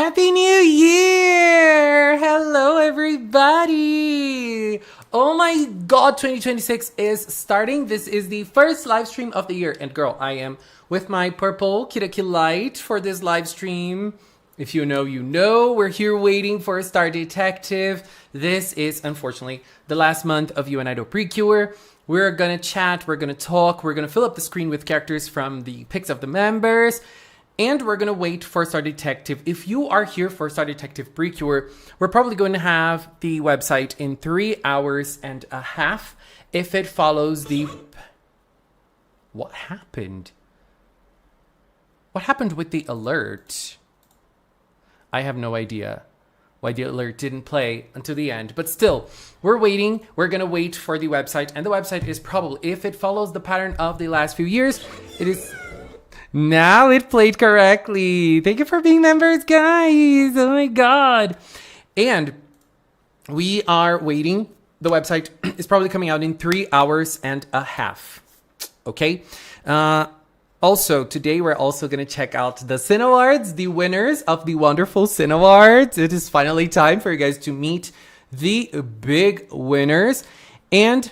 Happy New Year! Hello, everybody! Oh my god, 2026 is starting. This is the first live stream of the year. And girl, I am with my purple Kiraki light for this live stream. If you know, you know. We're here waiting for Star Detective. This is, unfortunately, the last month of You and I Do PRECURE. We're gonna chat, we're gonna talk, we're gonna fill up the screen with characters from the pics of the members. And we're going to wait for Star Detective. If you are here for Star Detective PRECURE, we're probably going to have the website in 3 hours and a half. If it follows the... What happened? What happened with the alert? I have no idea why the alert didn't play until the end. But still, we're waiting. We're going to wait for the website. And the website is probably, if it follows the pattern of the last few years, it is... Now it played correctly. Thank you for being members, guys. Oh my god. And we are waiting. The website is probably coming out in 3 hours and a half. Okay. Also, today we're also going to check out the Cinnawards, the winners of the wonderful Cinnawards. It is finally time for you guys to meet the big winners. And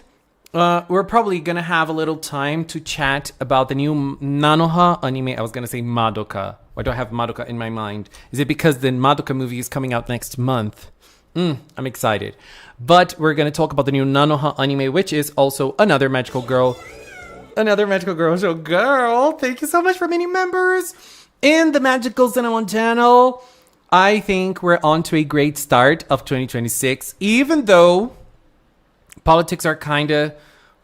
we're probably going to have a little time to chat about the new Nanoha anime. I was going to say Madoka. Why do I have Madoka in my mind? Is it because the Madoka movie is coming out next month? I'm excited. But we're going to talk about the new Nanoha anime, which is also another magical girl. Another magical girl show. Girl, thank you so much for many members in the Magical Cinnawards channel. I think we're on to a great start of 2026, even though politics are kind of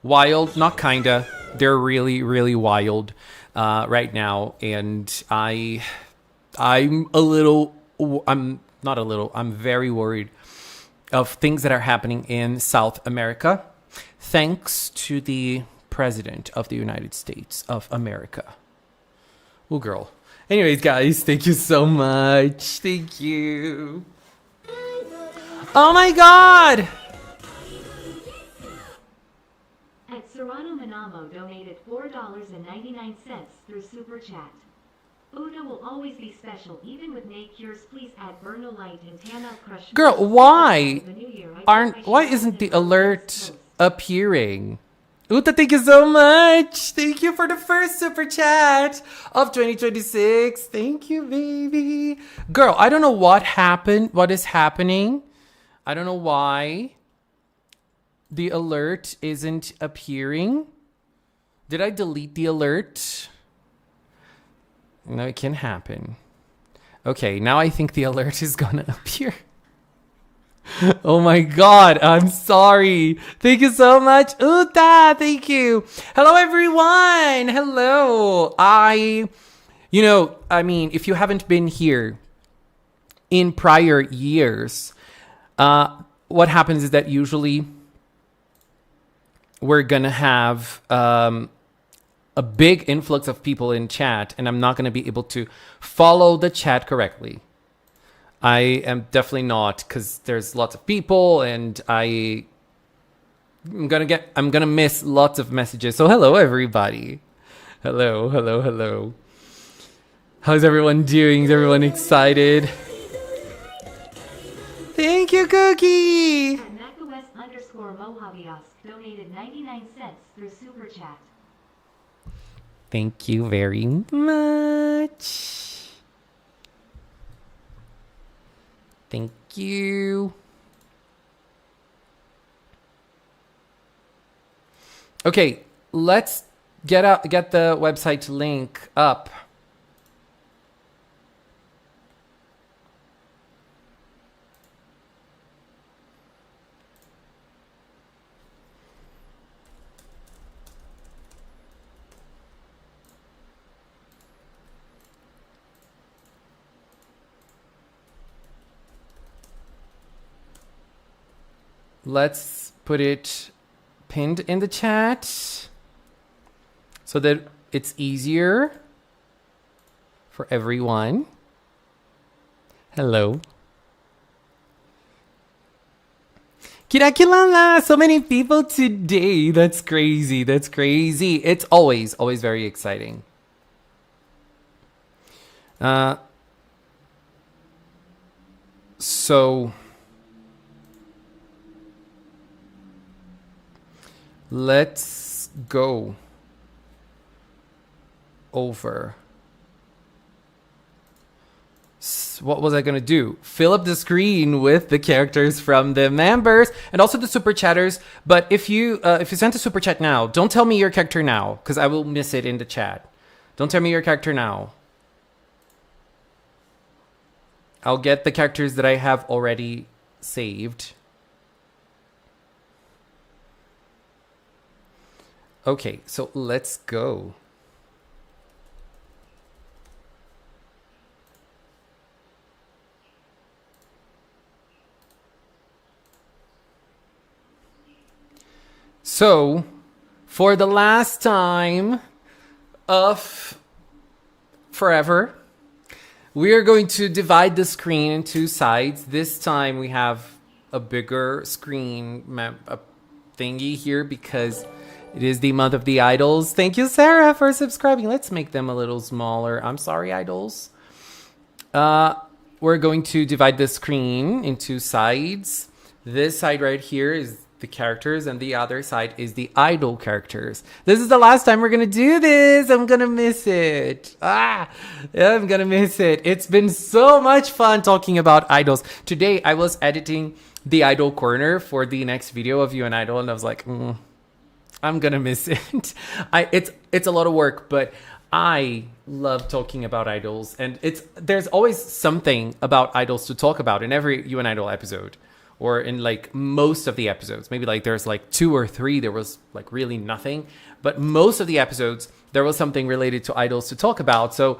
wild. Not kind of. They're really, really wild right now. And I'm very worried of things that are happening in South America. Thanks to the President of the United States of America. Oh, girl. Anyways, guys, thank you so much. Thank you. Oh, my God. Serrano Manamo donated $4.99 through Super Chat. Uda will always be special, even with Nate Cures. Please add Berno Light and Tana Crush. Girl, why isn't the alert appearing? Uta, thank you so much. Thank you for the first Super Chat of 2026. Thank you, baby. Girl, I don't know what happened, what is happening. I don't know why the alert isn't appearing. Did I delete the alert? No, it can happen. Okay, now I think the alert is gonna appear. Oh my god, I'm sorry. Thank you so much, Uta. Thank you. Hello, everyone. Hello. If you haven't been here in prior years, what happens is that usually we're going to have a big influx of people in chat, and I'm not going to be able to follow the chat correctly. I am definitely not, because there's lots of people, and I'm going to miss lots of messages. So hello, everybody. Hello. How's everyone doing? Is everyone excited? Thank you, Cookie. _Mojavios donated 99 cents through Super Chat. Thank you very much. Thank you. Okay, let's get the website link up. Let's put it pinned in the chat so that it's easier for everyone. Hello. Kirakilala, so many people today. That's crazy. It's always very exciting. So let's go over. What was I going to do? Fill up the screen with the characters from the members and also the super chatters. But if you sent a super chat now, don't tell me your character now because I will miss it in the chat. Don't tell me your character now. I'll get the characters that I have already saved. Okay, so let's go. So, for the last time of forever, we are going to divide the screen in two sides. This time we have a bigger screen thingy here because it is the month of the idols. Thank you, Sarah, for subscribing. Let's make them a little smaller. I'm sorry, idols. We're going to divide the screen in two sides. This side right here is the characters and the other side is the idol characters. This is the last time we're gonna do this. I'm gonna miss it. I'm gonna miss it. It's been so much fun talking about idols. Today I was editing the idol corner for the next video of You and Idol and I was like, I'm gonna miss it. It's a lot of work, but I love talking about idols and there's always something about idols to talk about in every You and Idol episode. Or in like most of the episodes, maybe like there's like 2 or 3, there was like really nothing. But most of the episodes, there was something related to idols to talk about. So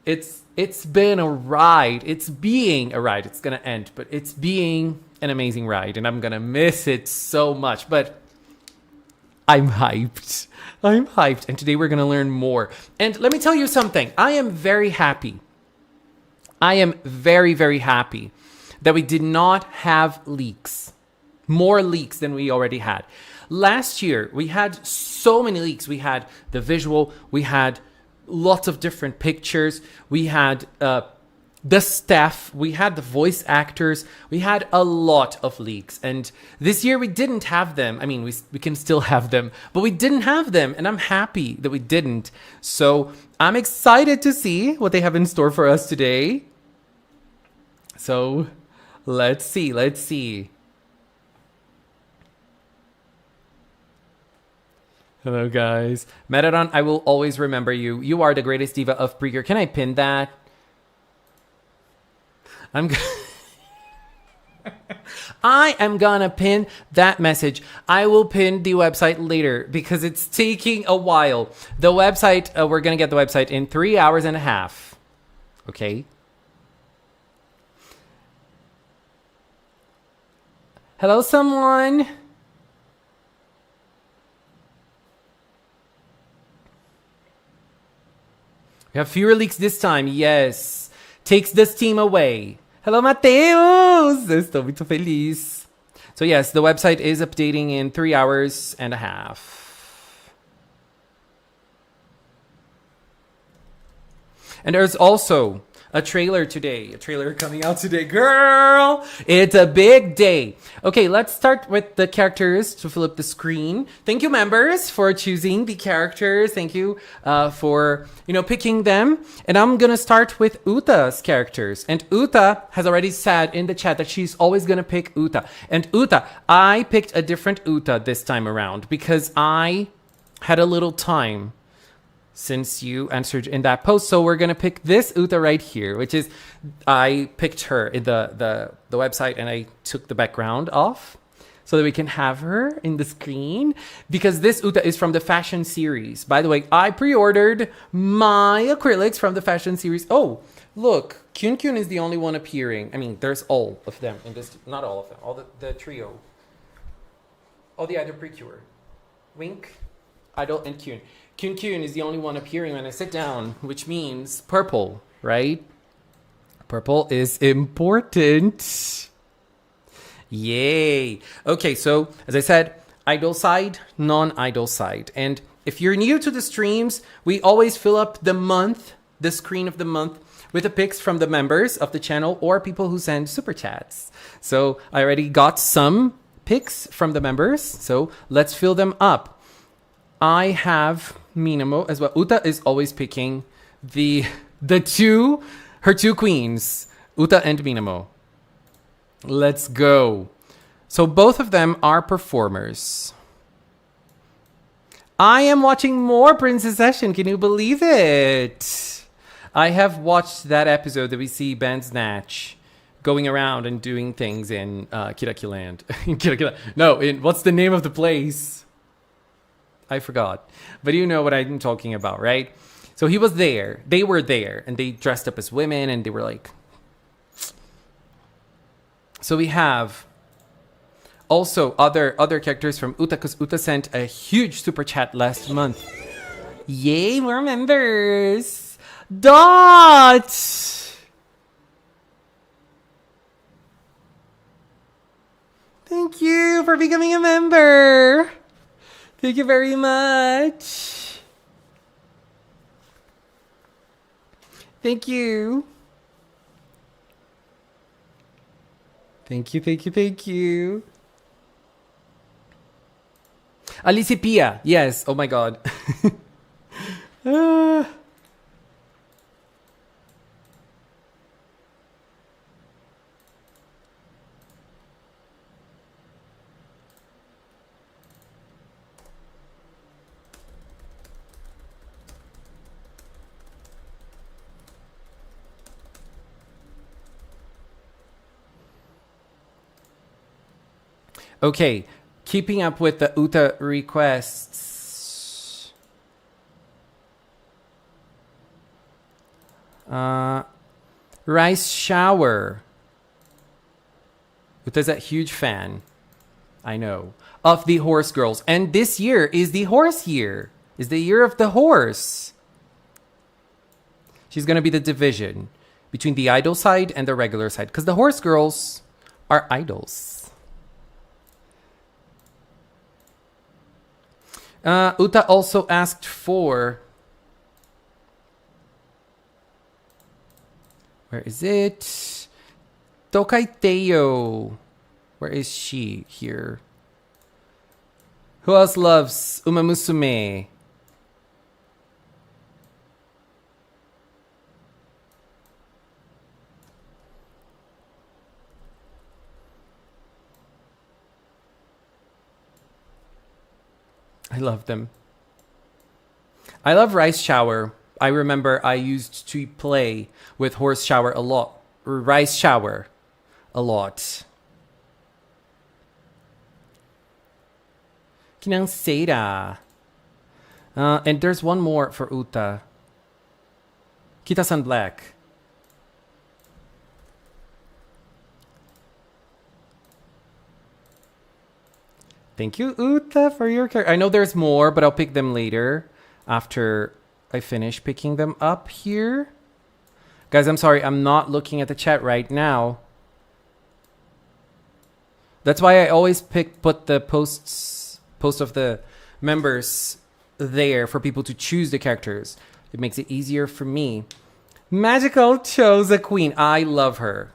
it's been a ride. It's being a ride. It's going to end, but it's being an amazing ride. And I'm going to miss it so much. But I'm hyped. I'm hyped. And today we're going to learn more. And let me tell you something. I am very happy. I am very, very happy that we did not have leaks, more leaks than we already had. Last year, we had so many leaks. We had the visual, we had lots of different pictures, we had the staff, we had the voice actors, we had a lot of leaks. And this year we didn't have them. I mean, we can still have them, but we didn't have them. And I'm happy that we didn't. So I'm excited to see what they have in store for us today. So let's see. Hello, guys. Metaron, I will always remember you. You are the greatest diva of PRECURE. Can I pin that? I am gonna pin that message. I will pin the website later because it's taking a while. The website, we're gonna get the website in 3 hours and a half. Okay. Hello, someone. We have fewer leaks this time. Yes. Takes the steam away. Hello, Mateus. Estou muito feliz. So yes, the website is updating in 3 hours and a half. And there's also a trailer today. A trailer coming out today. Girl, it's a big day. Okay, let's start with the characters to fill up the screen. Thank you, members, for choosing the characters. Thank you for, picking them. And I'm going to start with Uta's characters. And Uta has already said in the chat that she's always going to pick Uta. And Uta, I picked a different Uta this time around because I had a little time since you answered in that post. So we're going to pick this Uta right here, which is, I picked her in the website and I took the background off so that we can have her in the screen because this Uta is from the fashion series. By the way, I pre-ordered my acrylics from the fashion series. Oh, look, Kyun Kyun is the only one appearing. I mean, there's all of them in this, not all of them, all the trio. All the other PRECURE. Wink, Idol, and Kyun. Kyun Kyun is the only one appearing when I sit down, which means purple, right? Purple is important. Yay. Okay, so as I said, idol side, non-idol side. And if you're new to the streams, we always fill up the month, the screen of the month, with the pics from the members of the channel or people who send super chats. So I already got some pics from the members, so let's fill them up. I have Minamo as well. Uta is always picking her two queens, Uta and Minamo. Let's go. So both of them are performers. I am watching more Princess Session. Can you believe it? I have watched that episode that we see Bandsnatch going around and doing things in Kiraki Land. What's the name of the place? I forgot. But you know what I'm talking about, right? So he was there. They were there. And they dressed up as women. And they were like... So we have... Also, other characters from Uta, because Uta sent a huge super chat last month. Yay, more members! Dot! Thank you for becoming a member! Thank you very much! Thank you! Thank you, thank you, thank you! Alicia Pia, yes. Oh my god. Okay. Keeping up with the Uta requests. Rice Shower. Uta's a huge fan. I know. Of the Horse Girls. And this year is the horse year. Is the year of the horse. She's going to be the division between the idol side and the regular side. Because the Horse Girls are idols. Uta also asked for... Where is it? Tokai Teo. Where is she? Here. Who else loves Uma Musume? I love them. I love Rice Shower. I remember I used to play with Horse Shower a lot. Rice Shower a lot. Kinang and there's one more for Uta. Kita-san Black. Thank you, Uta, for your character. I know there's more, but I'll pick them later after I finish picking them up here. Guys, I'm sorry. I'm not looking at the chat right now. That's why I always put the post of the members there for people to choose the characters. It makes it easier for me. Magical chose a queen. I love her.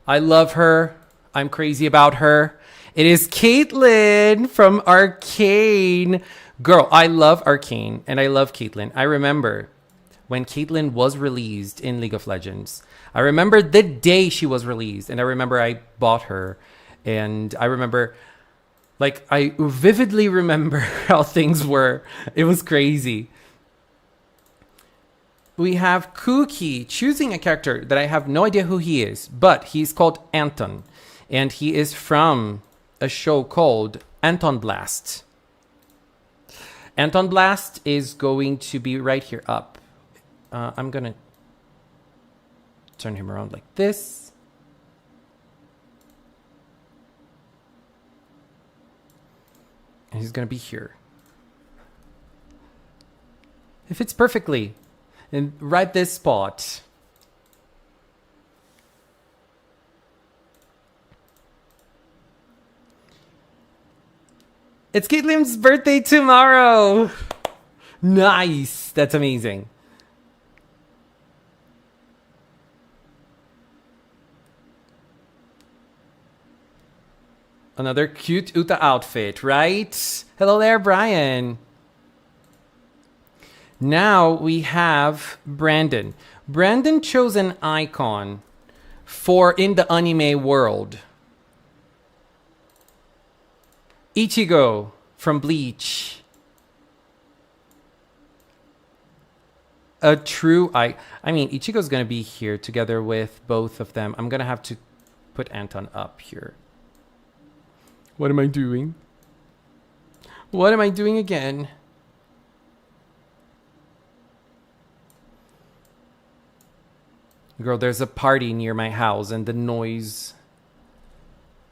I love her. I'm crazy about her. It is Caitlyn from Arcane. Girl, I love Arcane and I love Caitlyn. I remember when Caitlyn was released in League of Legends. I remember the day she was released and I remember I bought her. And I remember, like, I vividly remember how things were. It was crazy. We have Kuki choosing a character that I have no idea who he is, but he's called Anton. And he is from a show called Anton Blast. Anton Blast is going to be right here up. I'm going to turn him around like this. And he's going to be here. It fits perfectly in right this spot. It's Caitlyn's birthday tomorrow. Nice. That's amazing. Another cute Uta outfit, right? Hello there, Brian. Now we have Brandon. Brandon chose an icon for in the anime world. Ichigo from Bleach. A true I mean, Ichigo's gonna be here together with both of them. I'm gonna have to put Anton up here. What am I doing? What am I doing again? Girl, there's a party near my house and the noise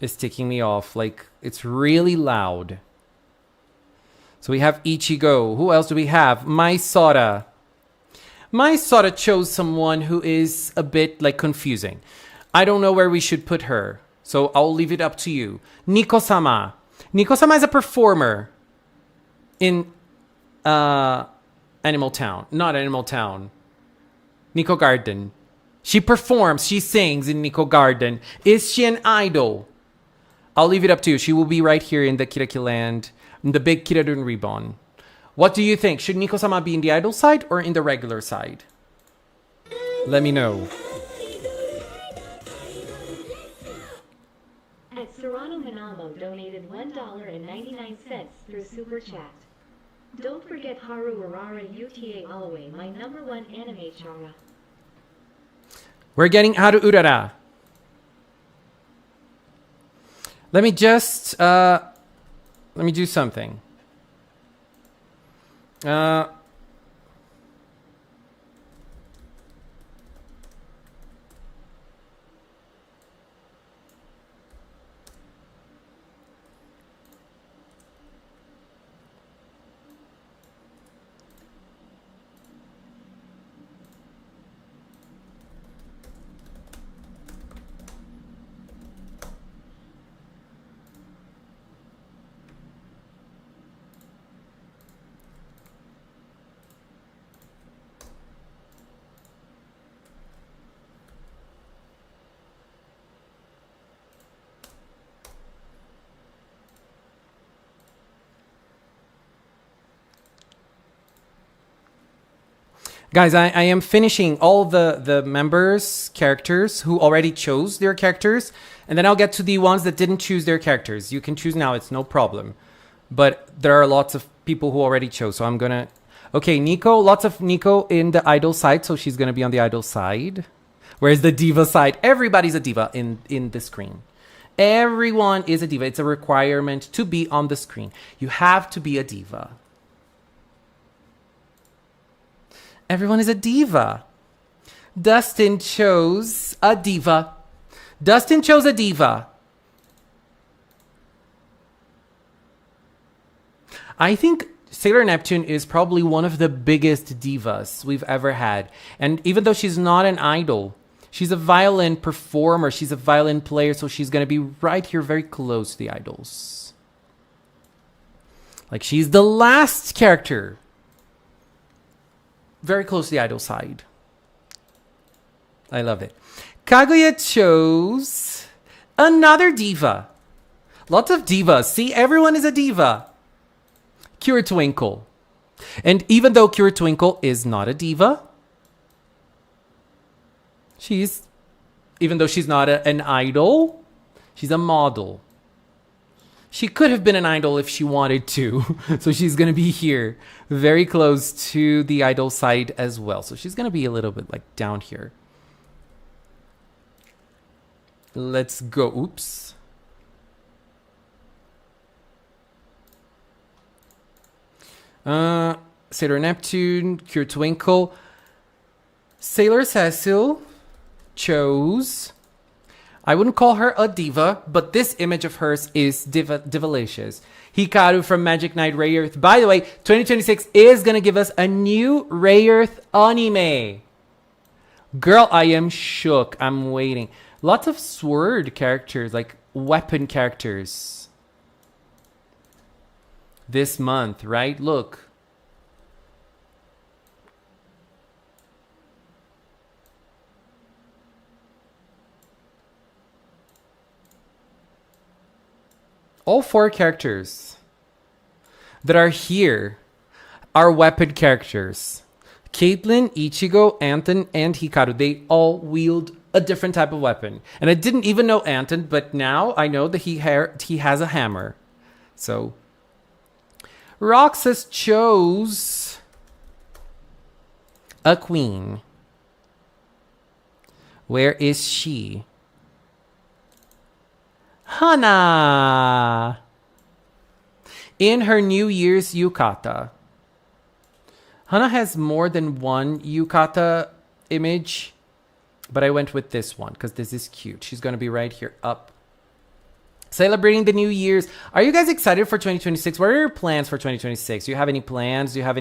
is ticking me off. Like, it's really loud. So we have Ichigo. Who else do we have? Mai Sora. Mai Sora chose someone who is a bit, like, confusing. I don't know where we should put her. So I'll leave it up to you. Nico-sama. Nico-sama is a performer in Animal Town. Not Animal Town. Nico Garden. She performs, she sings in Nico Garden. Is she an idol? I'll leave it up to you. She will be right here in the Kiraki land, in the big Kiradun ribbon. What do you think? Should Nico-sama be in the idol side or in the regular side? Let me know. At Serrano Manamo donated $1.99 through Super Chat. Don't forget Haru Urara Uta Alway, my #1 anime chara. We're getting Haru Urara. Let me just, let me do something. Guys, I am finishing all the members' characters who already chose their characters. And then I'll get to the ones that didn't choose their characters. You can choose now. It's no problem. But there are lots of people who already chose. So I'm going to... Okay, Nico. Lots of Nico in the idol side. So she's going to be on the idol side. Whereas the diva side, everybody's a diva in the screen. Everyone is a diva. It's a requirement to be on the screen. You have to be a diva. Everyone is a diva. Dustin chose a diva. Dustin chose a diva. I think Sailor Neptune is probably one of the biggest divas we've ever had. And even though she's not an idol, she's a violin performer. She's a violin player. So she's going to be right here very close to the idols. Like, she's the last character. Very close to the idol side. I love it. Kaguya chose another diva. Lots of divas. See, everyone is a diva. Kira Twinkle. And even though Kira Twinkle is not a diva, even though she's not an idol, she's a model. She could have been an idol if she wanted to. So she's going to be here very close to the idol side as well. So she's going to be a little bit like down here. Let's go. Oops. Sailor Neptune, Cure Twinkle. Sailor Cecil chose... I wouldn't call her a diva, but this image of hers is divalicious. Hikaru from Magic Knight Ray Earth. By the way, 2026 is going to give us a new Ray Earth anime. Girl, I am shook. I'm waiting. Lots of sword characters, like weapon characters. This month, right? Look. All 4 characters that are here are weapon characters. Caitlyn, Ichigo, Anton, and Hikaru, they all wield a different type of weapon. And I didn't even know Anton, but now I know that he has a hammer. So, Roxas chose a queen. Where is she? Hana! In her New Year's yukata. Hana has more than one yukata image, but I went with this one because this is cute. She's going to be right here up. Celebrating the New Year's. Are you guys excited for 2026? What are your plans for 2026? Do you have any plans? Do you have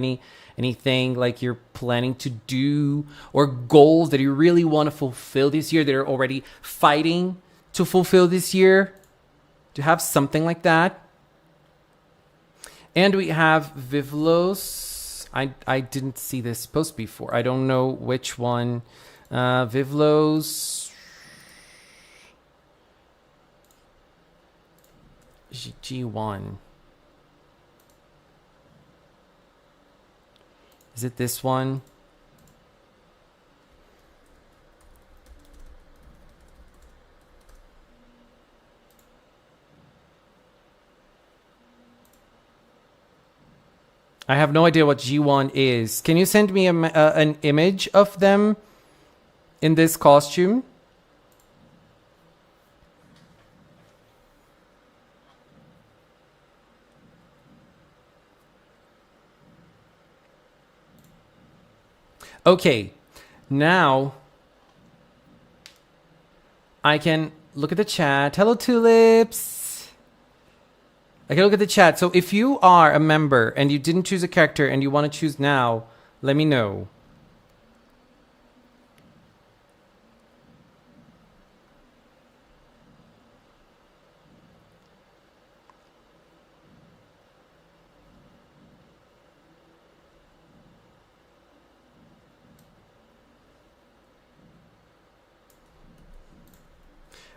anything like you're planning to do or goals that you really want to fulfill this year that you're already fighting to fulfill this year? Do you have something like that? And we have Vivlos. I didn't see this post before. I don't know which one. Vivlos. G1. Is it this one? I have no idea what G1 is. Can you send me an image of them in this costume? Okay, now I can look at the chat. Hello, Tulips. I can look at the chat. So if you are a member and you didn't choose a character and you want to choose now, let me know.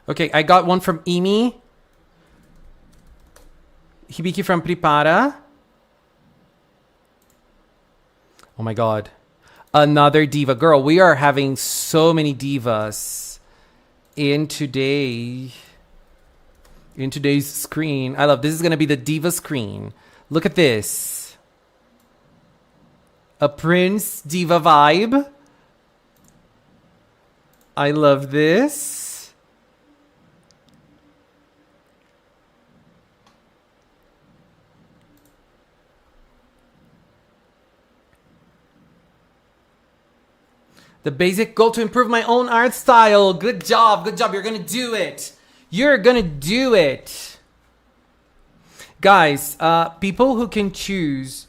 Okay, I got one from Emi. Hibiki from Prepara. Oh my god. Another diva. Girl, we are having so many divas in today's screen. I love this. Is going to be the diva screen. Look at this. A Prince diva vibe. I love this. The basic goal to improve my own art style. Good job. Good job. You're going to do it. You're going to do it. Guys, people who can choose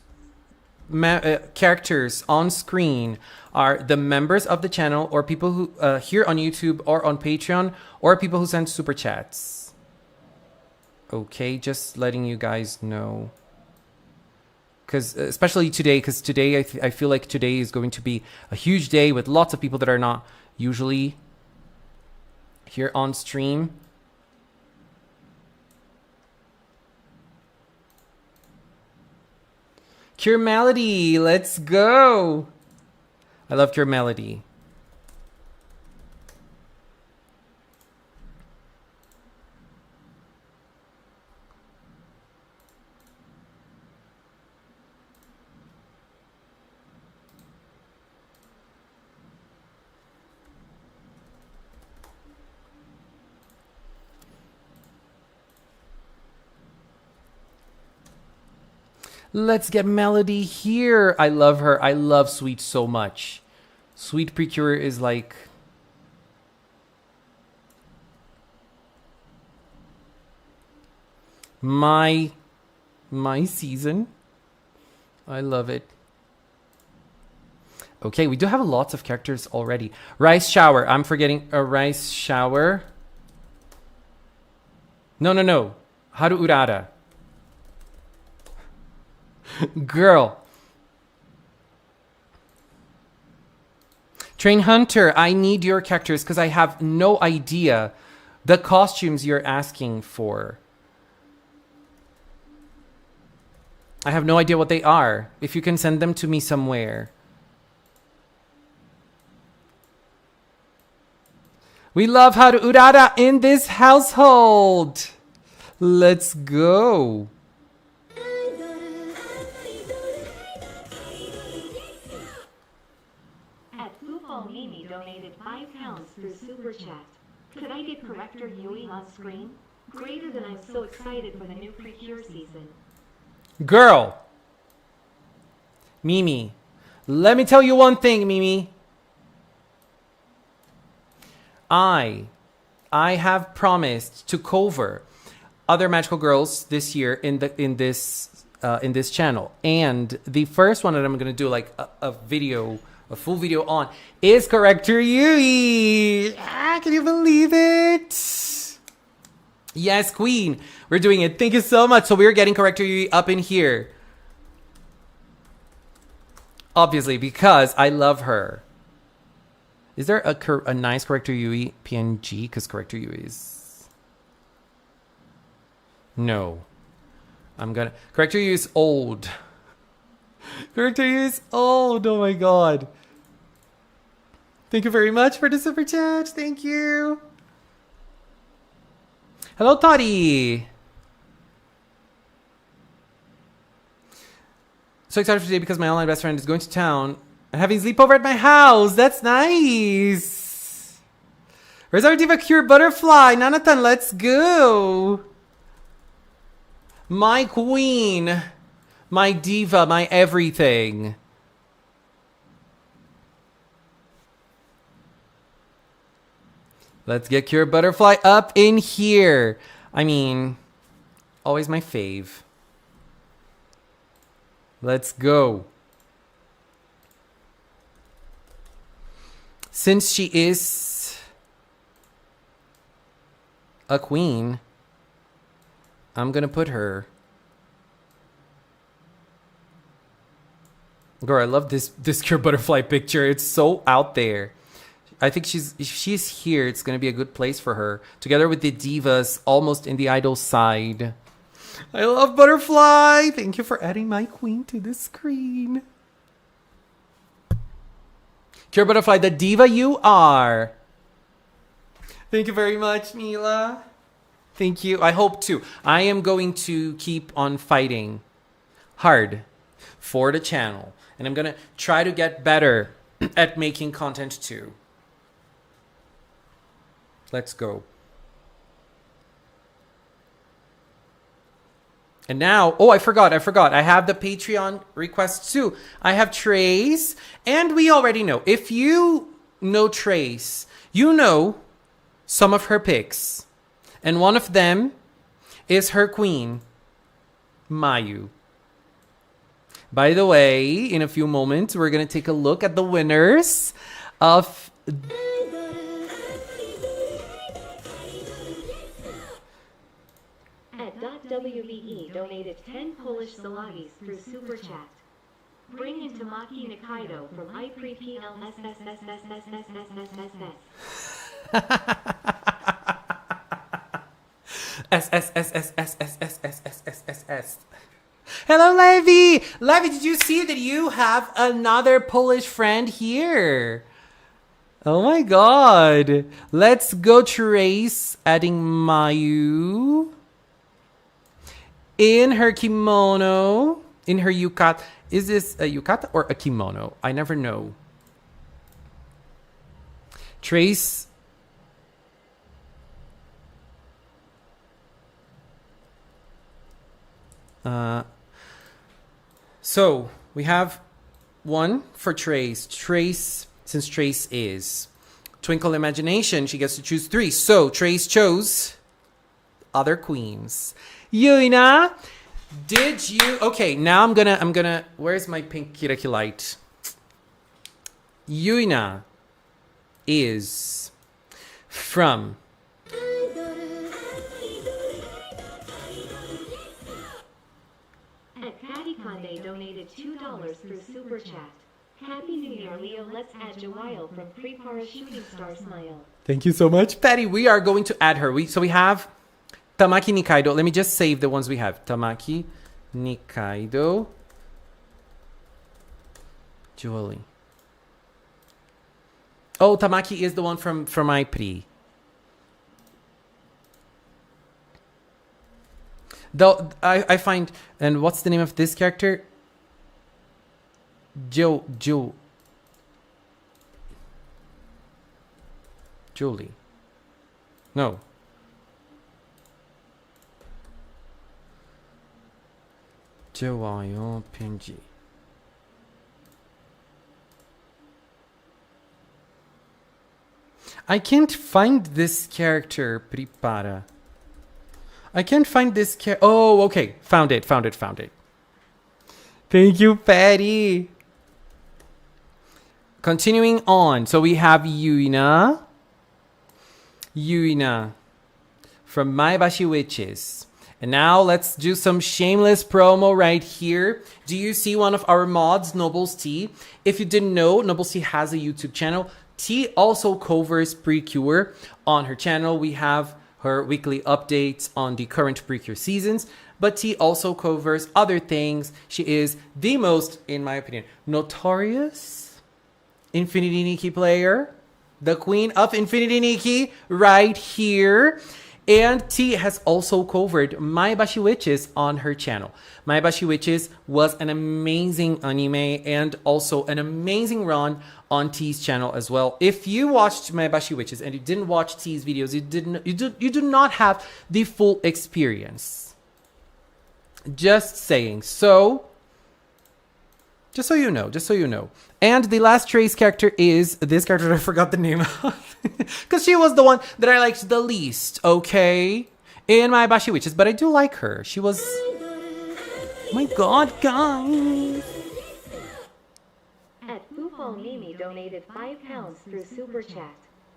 characters on screen are the members of the channel or people who here on YouTube or on Patreon or people who send super chats. Okay, just letting you guys know. Because especially today, because today I feel like today is going to be a huge day with lots of people that are not usually here on stream. Cure Melody, let's go. I love Cure Melody. Let's get Melody here. I love her. I love Sweet so much. Sweet Precure is like... my season. I love it. Okay, we do have lots of characters already. Rice Shower. I'm forgetting a Rice Shower. No. Haru Urara. Girl. Train Hunter, I need your characters because I have no idea the costumes you're asking for. I have no idea what they are. If you can send them to me somewhere. We love Haru Urara in this household. Let's go. At Football Mimi donated £5 through Super Chat. Could I get Corrector Yui on screen? Greater than I'm so excited for the new PRECURE season. Girl. Mimi. Let me tell you one thing, Mimi. I have promised to cover other magical girls this year in this channel, and the first one that I'm gonna do like a full video on is Corrector Yui. Can you believe it? Yes, Queen, we're doing it. Thank you so much. So we're getting Corrector Yui up in here, obviously because I love her. Is there a nice Corrector Yui PNG? Because Corrector Yui is... No. Corrector Yui is old. Corrector Yui is old. Oh my god. Thank you very much for the super chat. Thank you. Hello, Toddy. So excited for today because my online best friend is going to town and having sleepover at my house. That's nice. Where's our Diva Cure Butterfly? Nanatan, let's go. My queen. My diva, my everything. Let's get Cure Butterfly up in here. I mean, always my fave. Let's go. Since she is a queen, I'm gonna put her. Girl, I love this Cure Butterfly picture. It's so out there. I think if she's here, it's gonna be a good place for her. Together with the divas, almost in the idol side. I love Butterfly. Thank you for adding my queen to the screen. Cure Butterfly, the diva you are. Thank you very much, Mila. Thank you. I hope to. I am going to keep on fighting hard for the channel. And I'm going to try to get better at making content too. Let's go. And now, oh, I forgot. I have the Patreon requests too. I have Trace, and we already know. If you know Trace, you know some of her picks. And one of them is her queen, Mayu. By the way, in a few moments, we're going to take a look at the winners of... WBE donated 10 Polish zlotys through Super Chat. Bring in Tamaki Nikaido from S. Hello, Levi. Levi, did you see that you have another Polish friend here? Oh my god. Let's go Trace adding Mayu. In her kimono, in her yukata. Is this a yukata or a kimono? I never know. Trace. So we have one for Trace. Trace, since Trace is Twinkle Imagination, she gets to choose 3. So Trace chose other queens. Yuina, did you... Okay, now I'm gonna... Where's my pink Kiraki light? Yuina is from... At Patty Conde donated $2 through Super Chat. Happy New Year, Leo. Let's add Joelle from Prepara Shooting Star Smile. Thank you so much, Patty. We are going to add her. So we have... Tamaki Nikaido. Let me just save the ones we have. Tamaki Nikaido. Julie. Oh, Tamaki is the one from iPri. Though I find, and what's the name of this character? Julie. No. 좋아요, 편지. I can't find this character, Prepara. I can't find this character. Oh, okay. Found it. Thank you, Patty. Continuing on. So we have Yuina. From Maebashi Witches. And now let's do some shameless promo right here. Do you see one of our mods, Nobles T? If you didn't know, Nobles T has a YouTube channel. T also covers PRECURE on her channel. We have her weekly updates on the current PRECURE seasons, but T also covers other things. She is the most, in my opinion, notorious Infinity Nikki player, the queen of Infinity Nikki right here. And T has also covered Maebashi Witches on her channel. Maebashi Witches was an amazing anime and also an amazing run on T's channel as well. If you watched Maebashi Witches and you didn't watch T's videos, you do not have the full experience. Just saying. So, just so you know. And the last Trace character is this character I forgot the name of. Because she was the one that I liked the least, okay? In Maebashi Witches. But I do like her. She was... My god, guys! At Football Mimi donated £5 through Super Chat.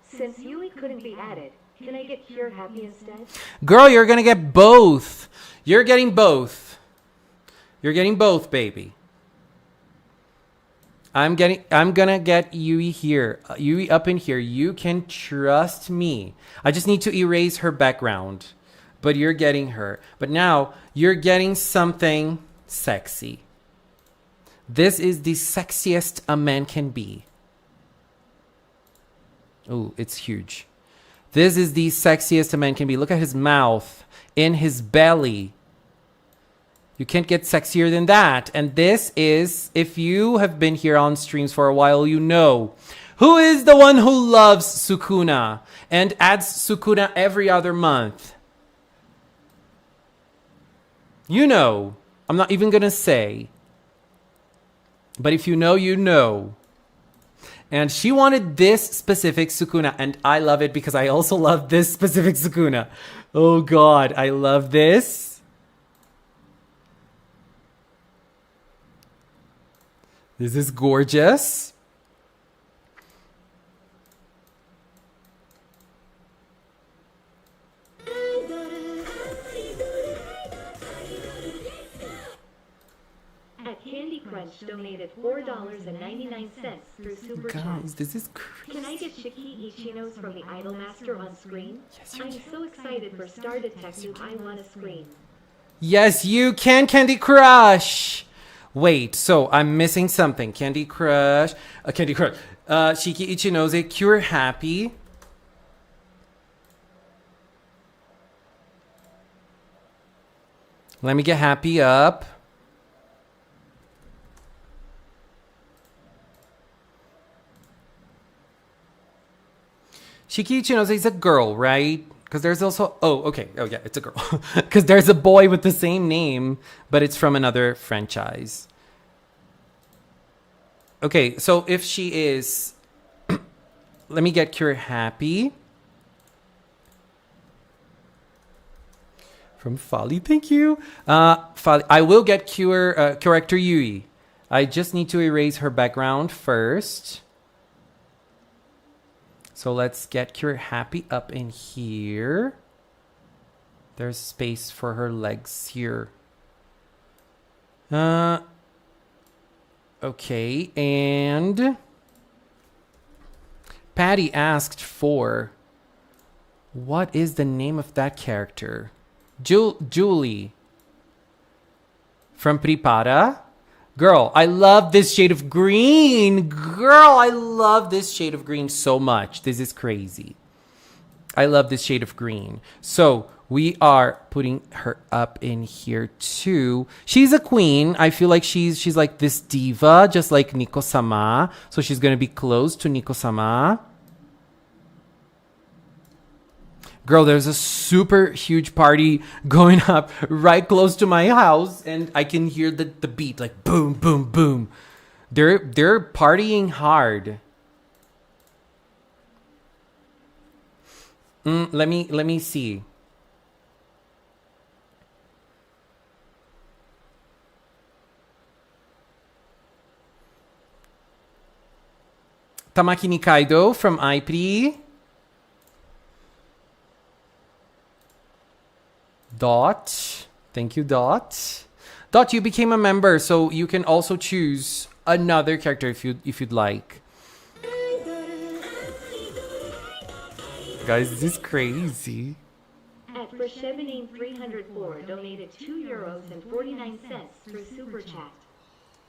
Since Yui couldn't be added, can I get Cure Happy instead? Girl, you're gonna get both. You're getting both. You're getting both, baby. I'm gonna get Yui here. Yui up in here. You can trust me. I just need to erase her background. But you're getting her. But now, you're getting something sexy. This is the sexiest a man can be. Oh, it's huge. This is the sexiest a man can be. Look at his mouth. In his belly. You can't get sexier than that. And this is, if you have been here on streams for a while, you know. Who is the one who loves Sukuna and adds Sukuna every other month? You know. I'm not even going to say. But if you know, you know. And she wanted this specific Sukuna. And I love it because I also love this specific Sukuna. Oh God, I love this. This is gorgeous. At Candy Crunch donated $4.99 through Super Chat. Guys, this is crazy. Can I get Shiki Ichinos from the Idolmaster on screen? Yes, you I'm can. so excited for Star Detective. I want a screen. Yes, you can, Candy Crush. Wait, so I'm missing something. Candy Crush. Shiki Ichinose, Cure Happy. Let me get Happy up. Shiki Ichinose is a girl, right? Because there's also... Oh, okay. Oh, yeah, it's a girl. Because there's a boy with the same name, but it's from another franchise. Okay, so if she is... Let me get Cure Happy. From Folly, thank you. Folly, I will get Character Yui. I just need to erase her background first. So let's get Cure Happy up in here. There's space for her legs here. Okay, and Patty asked for, what is the name of that character? Julie from Prepara. Girl, I love this shade of green. Girl, I love this shade of green so much. This is crazy. I love this shade of green. So we are putting her up in here too. She's a queen. I feel like she's like this diva, just like Nico-sama. So she's going to be close to Nico-sama. Girl, there's a super huge party going up right close to my house, and I can hear the beat, like boom, boom, boom. They're partying hard. Let me see. Tamaki Nikaido from iPri. Dot. Thank you, Dot. Dot, you became a member, so you can also choose another character if you'd like. Guys, this is crazy. At Freshevening 304 donated €2.49 through Super Chat.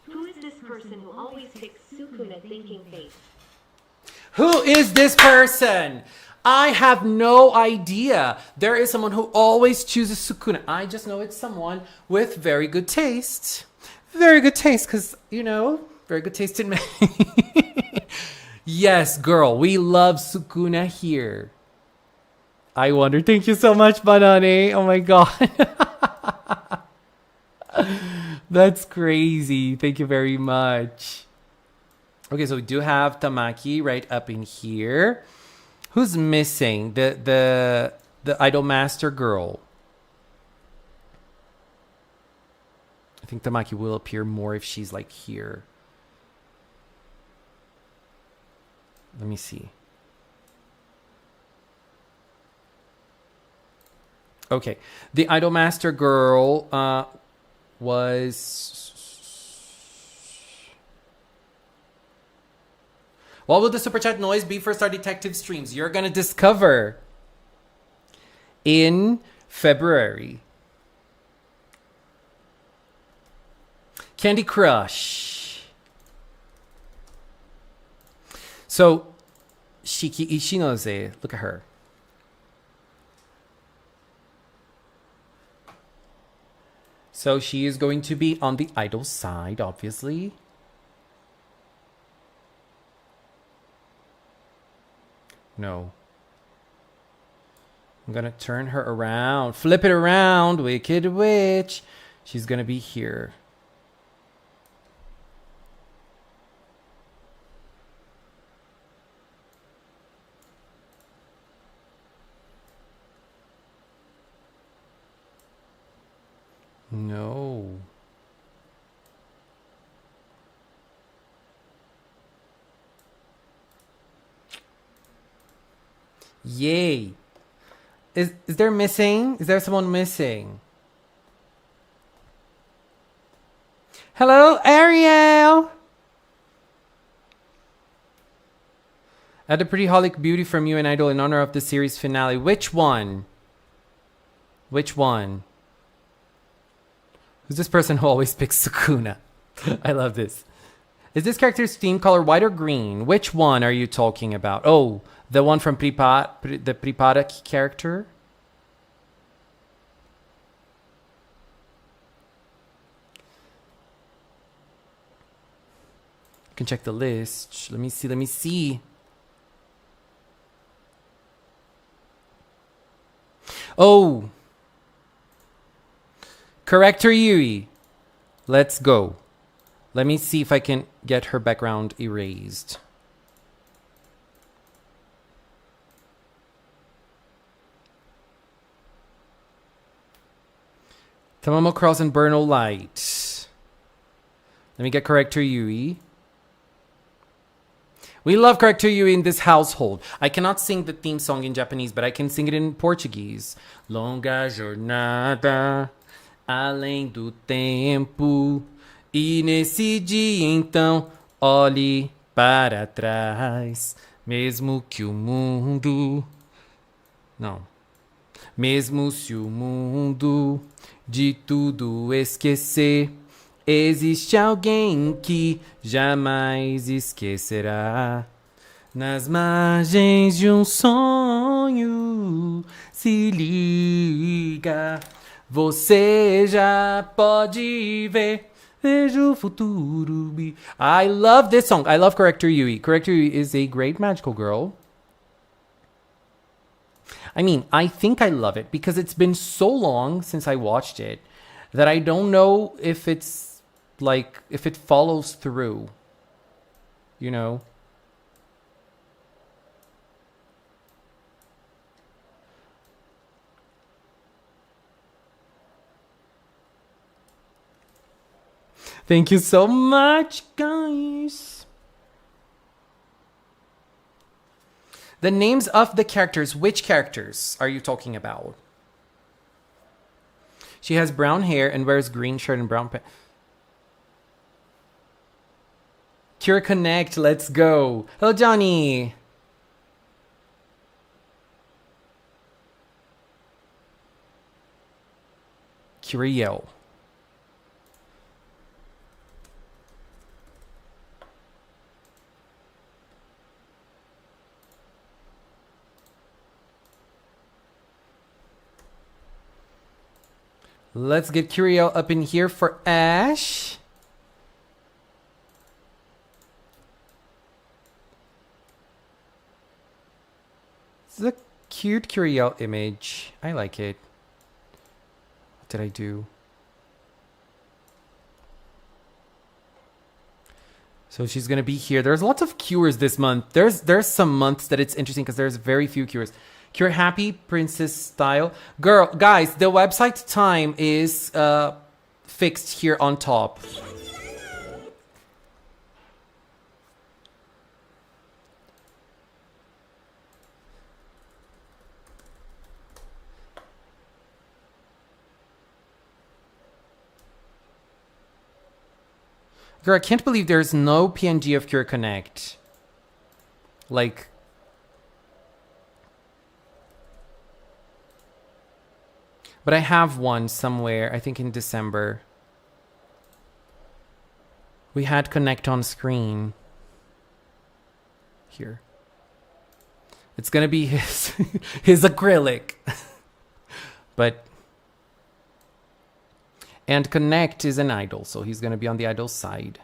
Who is this person who always picks Sukuna thinking face? Who is this person? I have no idea. There is someone who always chooses Sukuna. I just know it's someone with very good taste. Very good taste, because, you know, very good taste in men. Yes, girl, we love Sukuna here. I wonder. Thank you so much, Banane. Oh my god. That's crazy. Thank you very much. Okay, so we do have Tamaki right up in here. Who's missing? The Idol Master girl. I think Tamaki will appear more if she's like here. Let me see. Okay, the Idol Master girl was... What will the Super Chat noise be for Star Detective streams? You're going to discover in February. Candy Crush. So, Shiki Ishinoze, look at her. So she is going to be on the idol side, obviously. No. I'm gonna turn her around. Flip it around, Wicked Witch. She's gonna be here. No. Yay. Is there missing? Is there someone missing? Hello, Ariel. I had a pretty holic beauty from you and Idol in honor of the series finale. Which one? Which one? Who's this person who always picks Sukuna? I love this. Is this character's theme color white or green? Which one are you talking about? Oh, the one from the Prepara character? You can check the list. Let me see. Oh. Corrector Yui. Let's go. Let me see if I can get her background erased. Tamamo Cross and Burno Light. Let me get Corrector Yui. We love Corrector Yui in this household. I cannot sing the theme song in Japanese, but I can sing it in Portuguese. Longa jornada, além do tempo. E nesse dia então, olhe para trás. Mesmo que o mundo... Não. Mesmo se o mundo de tudo esquecer, Existe alguém que jamais esquecerá. Nas margens de um sonho, se liga. Você já pode ver. Vejo o futuro. I love this song. I love Corrector Yui. Corrector Yui is a great magical girl. I mean, I think I love it because it's been so long since I watched it that I don't know if it's like, if it follows through, you know? Thank you so much, guys. The names of the characters. Which characters are you talking about? She has brown hair and wears green shirt and brown pants. Cure Connect, let's go. Hello, Johnny. Curiel. Let's get Curiel up in here for Ash. This is a cute Curiel image. I like it. What did I do? So she's gonna be here. There's lots of cures this month. There's some months that it's interesting because there's very few cures. Cure Happy Princess Style. Girl, guys, the website time is fixed here on top. Girl, I can't believe there's no PNG of Cure Connect. Like... But I have one somewhere, I think in December. We had Connect on screen. Here. It's gonna be his, his acrylic. But... And Connect is an idol, so he's gonna be on the idol side.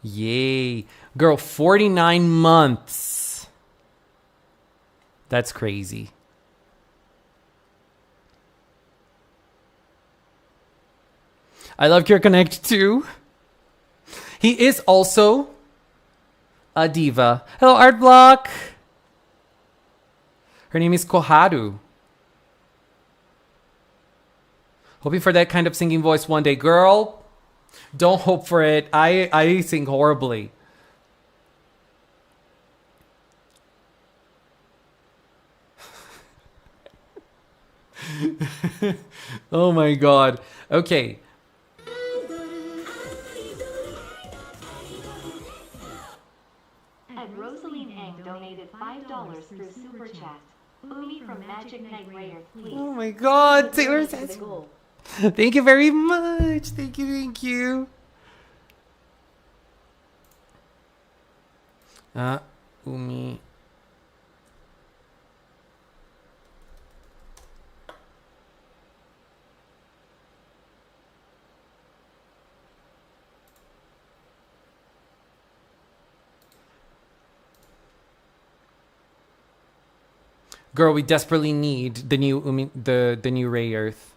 Yay. Girl, 49 months. That's crazy. I love Cure Connect too. He is also a diva. Hello, Art Block. Her name is Koharu. Hoping for that kind of singing voice one day. Girl, don't hope for it. I sing horribly. Oh my god. Okay. And Rosaline Eng donated $5 through Super Chat. Umi from Magic Knight Rayer, please. Oh my god. Taylor says... Thank you very much. Thank you, thank you. Umi. Girl, we desperately need the new Umi, the new Ray Earth.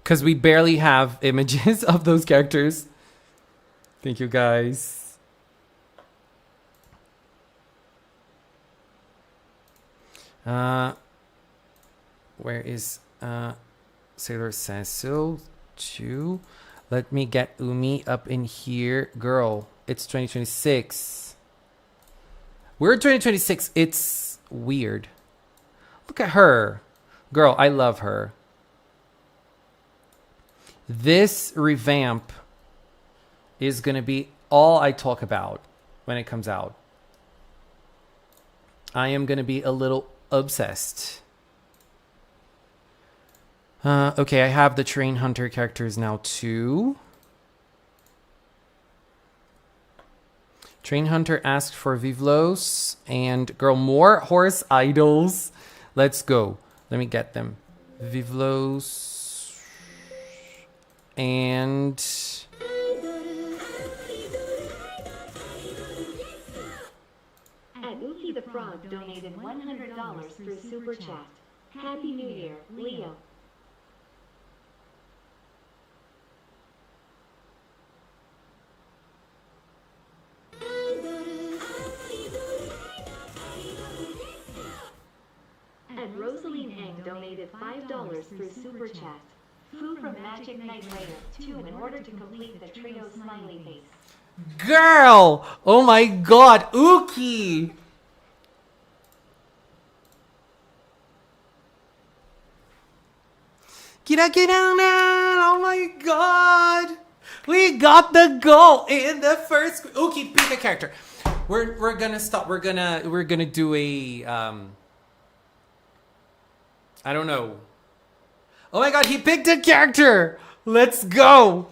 Because we barely have images of those characters. Thank you, guys. Where is Sailor Cecil 2? Let me get Umi up in here. Girl, it's 2026. We're 2026. It's weird. Look at her. Girl, I love her. This revamp is going to be all I talk about when it comes out. I am going to be a little obsessed. Okay, I have the Train Hunter characters now too. Train Hunter asked for Vivlos. And girl, more horse idols. Let's go. Let me get them. Vivlos. And... And Uki the Frog donated $100 through Super Chat. Happy New Year, Leo. And Rosaline Eng donated $5 through Super Chat. Fu from Magic Knight Layer 2 in order to complete the trio smiley face. Girl! Oh my god, Uki! Kira kira na! Oh my god! We got the goal in the first. Uki, pick a character. We're gonna stop. We're gonna do a I don't know. Oh my god, he picked a character! Let's go!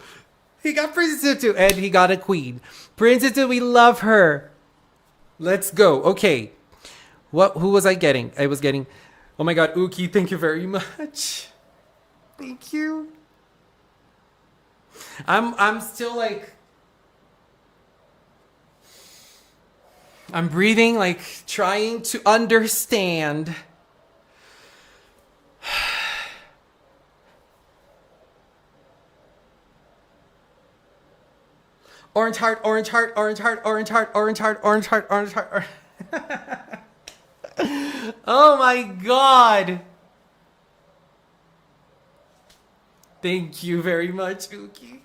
He got Princess Tutu and he got a queen. Princess Tutu, we love her. Let's go. Okay. Who was I getting? I was getting... Oh my god, Uki, thank you very much. Thank you. I'm still like... I'm breathing, like trying to understand... Orange heart, orange heart, orange heart, orange heart, orange heart, orange heart, orange heart. Oh my god. Thank you very much, Uki.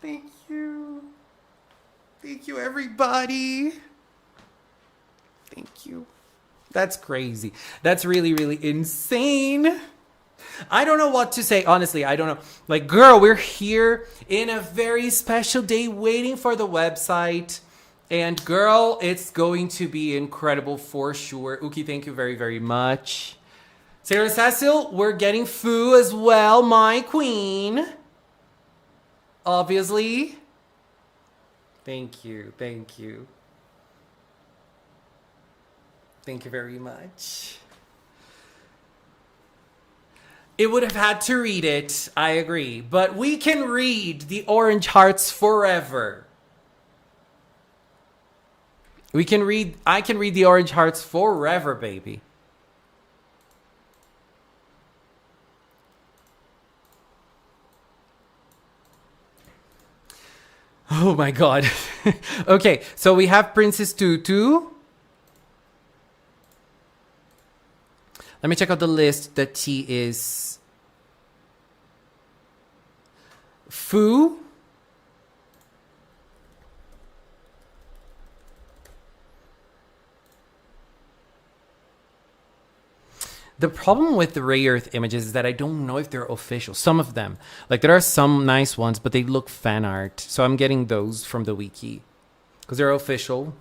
Thank you. Thank you, everybody. Thank you. That's crazy. That's really, really insane. I don't know what to say. Honestly, I don't know. Like, girl, we're here in a very special day waiting for the website. And girl, it's going to be incredible for sure. Uki, thank you very, very much. Sarah Cecil, we're getting Fu as well, my queen. Obviously. Thank you. Thank you. Thank you very much. It would have had to read it, I agree. But we can read the Orange Hearts forever. I can read the Orange Hearts forever, baby. Oh my god. Okay, so we have Princess Tutu. Let me check out the list that she is. Fu. The problem with the Ray Earth images is that I don't know if they're official. Some of them. Like, there are some nice ones, but they look fan art. So I'm getting those from the wiki. Because they're official.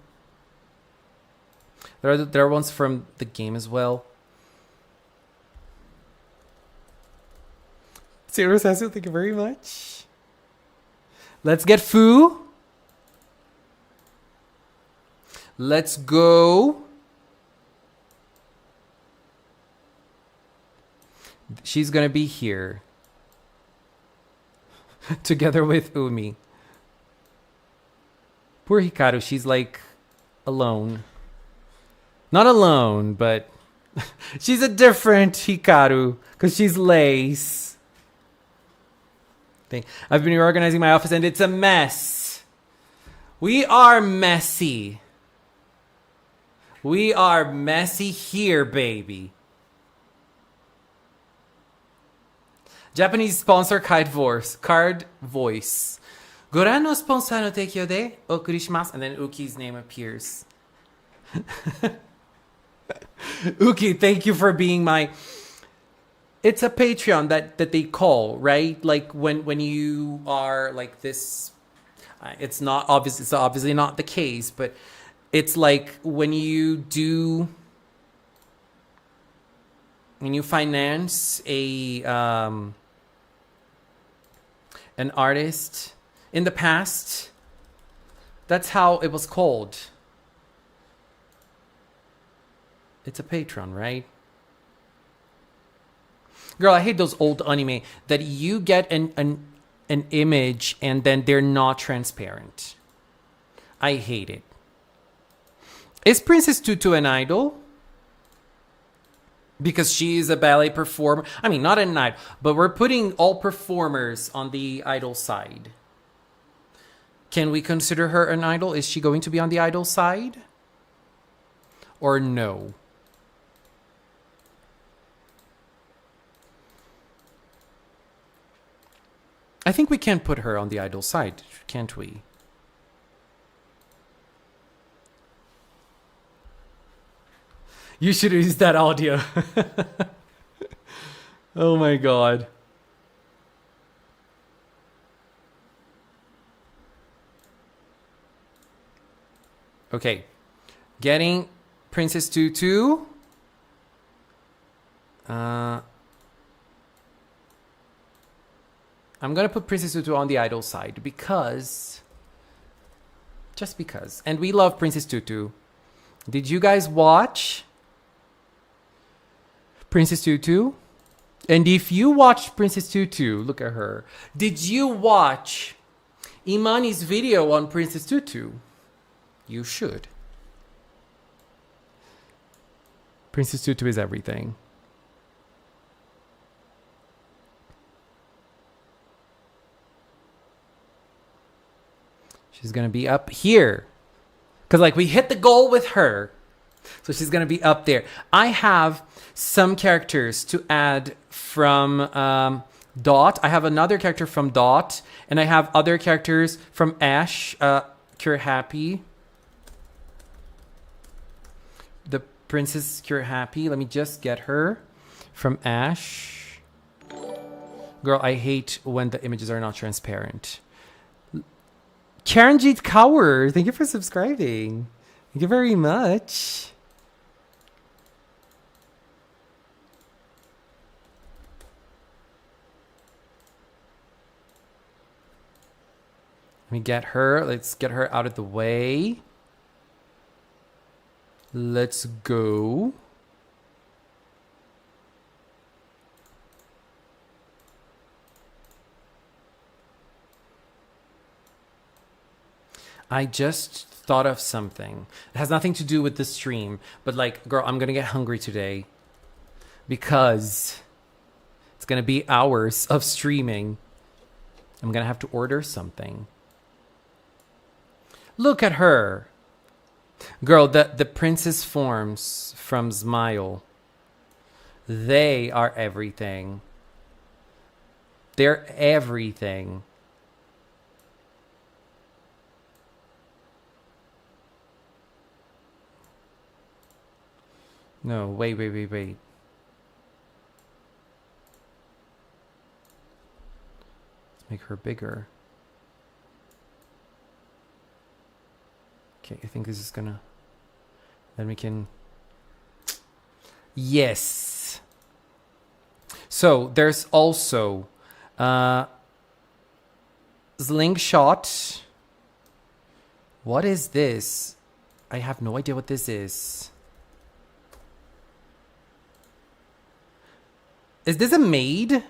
There are ones from the game as well. Sarah Sassy, thank you very much. Let's get Fu. Let's go. She's gonna be here. Together with Umi. Poor Hikaru, she's like alone. Not alone, but she's a different Hikaru because she's lace. I've been reorganizing my office and it's a mess. We are messy. We are messy here, baby. Japanese sponsor Card Voice. Goran no sponsor no tekyo de okurishmasu. And then Uki's name appears. Uki, thank you for being my... It's a Patreon that they call, right? Like when you are like this, it's not obvious. It's obviously not the case, but it's like when you finance a an artist in the past. That's how it was called. It's a Patreon, right? Girl, I hate those old anime that you get an image and then they're not transparent. I hate it. Is Princess Tutu an idol? Because she is a ballet performer. I mean, not an idol, but we're putting all performers on the idol side. Can we consider her an idol? Is she going to be on the idol side? Or no? I think we can put her on the idol side, can't we? You should use that audio. Oh my god. Okay. Getting Princess Tutu. I'm going to put Princess Tutu on the idol side because... Just because. And we love Princess Tutu. Did you guys watch Princess Tutu? And if you watched Princess Tutu, look at her. Did you watch Imani's video on Princess Tutu? You should. Princess Tutu is everything. She's going to be up here. Because like we hit the goal with her. So she's going to be up there. I have some characters to add from Dot. I have another character from Dot. And I have other characters from Ash. Cure Happy. The Princess Cure Happy. Let me just get her from Ash. Girl, I hate when the images are not transparent. Karanjit Kaur, thank you for subscribing. Thank you very much. Let me get her. Let's get her out of the way. Let's go. I just thought of something. It has nothing to do with the stream, but like, girl, I'm gonna get hungry today because it's gonna be hours of streaming. I'm gonna have to order something. Look at her. Girl, the princess forms from Smile. They are everything. They're everything. No, wait. Let's make her bigger. Okay, I think this is gonna... Then we can... Yes! So, there's also... Slingshot. What is this? I have no idea what this is. Is this a maid?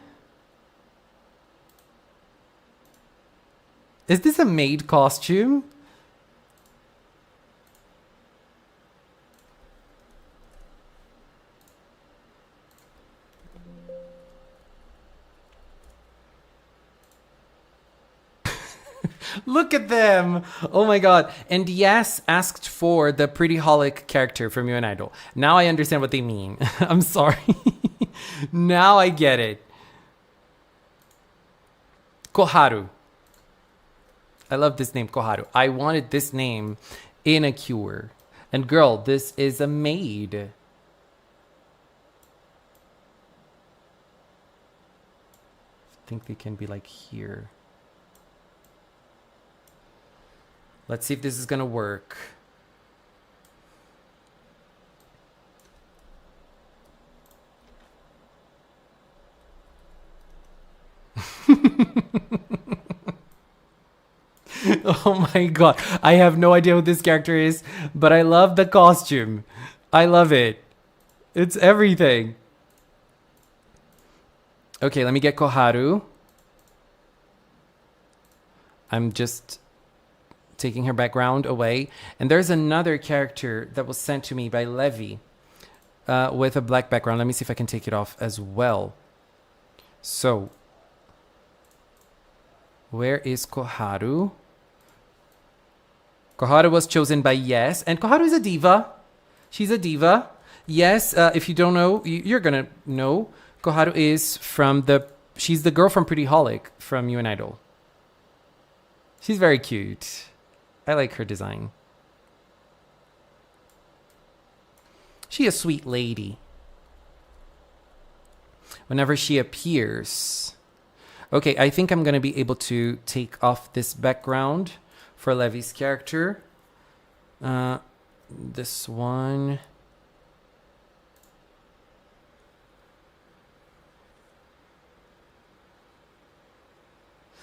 Is this a maid costume? Look at them! Oh my god. And yes, asked for the Pretty Holic character from You and Idol. Now I understand what they mean. I'm sorry. Now I get it. Koharu. I love this name, Koharu. I wanted this name in a cure. And girl, this is a maid. think they can be like here. Let's see if this is gonna work. Oh my god. I have no idea who this character is, but I love the costume. I love it. It's everything. Okay, let me get Koharu. I'm just taking her background away. And there's another character that was sent to me by Levi with a black background. Let me see if I can take it off as well. So, where is Koharu? Koharu was chosen by Yes, and Koharu is a diva. She's a diva. Yes, if you don't know, you're gonna know. Koharu is she's the girl from Pretty Holic from UN Idol. She's very cute. I like her design. She a sweet lady. Whenever she appears. Okay, I think I'm gonna be able to take off this background for Levi's character. This one.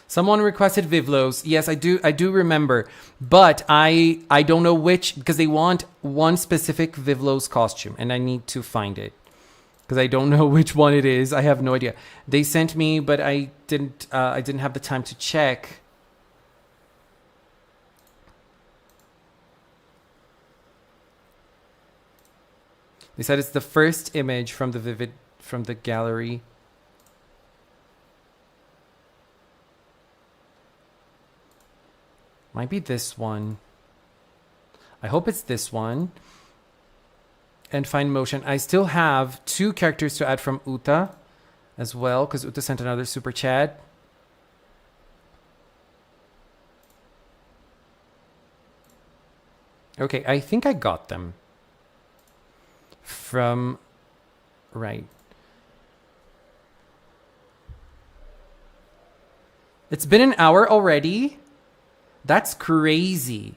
Someone requested Vivlos. Yes, I do remember. But I don't know which, because they want one specific Vivlos costume and I need to find it. Because I don't know which one it is. I have no idea. They sent me, but I didn't have the time to check. They said it's the first image from the gallery. Might be this one. I hope it's this one. And find motion. I still have 2 characters to add from Uta as well, because Uta sent another super chat. Okay, I think I got them. From... Right. It's been an hour already? That's crazy.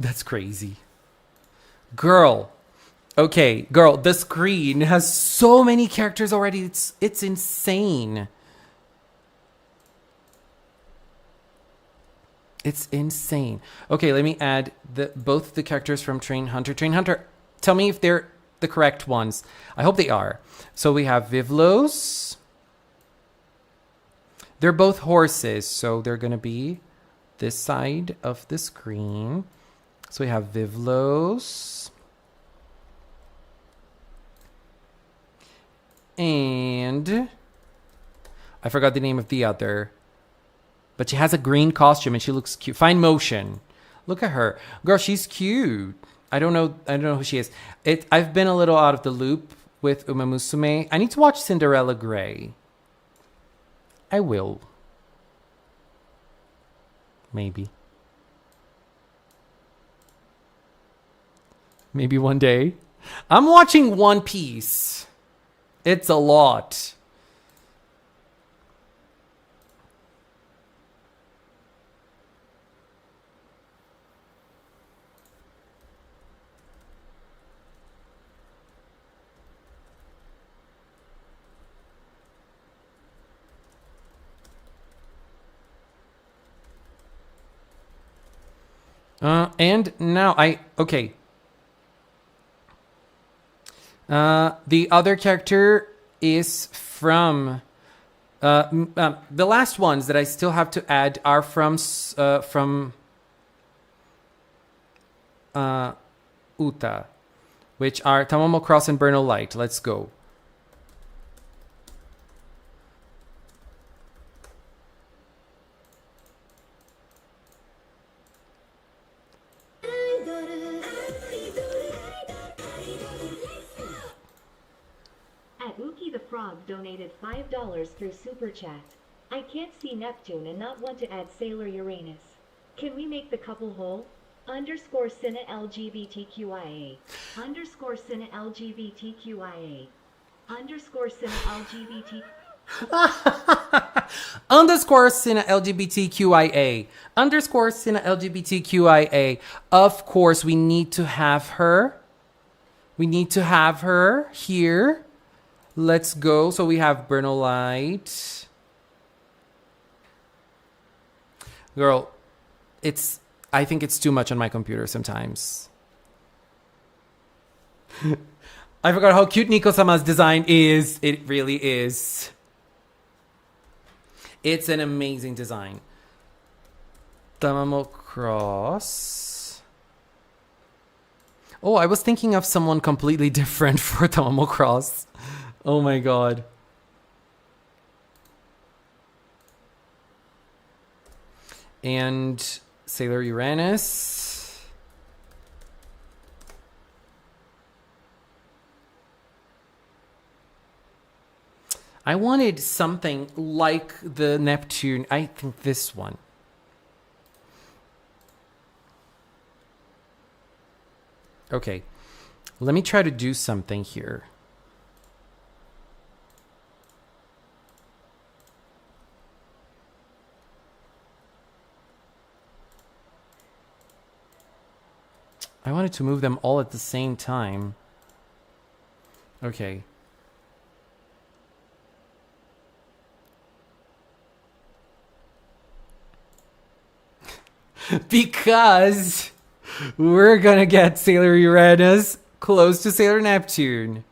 That's crazy. Girl. Okay, girl, the screen has so many characters already. It's insane. It's insane. Okay, let me add both the characters from Train Hunter. Train Hunter, tell me if they're the correct ones. I hope they are. So we have Vivlos. They're both horses, so they're going to be this side of the screen. So we have Vivlos. And I forgot the name of the other. But she has a green costume and she looks cute. Fine motion. Look at her. Girl, she's cute. I don't know who she is. I've been a little out of the loop with Uma Musume. I need to watch Cinderella Grey. I will. Maybe. Maybe one day. I'm watching One Piece. It's a lot. And now okay. The other character is from the last ones that I still have to add are from Uta, which are Tamamo Cross and Burno Light. Let's go. Frog donated $5 through Super Chat. I can't see Neptune and not want to add Sailor Uranus. Can we make the couple whole? Underscore Cinna LGBTQIA. Underscore Cinna LGBTQIA. Underscore Cinna LGBT. Underscore Cinna LGBTQIA. Underscore Cinna LGBTQIA. Of course, we need to have her. We need to have her here. Let's go. So we have Bernolite. Girl, I think it's too much on my computer sometimes. I forgot how cute Nico-sama's design is. It really is. It's an amazing design. Tamamo Cross. Oh, I was thinking of someone completely different for Tamamo Cross. Oh my god. And Sailor Uranus. I wanted something like the Neptune. I think this one. Okay. Let me try to do something here. I wanted to move them all at the same time. Okay. Because we're gonna get Sailor Uranus close to Sailor Neptune.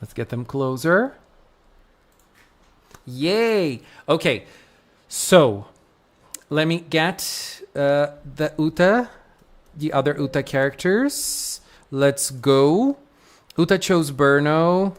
Let's get them closer. Yay! Okay, so let me get the Uta, the other Uta characters. Let's go. Uta chose Burno.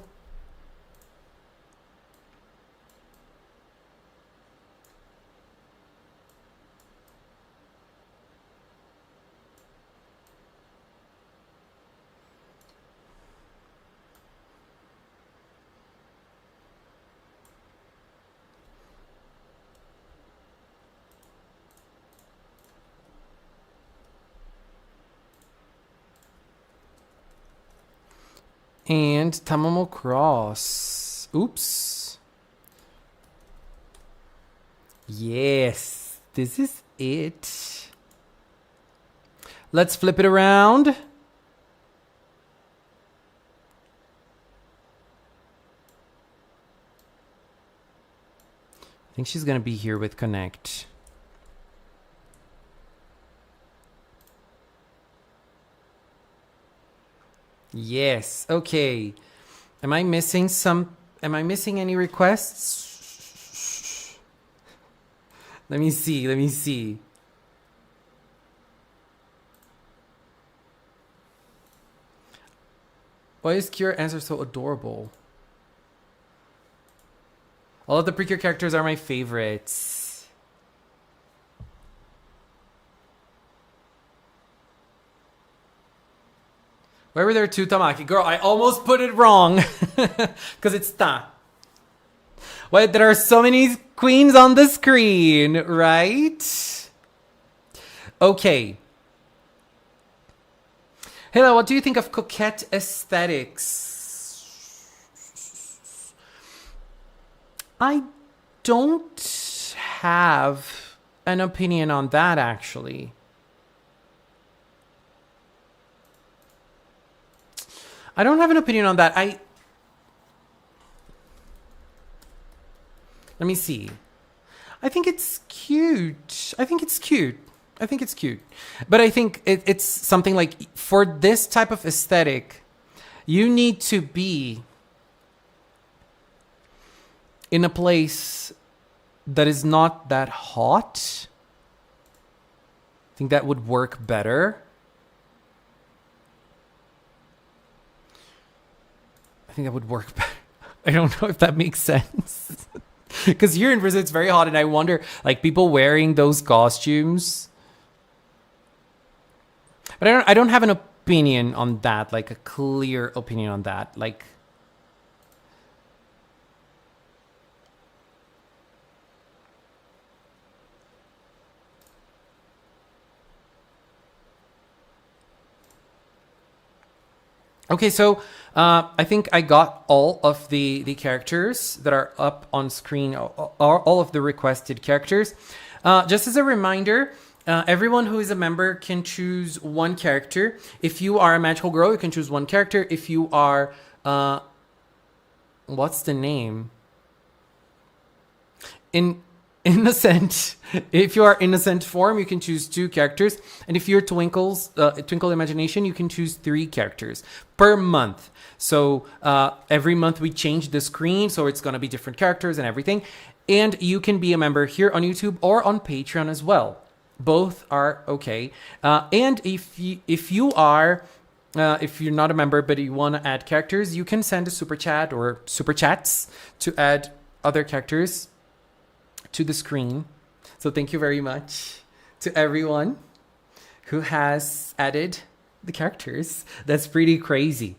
And Tamamo Cross. Oops. Yes, this is it. Let's flip it around. I think she's gonna be here with Connect. Yes. Okay. Am I missing any requests? Let me see. Why is Kira answer so adorable? All of the Precure characters are my favorites. Why were there two Tamaki? Girl, I almost put it wrong. Because it's Ta. Why, there are so many queens on the screen, right? Okay. Hello, what do you think of coquette aesthetics? I don't have an opinion on that, actually. I don't have an opinion on that. Let me see. I think it's cute. But I think it's something like, for this type of aesthetic, you need to be in a place that is not that hot. I think that would work better. I don't know if that makes sense. Because here in Brazil, it's very hot, and I wonder, like, people wearing those costumes. But I don't have an opinion opinion on that, like a clear opinion on that, like. Okay, so I think I got all of the characters that are up on screen, all of the requested characters. Just as a reminder, everyone who is a member can choose one character. If you are a magical girl, you can choose one character. If you are, what's the name? Innocent. If you are innocent form, you can choose 2 characters. And if you're Twinkle Imagination, you can choose 3 characters per month. So every month we change the screen, so it's going to be different characters and everything. And you can be a member here on YouTube or on Patreon as well. Both are okay. And if you're not a member but you want to add characters, you can send a super chat or super chats to add other characters to the screen. So thank you very much to everyone who has added the characters. That's pretty crazy.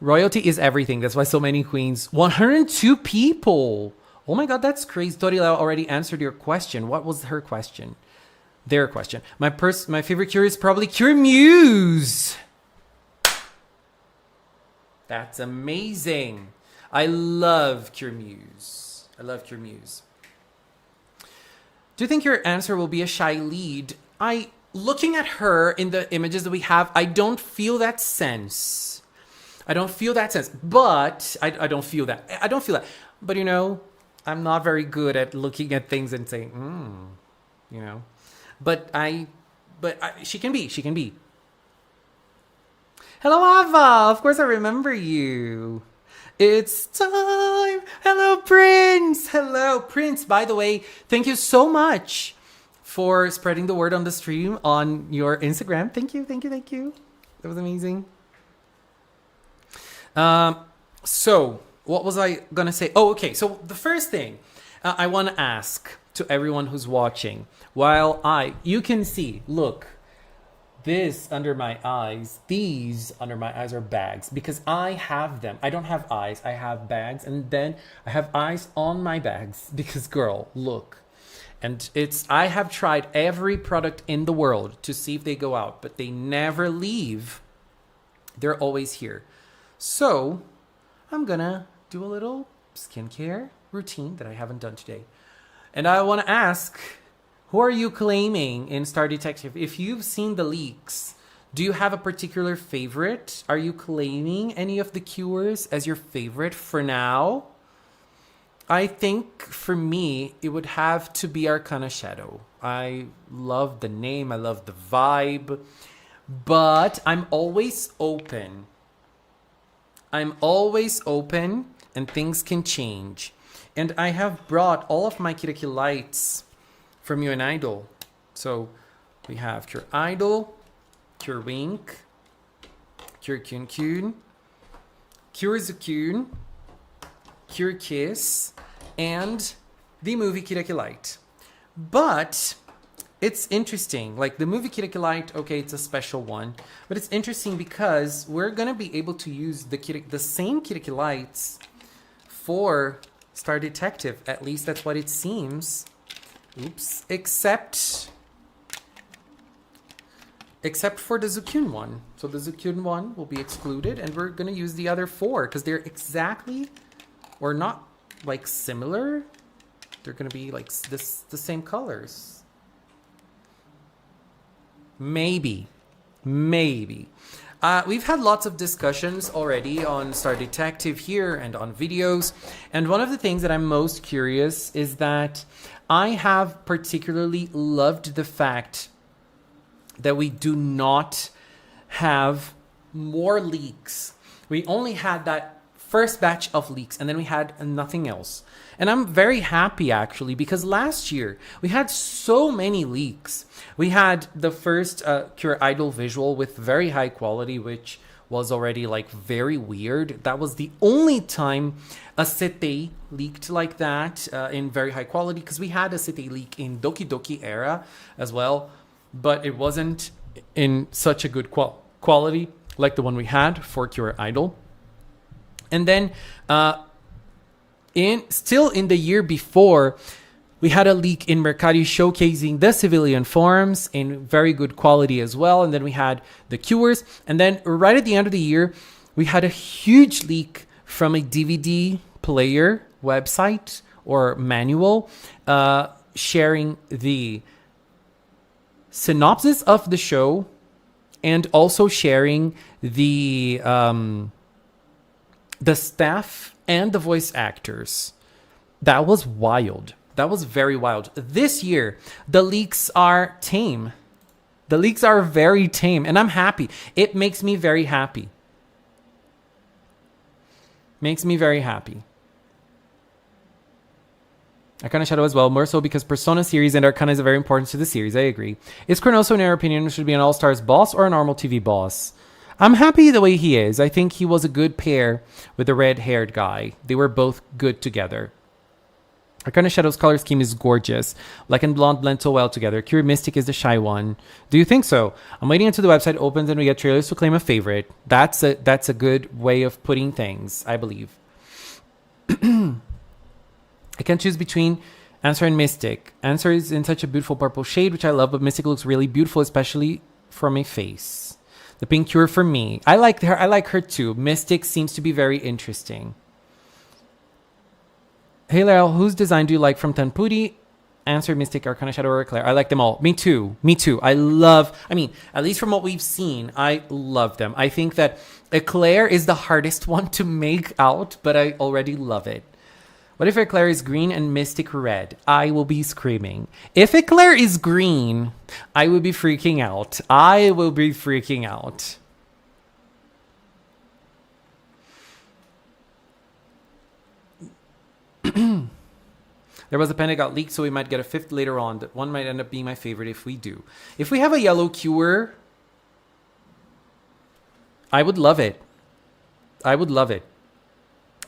Royalty is everything. That's why so many queens. 102 people. Oh my god, that's crazy. Torila already answered your question. What was her question? Their question. My favorite cure is probably Cure Muse. That's amazing. I love Cure Muse. I love Cure Muse. Do you think your answer will be a shy lead? Looking at her in the images that we have, I don't feel that sense. But I don't feel that. But you know, I'm not very good at looking at things and saying, you know. But she can be. Hello, Ava. Of course I remember you. It's time. Hello, Prince. Hello, Prince. By the way, thank you so much for spreading the word on the stream on your Instagram. Thank you. That was amazing. So what was I going to say? Oh, okay. So the first thing I want to ask to everyone who's watching, you can see, look, this under my eyes, these under my eyes are bags because I have them. I don't have eyes, I have bags, and then I have eyes on my bags because, girl, look. And I have tried every product in the world to see if they go out, but they never leave. They're always here. So I'm gonna do a little skincare routine that I haven't done today. And I want to ask, who are you claiming in Star Detective? If you've seen the leaks, do you have a particular favorite? Are you claiming any of the cures as your favorite for now? I think for me, it would have to be Arcana Shadow. I love the name. I love the vibe. But I'm always open. And things can change. And I have brought all of my Kiriki lights from You and Idol. So we have Cure Idol, Cure Wink, Cure Kyun Kyun, Cure Zukun, Cure Kiss, and the movie Kiriki Light. But it's interesting. Like the movie Kiriki Light, okay, it's a special one. But it's interesting because we're going to be able to use the same Kiriki Lights for Star Detective. At least that's what it seems. Oops. Except for the Zukun one. So the Zukun one will be excluded, and we're going to use the other 4 because they're exactly, or not like similar. They're going to be like the same colors. Maybe. We've had lots of discussions already on Star Detective here and on videos. And one of the things that I'm most curious is that I have particularly loved the fact that we do not have more leaks. We only had that first batch of leaks, and then we had nothing else. And I'm very happy, actually, because last year we had so many leaks. We had the first Cure Idol visual with very high quality, which was already like very weird. That was the only time a Sete leaked like that in very high quality, because we had a Sete leak in Doki Doki era as well. but it wasn't in such a good quality like the one we had for Cure Idol. And then in the year before, we had a leak in Mercari showcasing the civilian forms in very good quality as well. And then we had the Cures. And then right at the end of the year, we had a huge leak from a DVD player website or manual sharing the synopsis of the show and also sharing the staff and the voice actors. That was wild. That was very wild. This year, the leaks are tame. The leaks are very tame, and I'm happy. It makes me very happy. Makes me very happy. Arcana Shadow as well, more so because Persona series and Arcana is very important to the series. I agree. Is Cronoso, in your opinion, should be an All-Stars boss or a normal TV boss? I'm happy the way he is. I think he was a good pair with the red-haired guy. They were both good together. Arcana Shadow's color scheme is gorgeous. Black and blonde blend so well together. Cure Mystic is the shy one. Do you think so? I'm waiting until the website opens and we get trailers to claim a favorite. That's a good way of putting things, I believe. I can't choose between Answer and Mystic. Answer is in such a beautiful purple shade, which I love, but Mystic looks really beautiful, especially from a face. The pink Cure for me. I like her. I like her too. Mystic seems to be very interesting. Hey, Laurel, whose design do you like from Tenpuri? Answer, Mystic, Arcana, Shadow, or Eclair. I like them all. Me too. At least from what we've seen, I love them. I think that Eclair is the hardest one to make out, but I already love it. What if Eclair is green and Mystic red? I will be screaming. If Eclair is green, I will be freaking out. There was a pen that got leaked, so we might get a fifth later on. That one might end up being my favorite if we do. If we have a yellow Cure, I would love it.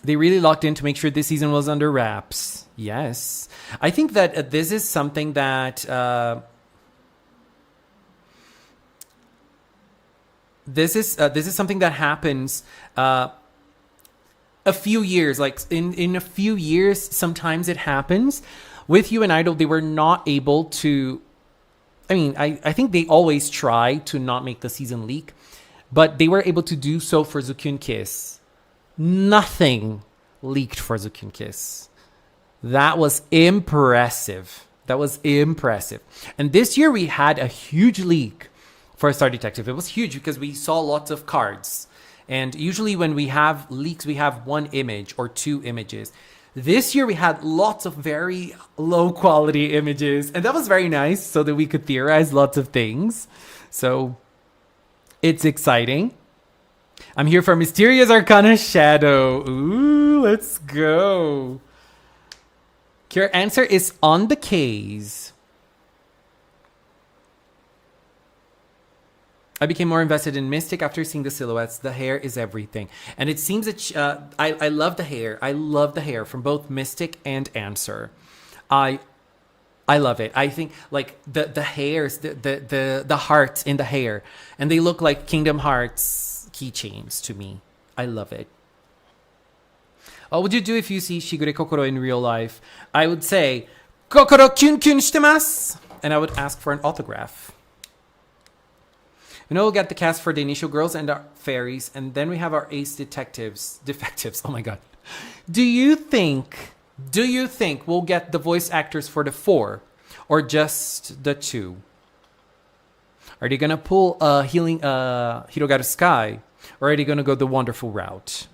They really locked in to make sure this season was under wraps. Yes. I think that this is something that... This is something that happens... a few years, like in a few years, sometimes it happens. With You and Idol, they were not able to... I think they always try to not make the season leak, but they were able to do so for Zukyun Kiss. Nothing leaked for Zukyun Kiss. That was impressive. And this year we had a huge leak for Star Detective. It was huge because we saw lots of cards. And usually when we have leaks, we have one image or two images. This year we had lots of very low quality images. And that was very nice so that we could theorize lots of things. So it's exciting. I'm here for Mysterious Arcana Shadow. Ooh, let's go. Your answer is on the case. I became more invested in Mystic after seeing the silhouettes. The hair is everything. And it seems that I love the hair. I love the hair from both Mystic and Answer. I love it. I think like the hairs, the hearts in the hair. And they look like Kingdom Hearts keychains to me. I love it. What would you do if you see Shigure Kokoro in real life? I would say, Kokoro kyun kyun shitemasu! And I would ask for an autograph. We'll get the cast for the initial girls and our fairies, and then we have our ace defectives. Oh my god. Do you think we'll get the voice actors for the 4 or just the 2? Are they gonna pull healing Hirogaru Sky, or are they gonna go the wonderful route?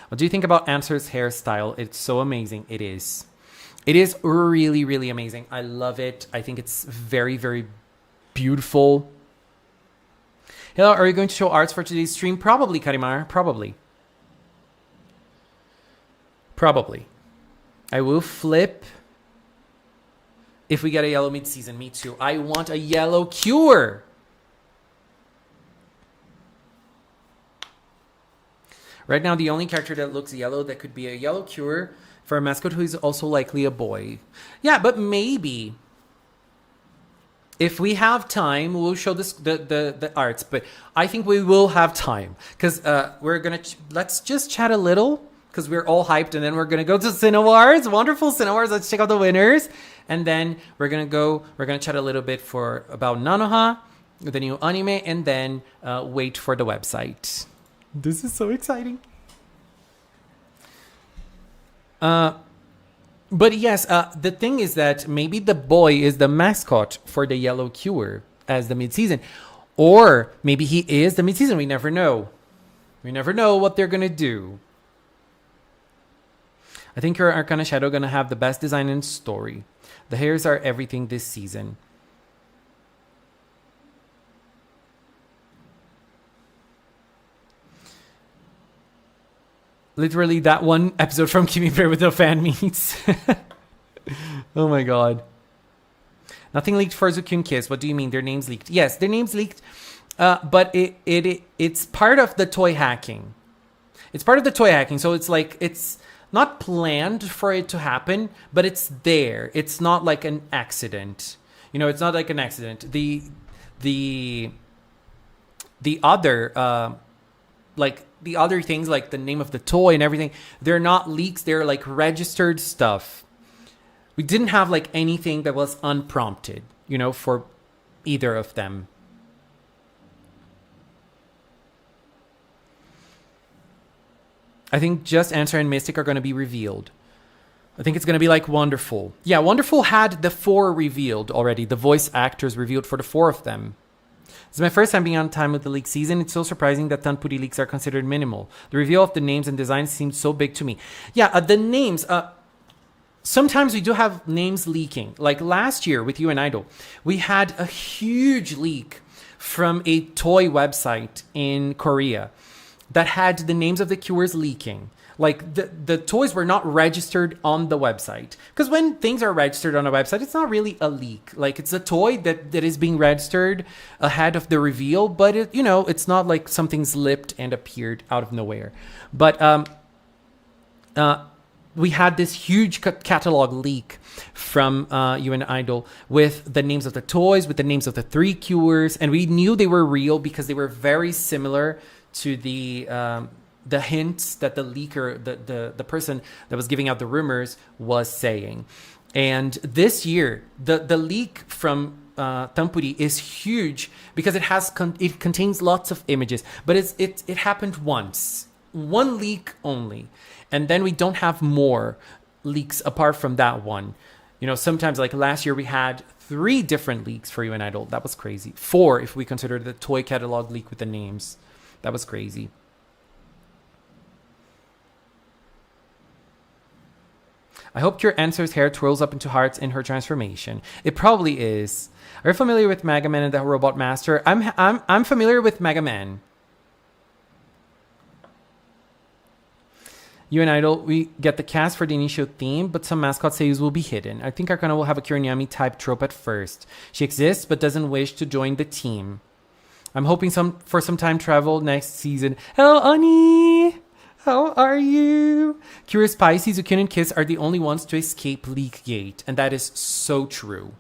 What do you think about Answer's hairstyle? It's so amazing. It is really, really amazing. I love it. I think it's very, very beautiful. Hello, are you going to show arts for today's stream? Probably, Karimar. Probably. I will flip if we get a yellow mid-season. Me too. I want a yellow Cure. Right now, the only character that looks yellow that could be a yellow Cure for a mascot who is also likely a boy. Yeah, but maybe If we have time, we'll show the arts. But I think we will have time because we're gonna let's just chat a little because we're all hyped, and then we're gonna go to Cinnawards, wonderful Cinnawards. Let's check out the winners, and then we're gonna chat a little bit about Nanoha, the new anime, and then wait for the website. This is so exciting. But yes, the thing is that maybe the boy is the mascot for the Yellow Cure as the mid-season. Or maybe he is the mid-season. We never know. We never know what they're going to do. I think your Arcana Shadow going to have the best design and story. The hairs are everything this season. Literally that one episode from Kimi Fair with the fan meets. Oh my god. Nothing leaked for Zukyun Kiss. What do you mean? Their names leaked? Yes, their names leaked. But it's part of the toy hacking. It's part of the toy hacking. So it's like, it's not planned for it to happen, but it's there. It's not like an accident. You know, it's not like an accident. The other, like the other things, like the name of the toy and everything, they're not leaks. They're like registered stuff. We didn't have like anything that was unprompted, you know, for either of them. I think just Answer and Mystic are going to be revealed. I think it's going to be like Wonderful. Yeah, Wonderful had the 4 revealed already. The voice actors revealed for the 4 of them. It's my first time being on time with the leak season. It's so surprising that Tanpuri leaks are considered minimal. The reveal of the names and designs seemed so big to me. Yeah, the names. Sometimes we do have names leaking. Like last year with You and Idol, we had a huge leak from a toy website in Korea that had the names of the cures leaking. Like the toys were not registered on the website. Because when things are registered on a website, it's not really a leak. Like it's a toy that is being registered ahead of the reveal, but it, you know, it's not like something slipped and appeared out of nowhere. But we had this huge catalog leak from You and Idol with the names of the toys, with the names of the 3 cures, and we knew they were real because they were very similar to the hints that the leaker, the person that was giving out the rumors was saying. And this year, the leak from Tanpuri is huge because it contains lots of images, but it happened once, one leak only, and then we don't have more leaks apart from that one. You know, sometimes like last year we had 3 different leaks for You and Idol. That was crazy. 4 if we consider the toy catalog leak with the names. That was crazy. I hope your Answer's hair twirls up into hearts in her transformation. It probably is. Are you familiar with Mega Man and the Robot Master? I'm familiar with Mega Man. You and Idol, we get the cast for the initial theme, but some mascot sayus will be hidden. I think Arcana will have a Kironyami type trope at first. She exists but doesn't wish to join the team. I'm hoping for some time travel next season. Hello, Ani! How are you? Curious Pisces, Zukin and Kiss are the only ones to escape leak gate, and that is so true.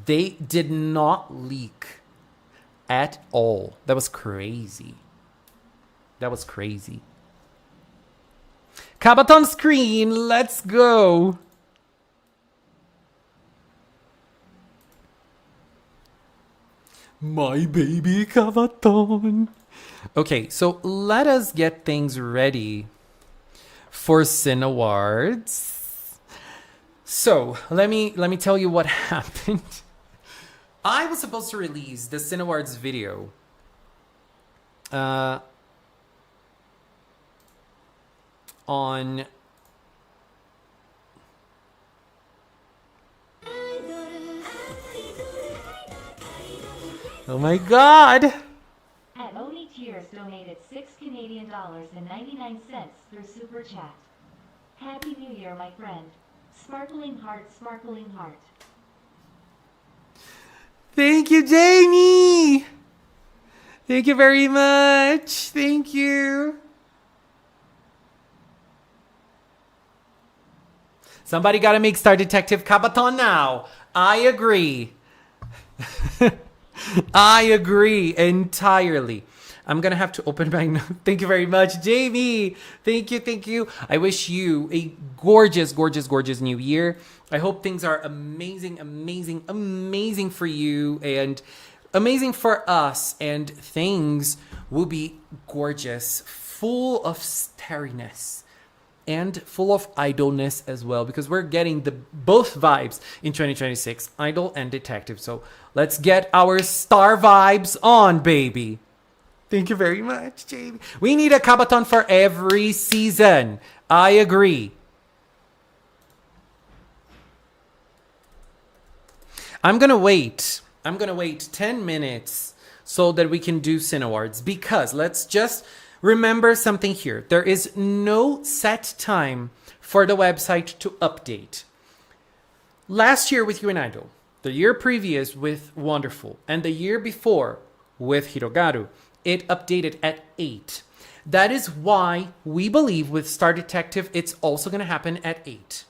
They did not leak at all. That was crazy. That was crazy. Kabaton screen, let's go. My baby Kabaton. Okay, so let us get things ready for Cinnawards. So let me tell you what happened. I was supposed to release the Cinnawards video on oh my god! At Oni Tears donated $6 Canadian.99 through Super Chat. Happy New Year, my friend. Sparkling heart, sparkling heart. Thank you, Jamie! Thank you very much. Thank you. Somebody gotta make Star Detective Kabaton now. I agree. I agree entirely. I'm gonna have to open my note. Thank you very much, Jamie. Thank you, thank you. I wish you a gorgeous, gorgeous, gorgeous new year. I hope things are amazing, amazing, amazing for you and amazing for us. And things will be gorgeous, full of starriness and full of idleness as well, because we're getting the both vibes in 2026, idle and detective. So let's get our star vibes on, baby. Thank you very much, Jamie. We need a Kabaton for every season. I agree. I'm gonna wait 10 minutes so that we can do Cinnawards, because let's just remember something here. There is no set time for the website to update. Last year with You and Idol, the year previous with Wonderful, and the year before with Hirogaru, it updated at 8. That is why we believe with Star Detective, it's also going to happen at 8.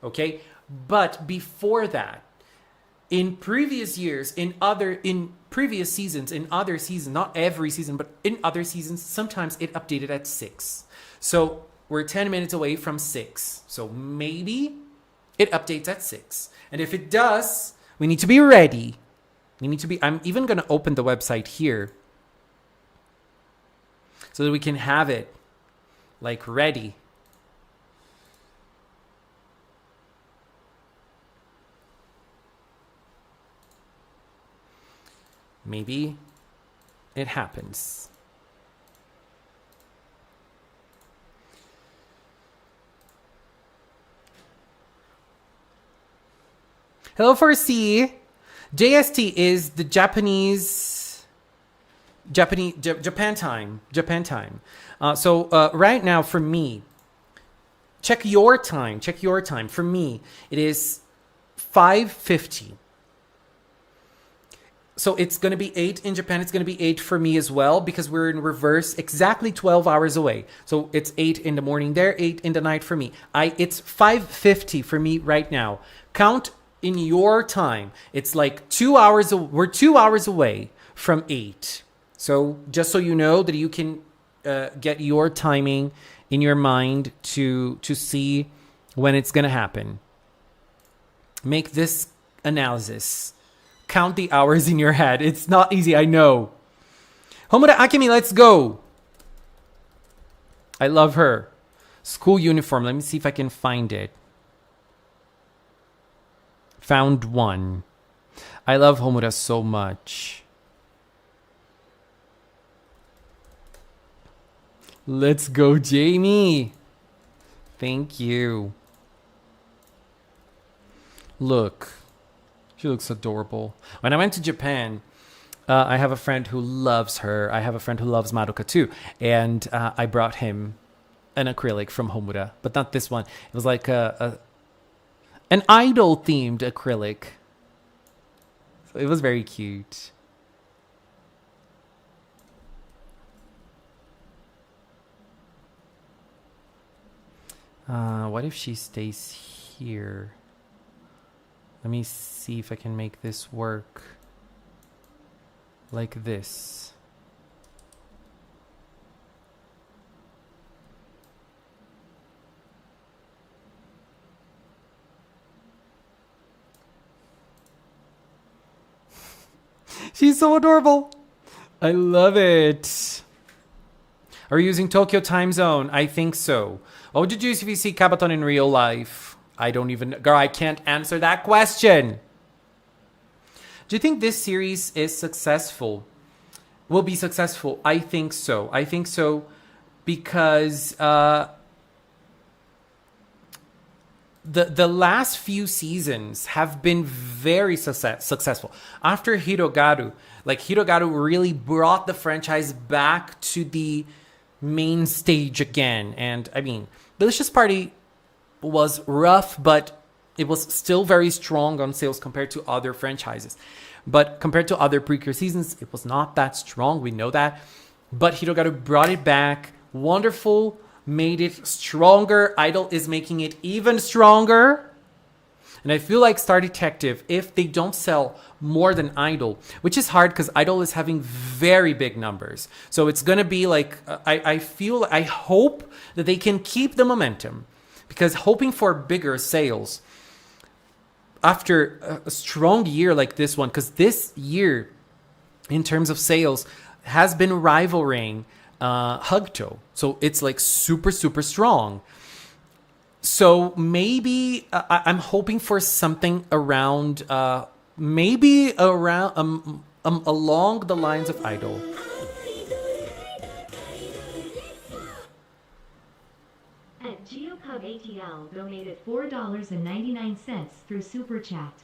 Okay? But before that, in previous years, in previous seasons, in other seasons, not every season, but in other seasons, sometimes it updated at 6. So we're 10 minutes away from 6. So maybe it updates at 6. And if it does, we need to be ready. I'm even going to open the website here so that we can have it like ready. Maybe it happens. Hello, 4C. JST is the Japan time. So right now for me, check your time. For me, it is 5:50. So it's going to be 8 in Japan. It's going to be 8 for me as well, because we're in reverse, exactly 12 hours away. So it's 8 in the morning there, 8 in the night for me. It's 5:50 for me right now. Count in your time. It's like 2 hours. We're 2 hours away from 8. So just so you know that you can get your timing in your mind to see when it's going to happen. Make this analysis. Count the hours in your head. It's not easy, I know. Homura Akemi, let's go. I love her. School uniform. Let me see if I can find it. Found one. I love Homura so much. Let's go, Jamie. Thank you. Look. She looks adorable. When I went to Japan, I have a friend who loves her. I have a friend who loves Madoka too. And I brought him an acrylic from Homura, but not this one. It was like an idol-themed acrylic. So it was very cute. What if she stays here? Let me see if I can make this work like this. She's so adorable. I love it. Are you using Tokyo time zone? I think so. Oh, did you see Kabaton in real life? I don't even... Girl, I can't answer that question. Do you think this series is successful? Will be successful? I think so. I think so because the last few seasons have been very successful. After Hirogaru, Hirogaru really brought the franchise back to the main stage again. And I mean, Delicious Party was rough, but it was still very strong on sales compared to other franchises. But compared to other PRECURE seasons, it was not that strong. We know that. But Hirogaru brought it back. Wonderful made it stronger. Idol is making it even stronger. And I feel like Star Detective, if they don't sell more than Idol, which is hard because Idol is having very big numbers. So it's going to be like, I hope that they can keep the momentum, because hoping for bigger sales after a strong year like this one, because this year, in terms of sales, has been rivaling Hugto. So it's like super, super strong. So maybe I'm hoping for something around, maybe around along the lines of Idol. At GeoCub ATL donated $4.99 through Super Chat.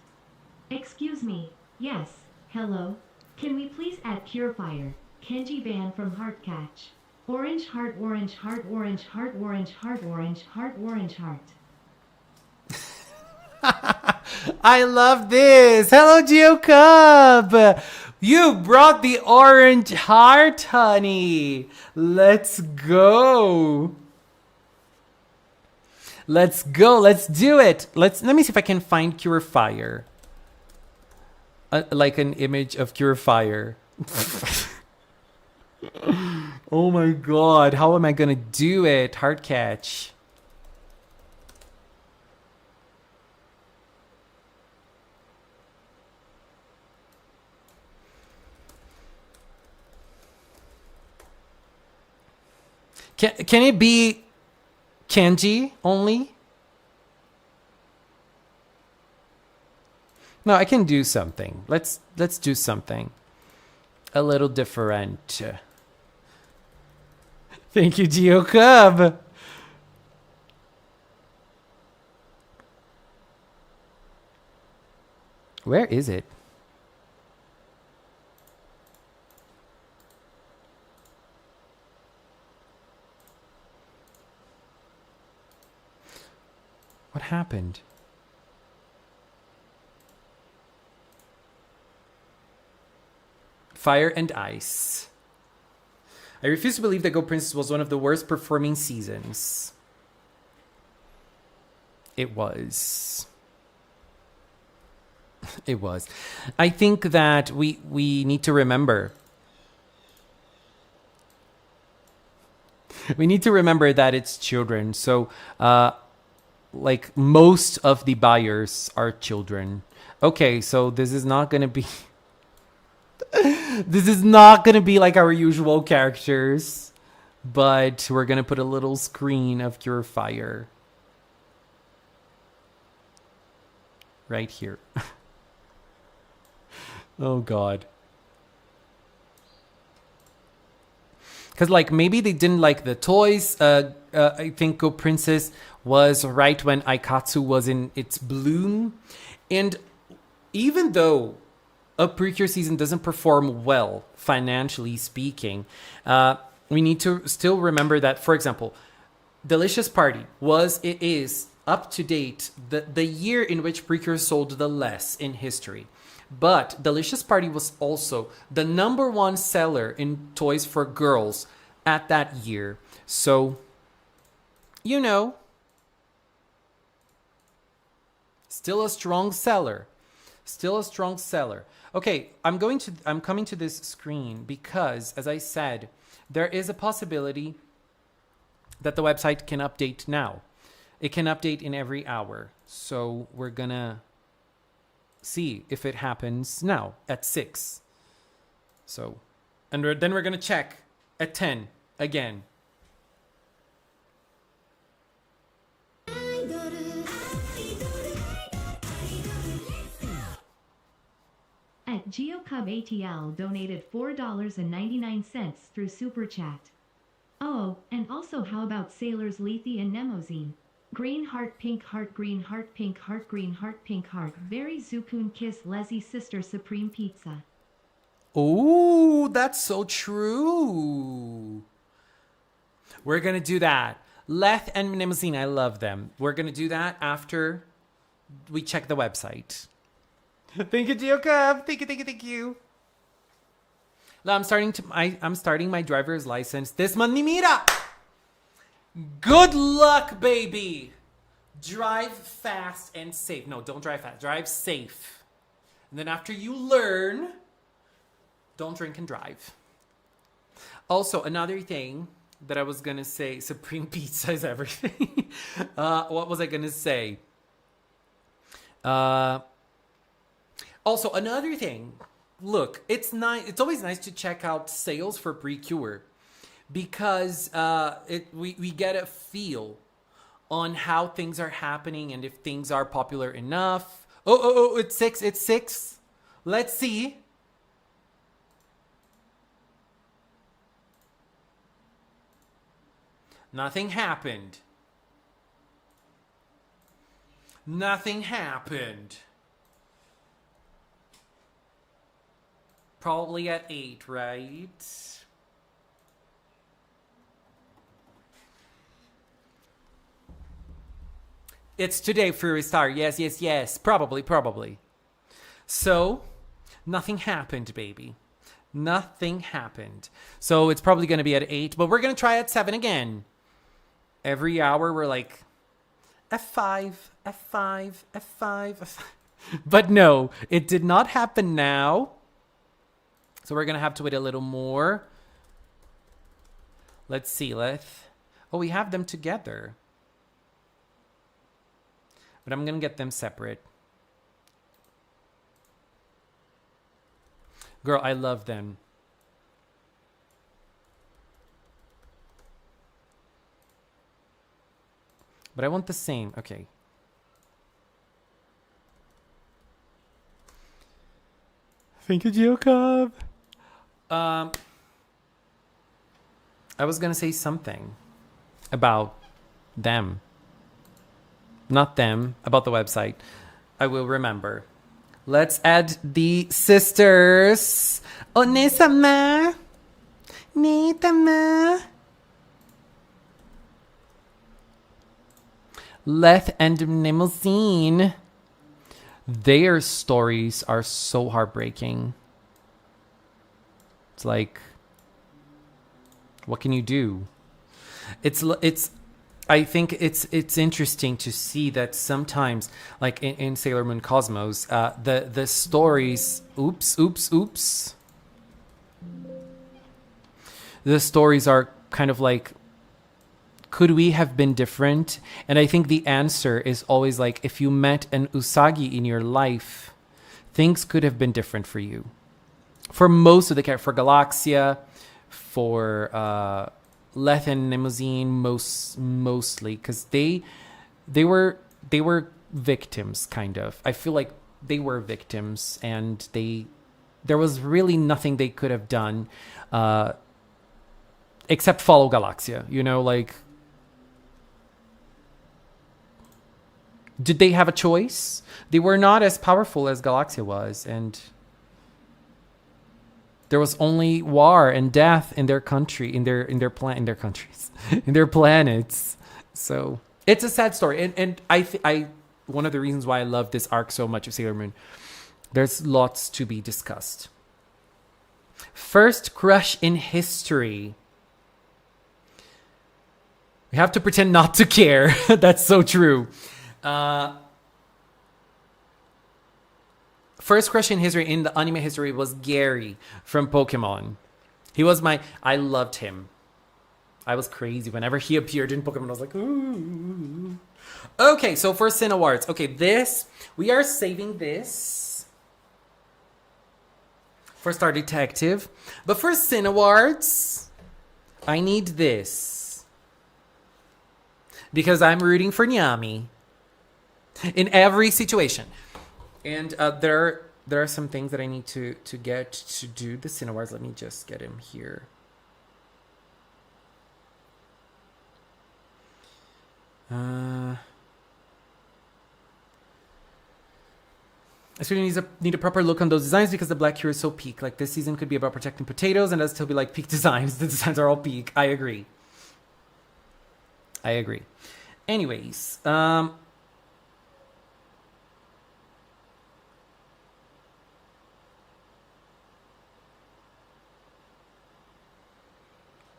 Excuse me, yes, hello? Can we please add Purifier, Kenji Ban from Heartcatch? Orange heart, orange heart, orange heart, orange heart, orange heart, orange heart. I love this. Hello, GeoCub. You brought the orange heart, honey. Let's go. Let's go. Let's do it. Let me see if I can find Purifier. Like an image of Purifier. Oh my god. How am I going to do it? Heartcatch. Can it be Kenji only? No, I can do something. Let's do something a little different. Thank you, GeoCub. Where is it? What happened? Fire and Ice. I refuse to believe that Go Princess was one of the worst performing seasons. It was. It was. I think that we need to remember. We need to remember that it's children. So, like, most of the buyers are children. Okay, so this is not going to be... This is not going to be like our usual characters. But we're going to put a little screen of Purifier. Right here. Oh, God. Because, like, maybe they didn't like the toys. I think Go Princess was right when Aikatsu was in its bloom. And even though a PRECURE season doesn't perform well, financially speaking, we need to still remember that, for example, Delicious Party is up to date the year in which PRECURE sold the less in history. But Delicious Party was also the #1 seller in toys for girls at that year. So, you know, still a strong seller. Still a strong seller. Okay, I'm coming to this screen because, as I said, there is a possibility that the website can update now. It can update in every hour. So we're gonna see if it happens now at 6. So, and then we're gonna check at 10 again. At GeoCub ATL donated $4.99 through Super Chat. Oh, and also how about Sailors Lethe and Nemozine? Green heart, pink heart, green heart, pink heart, green heart, pink heart. Very Zukun kiss Leslie sister supreme pizza. Oh, that's so true. We're going to do that. Leth and Nemozine, I love them. We're going to do that after we check the website. Thank you, GeoCub. Thank you. Now I'm starting my driver's license this month. Mira! Good luck, baby. drive fast and safe. No, don't drive fast. Drive safe. And then after you learn, don't drink and drive. Also, another thing that I was going to say, Supreme Pizza is everything. What was I going to say? Also, another thing. Look, it's nice. It's always nice to check out sales for PRECURE because we get a feel on how things are happening and if things are popular enough. Oh, it's 6. It's 6. Let's see. Nothing happened. Nothing happened. Probably at 8, right? It's today, Fury Star. Yes. Probably. So, nothing happened, baby. Nothing happened. So, it's probably going to be at 8, but we're going to try at 7 again. Every hour, we're like, F5, F5, F5, F5. But no, it did not happen now. So we're going to have to wait a little more. Let's see. Oh, we have them together. But I'm going to get them separate. Girl, I love them. But I want the same. Okay. Thank you, Jacob. I was going to say something about them. Not them, about the website. I will remember. Let's add the sisters. Oh, Nesama. Netama. Leth and Nimosine. Their stories are so heartbreaking. It's like, what can you do? I think it's interesting to see that sometimes, like in Sailor Moon Cosmos, the stories. Oops. The stories are kind of like, could we have been different? And I think the answer is always like, if you met an Usagi in your life, things could have been different for you. For most of the characters, for Galaxia, for Leth and Nimosine, mostly, because they were victims, kind of. I feel like they were victims, and there was really nothing they could have done except follow Galaxia. You know, like, did they have a choice? They were not as powerful as Galaxia was, and there was only war and death in their country, in their countries, in their planets. So it's a sad story, and I one of the reasons why I love this arc so much of Sailor Moon. There's lots to be discussed. First crush in history. We have to pretend not to care. That's so true. First crush in history, in the anime history, was Gary from Pokemon. He was I loved him. I was crazy. Whenever he appeared in Pokemon, I was like, ooh. Okay, so for Cinnawards. Okay, we are saving this for Star Detective. But for Cinnawards, I need this. Because I'm rooting for Nyami in every situation. And there are some things that I need to get to do the Cinnawards. Let me just get him here. I still need a proper look on those designs because the black here is so peak. Like, this season could be about protecting potatoes and that'd still be like peak designs. The designs are all peak. I agree. Anyways, I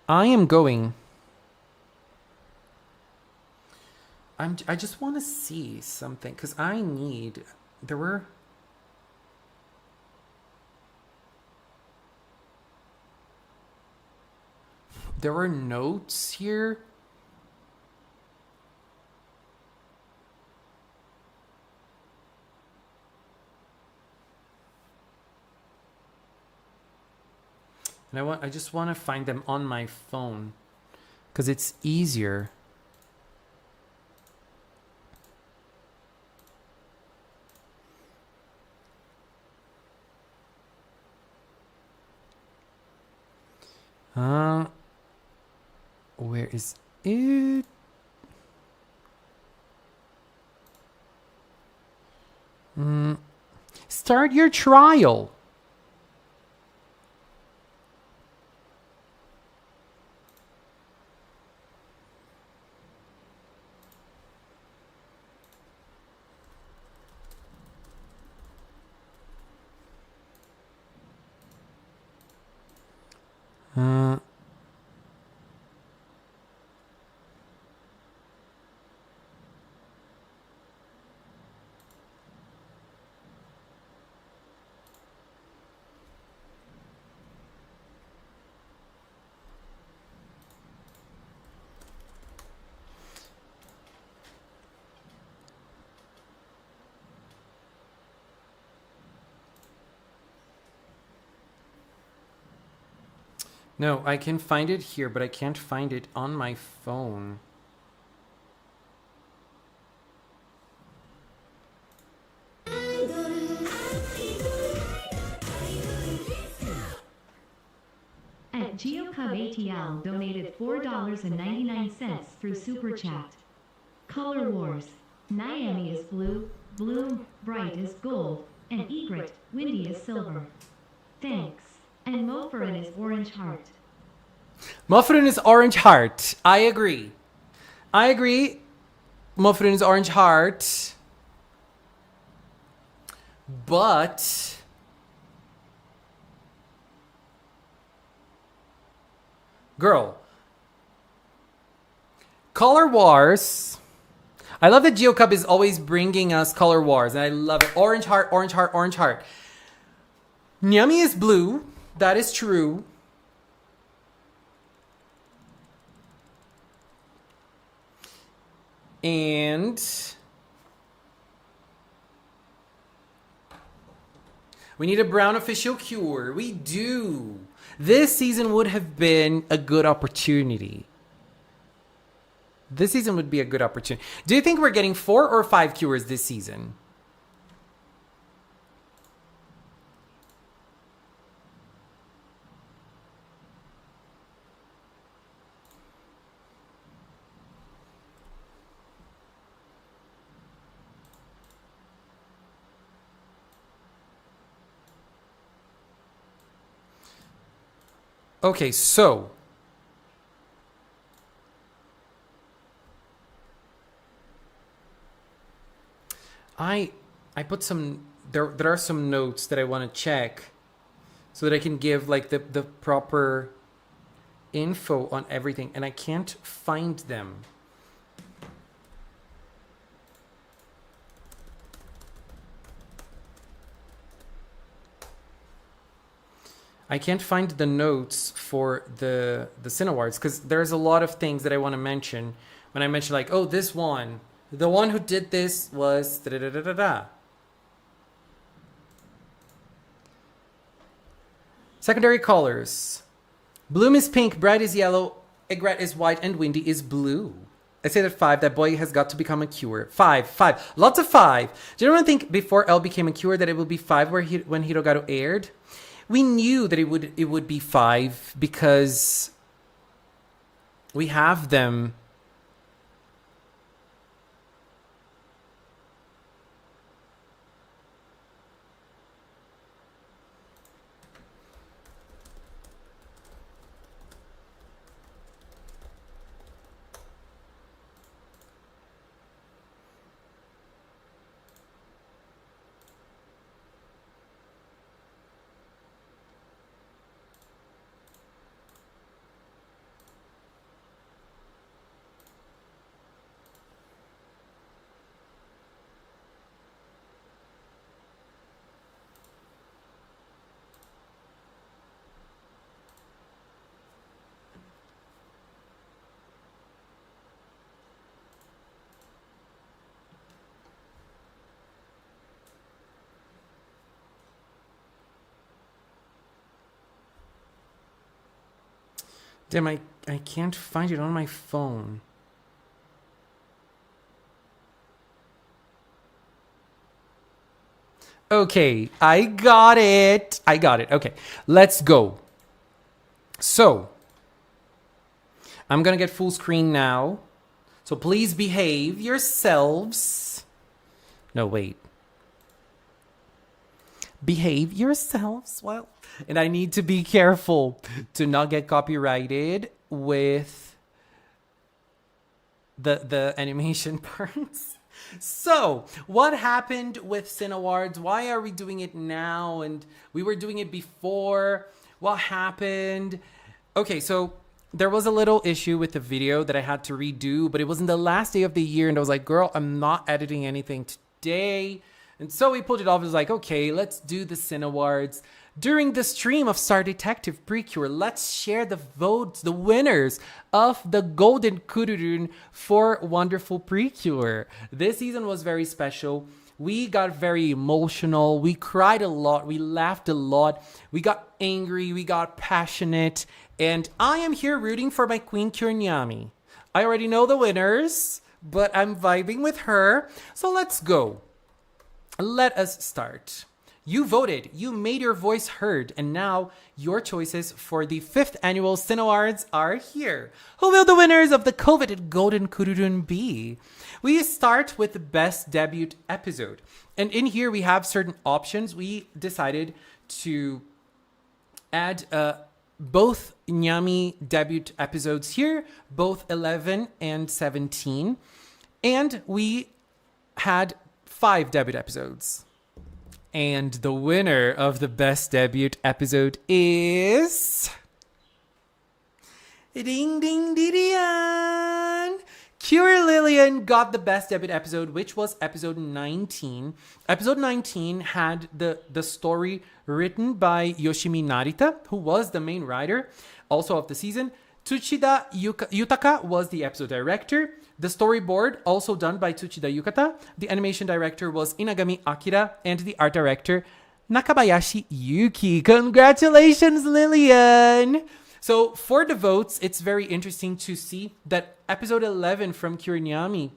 am going I just want to see something because I need. There were. There were notes here. And I just want to find them on my phone because it's easier. Where is it? Start your trial. No, I can find it here, but I can't find it on my phone. At GeoCub ATL donated $4.99 through Super Chat. Color Wars. Miami is blue, Bloom, Bright is gold, and Egret, Windy is silver. Thanks. And Moferin is orange heart. Moferin is orange heart. I agree. Moferin is orange heart. But girl, Color Wars. I love that GeoCub is always bringing us Color Wars, and I love it. Orange heart, orange heart, orange heart. Nyami is blue. That is true. And we need a brown official cure. We do. This season would have been a good opportunity. This season would be a good opportunity. Do you think we're getting 4 or 5 cures this season? Okay, so I put some there are some notes that I want to check so that I can give like the proper info on everything, and I can't find them. I can't find the notes for the Cinnawards because there's a lot of things that I want to mention when I mention like, oh, this one, the one who did this was da da da da da. Secondary colors. Bloom is pink, Bright is yellow, Egret is white, and Windy is blue. I say that 5, that boy has got to become a cure. 5. Lots of 5. Do you ever think before L became a cure that it would be 5 when Hirogaru aired? We knew that it would be 5 because we have them. Damn, I can't find it on my phone. Okay, I got it. Okay, let's go. So, I'm gonna get full screen now. So please behave yourselves. No, wait. Behave yourselves. Well, and I need to be careful to not get copyrighted with the animation parts. So, what happened with Cinnawards? Why are we doing it now? And we were doing it before. What happened? Okay, so there was a little issue with the video that I had to redo, but it was in the last day of the year, and I was like, girl, I'm not editing anything today. And so we pulled it off. It was like, okay, let's do the Cinnawards. During the stream of Star Detective PRECURE, let's share the votes, the winners of the Golden Kururun for Wonderful PRECURE. This season was very special. We got very emotional. We cried a lot. We laughed a lot. We got angry. We got passionate. And I am here rooting for my queen, Kyurnyami. I already know the winners, but I'm vibing with her. So let's go. Let us start. You voted, you made your voice heard, and now your choices for the 5th annual Cinnawards are here. Who will the winners of the coveted Golden Kururun be? We start with the best debut episode. And in here we have certain options. We decided to add both Nyami debut episodes here, both 11 and 17. And we had 5 debut episodes. And the winner of the best debut episode is... Ding ding didian! Cure Lillian got the best debut episode, which was episode 19. Episode 19 had the story written by Yoshimi Narita, who was the main writer, also of the season. Tsuchida Yutaka was the episode director. The storyboard, also done by Tsuchida Yukata. The animation director was Inagami Akira, and the art director, Nakabayashi Yuki. Congratulations, Lillian! So for the votes, it's very interesting to see that episode 11 from Kyurnyami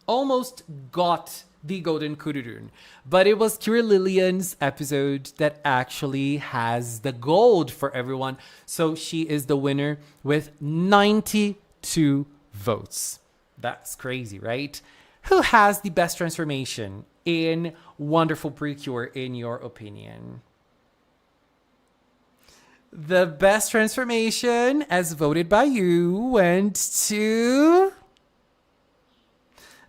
almost got the Golden Kururun. But it was Cure Lillian's episode that actually has the gold for everyone. So she is the winner with 92 votes. That's crazy, right? Who has the best transformation in Wonderful PRECURE, in your opinion? The best transformation, as voted by you, went to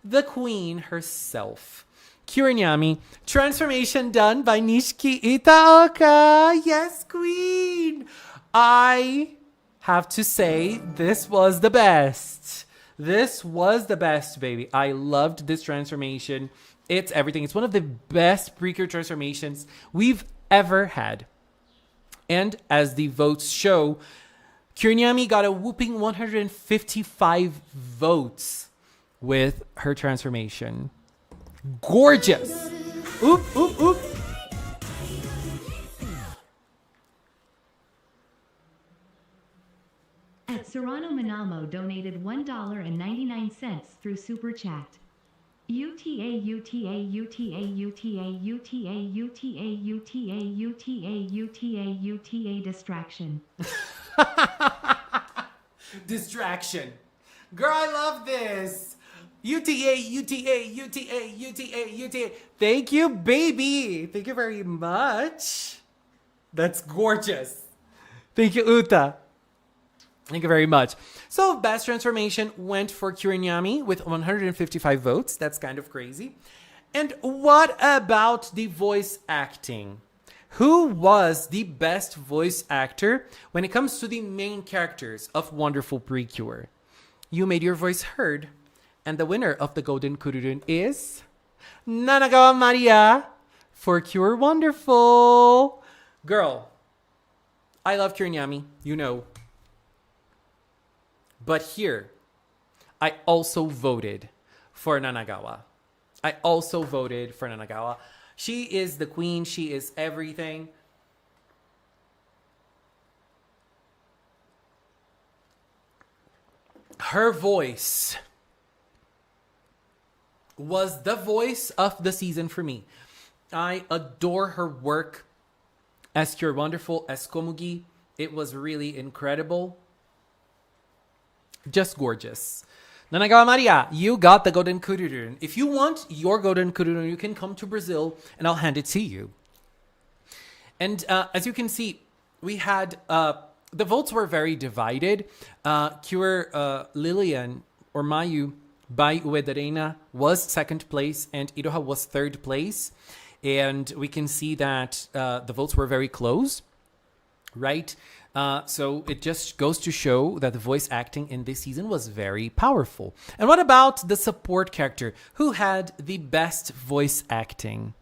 the queen herself. Kyurnyami. Transformation done by Nishiki Itaoka. Yes, queen. I have to say, this was the best. This was the best, baby. I loved this transformation. It's everything. It's one of the best PRECURE transformations we've ever had. And as the votes show, Kyurnyami got a whooping 155 votes with her transformation. Gorgeous. Oop, oop, oop. At Serrano Manamo donated $1.99 through Super Chat. UTA UTA UTA UTA UTA UTA UTA UTA UTA UTA distraction. Distraction. Girl, I love this. UTA, UTA, UTA, UTA, UTA. Thank you, baby. Thank you very much. That's gorgeous. Thank you, Uta. Thank you very much. So, best transformation went for Kyurnyami with 155 votes. That's kind of crazy. And what about the voice acting? Who was the best voice actor when it comes to the main characters of Wonderful PRECURE? You made your voice heard. And the winner of the Golden Kururun is Nanagawa Maria for Cure Wonderful. Girl, I love Kyurnyami, you know. But here, I also voted for Nanagawa. I also voted for Nanagawa. She is the queen. She is everything. her voice was the voice of the season for me. I adore her work as Your Wonderful, as Komugi. It was really incredible. Just gorgeous. Nanagawa Maria, you got the Golden Kururun. If you want your Golden Kururun, you can come to Brazil and I'll hand it to you. And as you can see, we had... the votes were very divided. Cure Lilian or Mayu by Uedarena was second place and Iroha was third place. And we can see that the votes were very close, right? So it just goes to show that the voice acting in this season was very powerful. And what about the support character? Who had the best voice acting?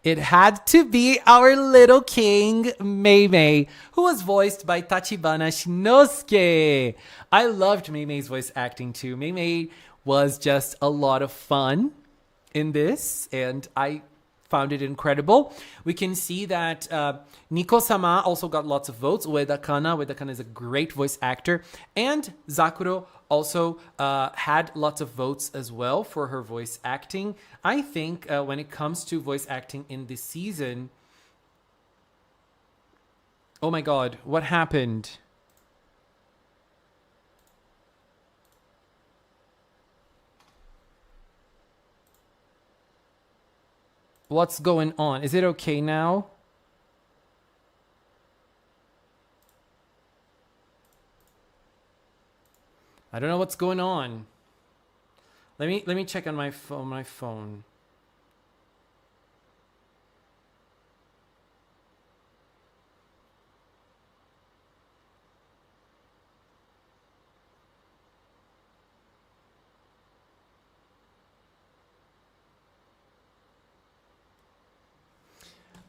It had to be our little king, Meimei, who was voiced by Tachibana Shinosuke. I loved Meimei's voice acting too. Meimei was just a lot of fun in this, and I found it incredible. We can see that Niko-sama also got lots of votes. Ueda Kana is a great voice actor. And Zakuro also had lots of votes as well for her voice acting. I think when it comes to voice acting in this season... Oh my god, what happened? What's going on? Is it okay now? I don't know what's going on. Let me check on my phone.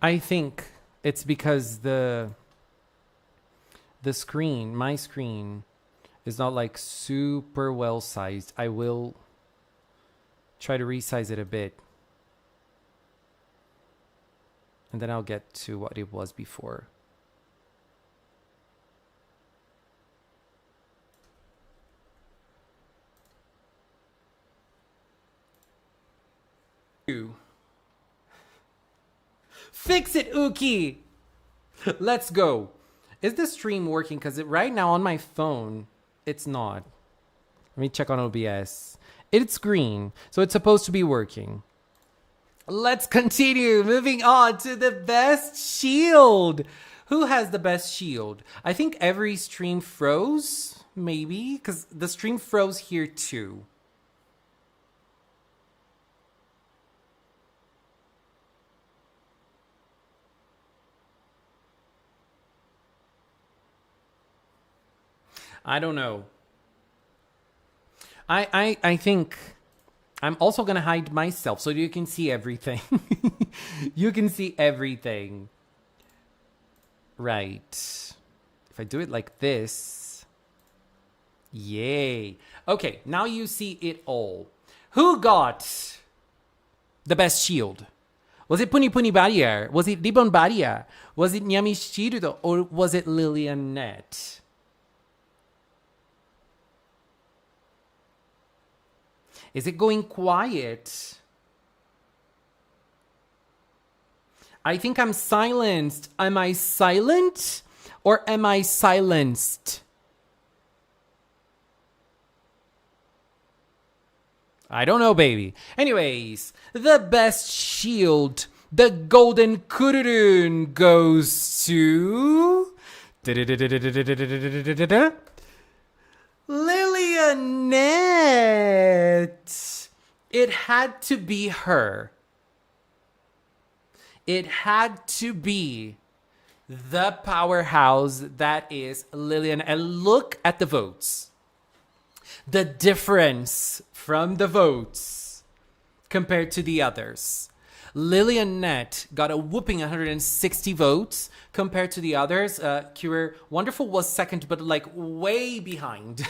I think it's because the screen, my screen, is not like super well sized. I will try to resize it a bit. And then I'll get to what it was before. Fix it, Uki! Let's go. Is the stream working? Because right now on my phone, it's not. Let me check on OBS. It's green, so it's supposed to be working. Let's continue. Moving on to the best shield. Who has the best shield? I think every stream froze, maybe, because the stream froze here too. I don't know. I think I'm also going to hide myself so you can see everything. You can see everything. Right. If I do it like this. Yay. Okay, now you see it all. Who got the best shield? Was it Puni Puni Barrier? Was it Ribbon Barrier? Was it Nyami Shirudo? Or was it Lilianette? Is it going quiet? I think I'm silenced. Am I silent or am I silenced? I don't know, baby. Anyways, the best shield, the Golden Kururun, goes to... Lilianette. It had to be her. It had to be the powerhouse that is Lilian. And look at the votes. The difference from the votes compared to the others. Lilianette got a whooping 160 votes compared to the others. Cure Wonderful was second, but like way behind.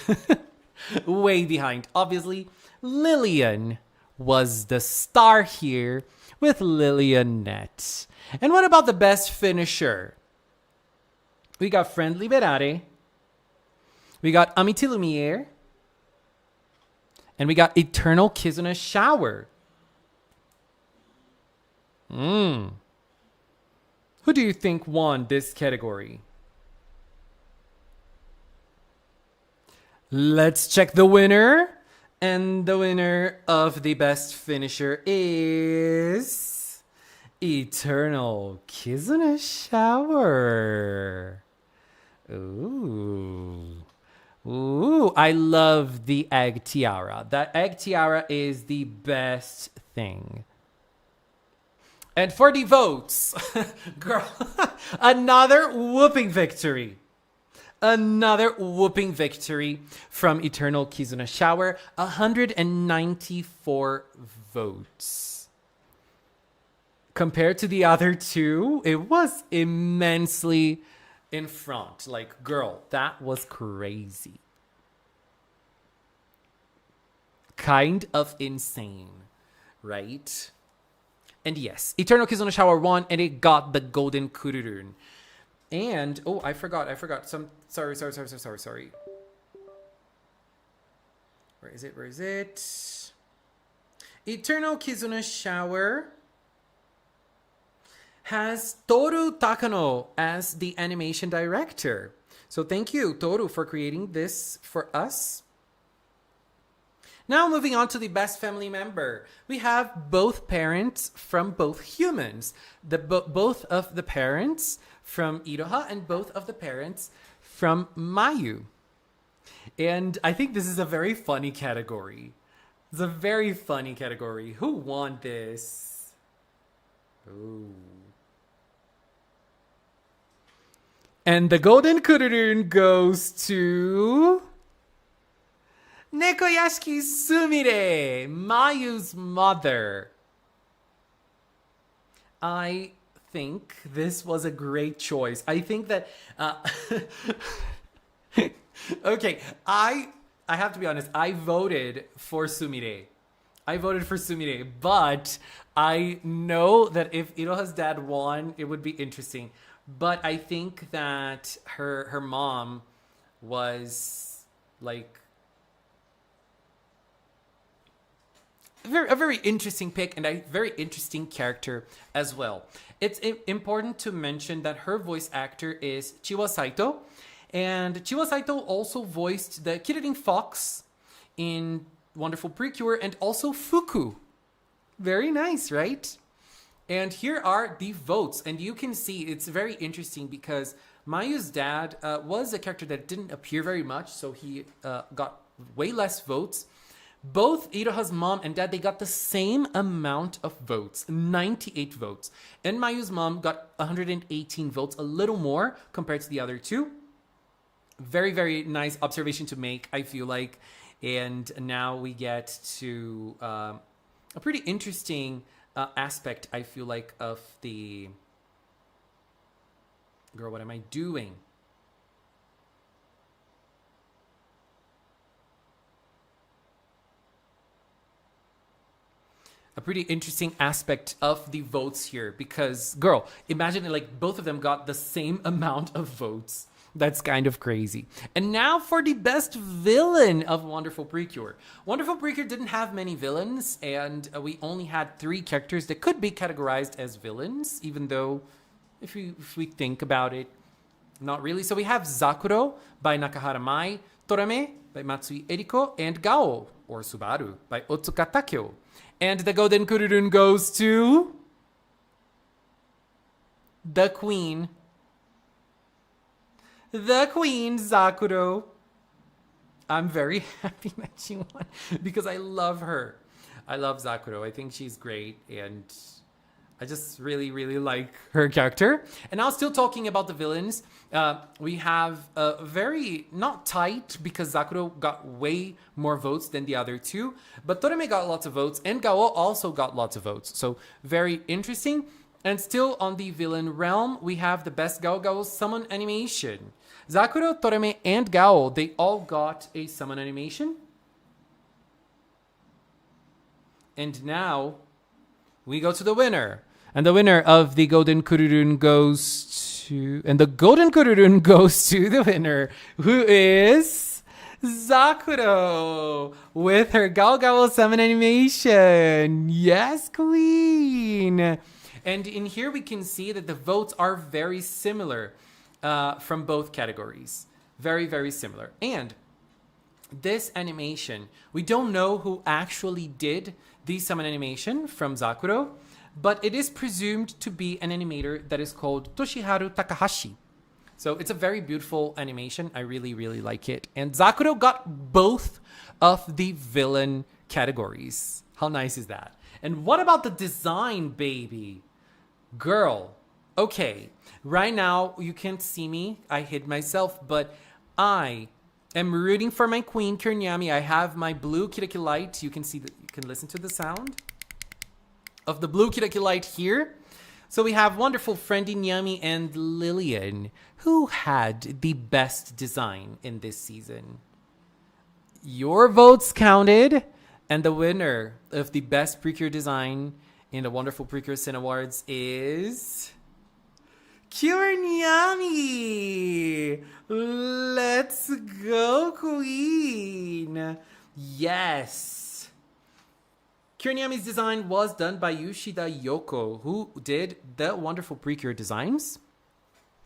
Way behind. Obviously, Lilian was the star here with Lilianette. And what about the best finisher? We got Friend Liberare. We got Amity Lumiere. And we got Eternal Kizuna Shower. Who do you think won this category? Let's check the winner. And the winner of the best finisher is Eternal Kizuna Shower. Ooh, I love the egg tiara. That egg tiara is the best thing. And for the votes, girl, another whooping victory. Another whooping victory from Eternal Kizuna Shower. 194 votes. Compared to the other two, it was immensely in front. Like, girl, that was crazy. Kind of insane, right? And yes, Eternal Kizuna Shower won, and it got the golden kururun. And oh, I forgot. Sorry. Where is it? Eternal Kizuna Shower has Toru Takano as the animation director. So thank you, Toru, for creating this for us. Now moving on to the best family member. We have both parents from both humans. Both of the parents from Iroha and both of the parents from Mayu. And I think this is a very funny category. It's a very funny category. Who won this? Ooh. And the golden kururun goes to Nekoyashiki Sumire, Mayu's mother. I think this was a great choice. I think that okay, I have to be honest, I voted for Sumire. But I know that if Iroha's dad won, it would be interesting. But I think that her mom was like a very interesting pick and a very interesting character as well. It's important to mention that her voice actor is Chiwa Saito. And Chiwa Saito also voiced the Kirin Fox in Wonderful Precure and also Fuku. Very nice, right? And here are the votes. And you can see it's very interesting because Mayu's dad was a character that didn't appear very much. So he got way less votes. Both Iroha's mom and dad, they got the same amount of votes, 98 votes. And Mayu's mom got 118 votes, a little more compared to the other two. Very, very nice observation to make, I feel like. And now we get to a pretty interesting aspect, I feel like, of the... Girl, what am I doing? A pretty interesting aspect of the votes here because, girl, imagine like both of them got the same amount of votes. That's kind of crazy. And now for the best villain of Wonderful Precure. Wonderful Precure didn't have many villains, and we only had 3 characters that could be categorized as villains, even though if we think about it, not really. So we have Zakuro by Nakahara Mai, Torame by Matsui Eriko, and Gao, or Subaru, by Otsuka Takeo. And the golden kururun goes to the queen. The queen, Zakuro. I'm very happy that she won because I love her. I love Zakuro. I think she's great and I just really, really like her character. And now still talking about the villains, we have a very, not tight because Zakuro got way more votes than the other two, but Toreme got lots of votes and Gao also got lots of votes. So very interesting. And still on the villain realm, we have the best Gao summon animation. Zakuro, Toreme, and Gao, they all got a summon animation. And now we go to the winner. And the winner of the Golden Kururun goes And the golden kururun goes to the winner, who is Zakuro with her Gao Gao summon animation. Yes, queen. And in here we can see that the votes are very similar from both categories. Very, very similar. And this animation, we don't know who actually did the summon animation from Zakuro, but it is presumed to be an animator that is called Toshiharu Takahashi. So it's a very beautiful animation. I really, really like it. And Zakuro got both of the villain categories. How nice is that? And what about the design, baby? Girl. Okay. Right now, you can't see me. I hid myself, but I am rooting for my queen, Kurnyami. I have my blue Kiraki light. You can see that. You can listen to the sound of the blue Kiraki light here. So we have wonderful friendly Nyami and Lillian, who had the best design in this season. Your votes counted, and the winner of the best PRECURE design in the wonderful PRECURE Cinnawards is Nyami. Let's go, queen. Yes. Nyami's design was done by Yoshida Yoko, who did the wonderful PRECURE designs.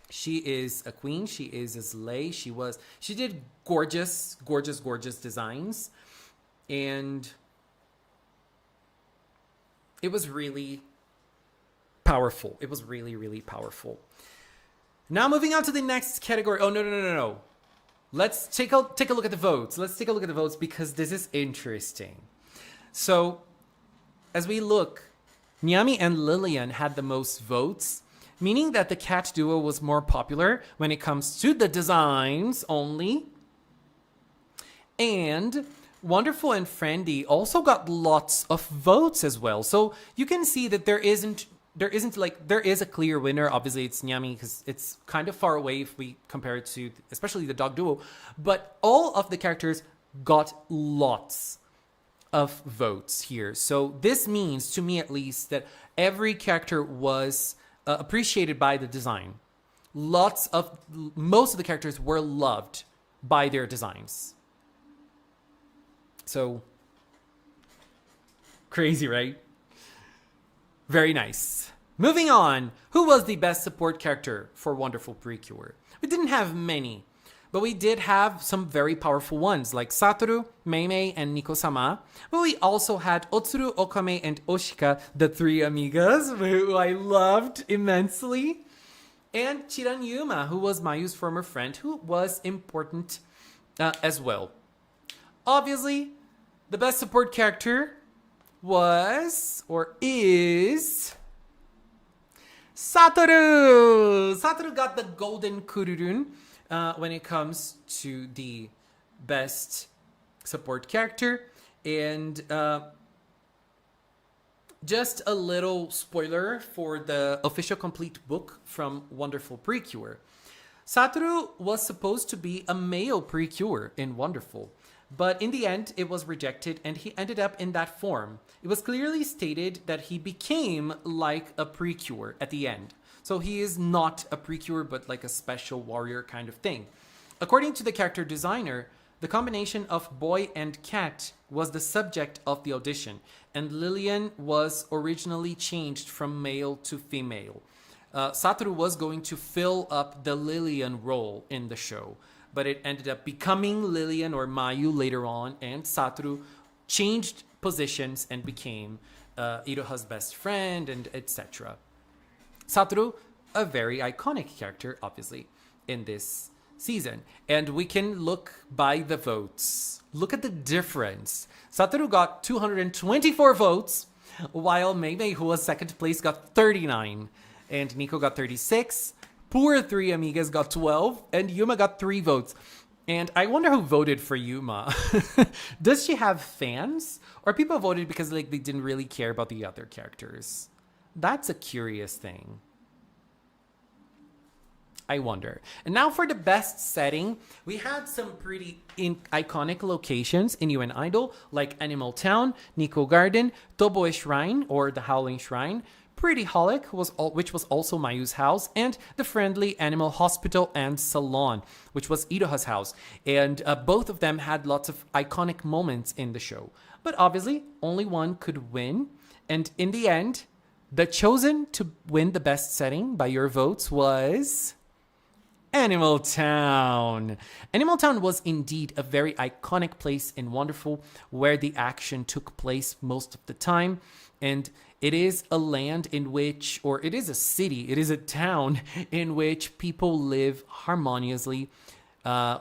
She is a queen. She is a slay. She did gorgeous, gorgeous, gorgeous designs. And it was really powerful. It was really, really powerful. Now moving on to the next category. Oh, no. Let's take a look at the votes. Let's take a look at the votes because this is interesting. So, as we look, Nyami and Lillian had the most votes, meaning that the cat duo was more popular when it comes to the designs only. And Wonderful and Friendly also got lots of votes as well. So you can see that there is a clear winner. Obviously, it's Nyami because it's kind of far away if we compare it to, especially the dog duo. But all of the characters got lots of votes here. So this means, to me at least, that every character was appreciated by the design. Most of the characters were loved by their designs. So, crazy, right? Very nice. Moving on, who was the best support character for Wonderful PRECURE? We didn't have many, but we did have some very powerful ones like Satoru, Meimei, and Niko-sama. But we also had Otsuru, Okame, and Oshika, the three amigas, who I loved immensely. And Chiranyuma, who was Mayu's former friend, who was important as well. Obviously, the best support character was, or is, Satoru! Satoru got the golden kururun when it comes to the best support character. And just a little spoiler for the official complete book from Wonderful PRECURE. Satoru was supposed to be a male PRECURE in Wonderful, but in the end, it was rejected and he ended up in that form. It was clearly stated that he became like a PRECURE at the end. So he is not a PRECURE, but like a special warrior kind of thing. According to the character designer, the combination of boy and cat was the subject of the audition, and Lillian was originally changed from male to female. Satoru was going to fill up the Lillian role in the show, but it ended up becoming Lillian or Mayu later on, and Satoru changed positions and became Iroha's best friend, and etc. Satoru, a very iconic character, obviously, in this season. And we can look by the votes. Look at the difference. Satoru got 224 votes, while Meimei, who was second place, got 39. And Nico got 36. Poor three amigas got 12, and Yuma got 3 votes. And I wonder who voted for Yuma. Does she have fans? Or people voted because they didn't really care about the other characters? That's a curious thing. I wonder. And now for the best setting, we had some pretty iconic locations in UN Idol, like Animal Town, Nico Garden, Toboe Shrine, or the Howling Shrine, Pretty Holic, which was also Mayu's house, and the Friendly Animal Hospital and Salon, which was Iroha's house. And both of them had lots of iconic moments in the show. But obviously, only one could win. And in the end, the chosen to win the best setting by your votes was Animal Town. Animal Town was indeed a very iconic place in Wonderful, where the action took place most of the time. And it is a land in which, or it is a city, it is a town in which people live harmoniously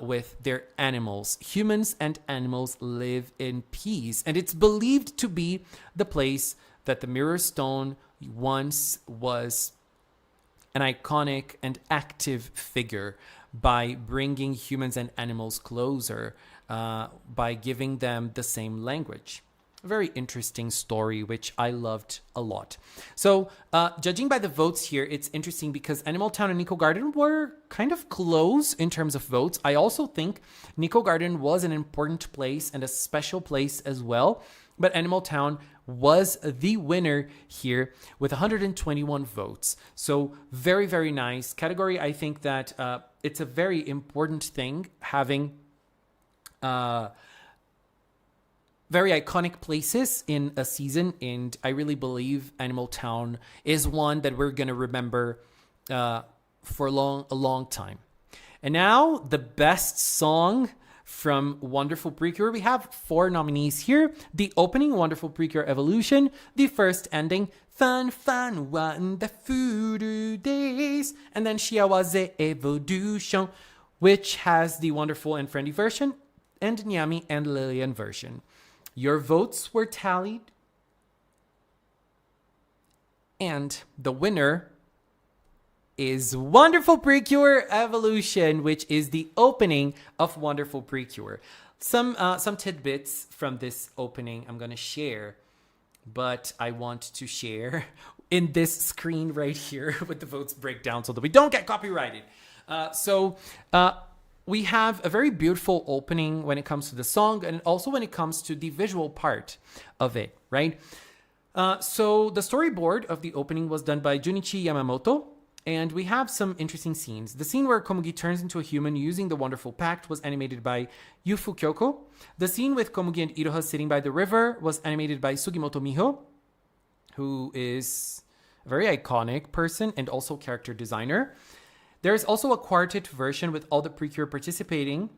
with their animals. Humans and animals live in peace. And it's believed to be the place that the Mirror Stone once was an iconic and active figure by bringing humans and animals closer, by giving them the same language. A very interesting story, which I loved a lot. So, judging by the votes here, it's interesting because Animal Town and Nico Garden were kind of close in terms of votes. I also think Nico Garden was an important place and a special place as well. But Animal Town was the winner here with 121 votes. So very, very nice category. I think that it's a very important thing having very iconic places in a season. And I really believe Animal Town is one that we're going to remember for a long time. And now the best song from Wonderful PRECURE. We have 4 nominees here. The opening, Wonderful PRECURE Evolution. The first ending, Fun Fun Wonderful Days. And then Shiawaze Evolution, which has the Wonderful and Friendly version, and Nyami and Lillian version. Your votes were tallied. And the winner is Wonderful PRECURE Evolution, which is the opening of Wonderful PRECURE. Some tidbits from this opening I'm going to share, but I want to share in this screen right here with the votes breakdown so that we don't get copyrighted. We have a very beautiful opening when it comes to the song and also when it comes to the visual part of it, right? So the storyboard of the opening was done by Junichi Yamamoto. And we have some interesting scenes. The scene where Komugi turns into a human using the Wonderful Pact was animated by Yufu Kyoko. The scene with Komugi and Iroha sitting by the river was animated by Sugimoto Miho, who is a very iconic person and also character designer. There is also a quartet version with all the PRECURE participating,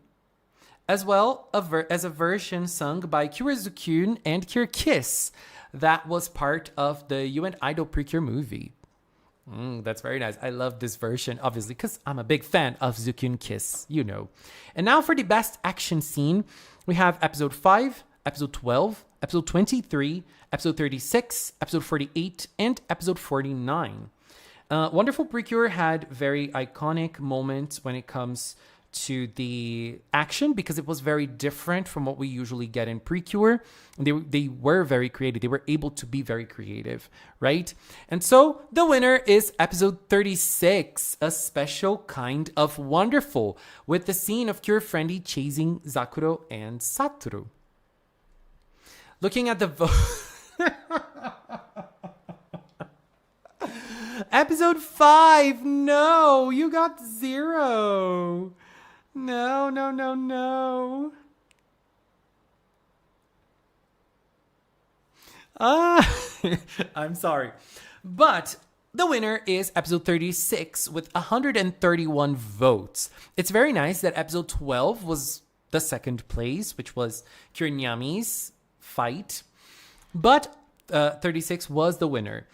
as well as a version sung by Kira and Kira Kiss that was part of the You and Idol PRECURE movie. That's very nice. I love this version, obviously, because I'm a big fan of Zukyun Kiss, you know. And now for the best action scene, we have episode 5, episode 12, episode 23, episode 36, episode 48, and episode 49. Wonderful PRECURE had very iconic moments when it comes to the action because it was very different from what we usually get in PRECURE. They were very creative. They were able to be very creative, right? And so the winner is episode 36, a special kind of wonderful, with the scene of Cure Friendly chasing Zakuro and Satoru. Looking at the vote. Episode 5, no, you got 0. No. I'm sorry. But the winner is episode 36 with 131 votes. It's very nice that episode 12 was the second place, which was Kirinyami's fight. But 36 was the winner.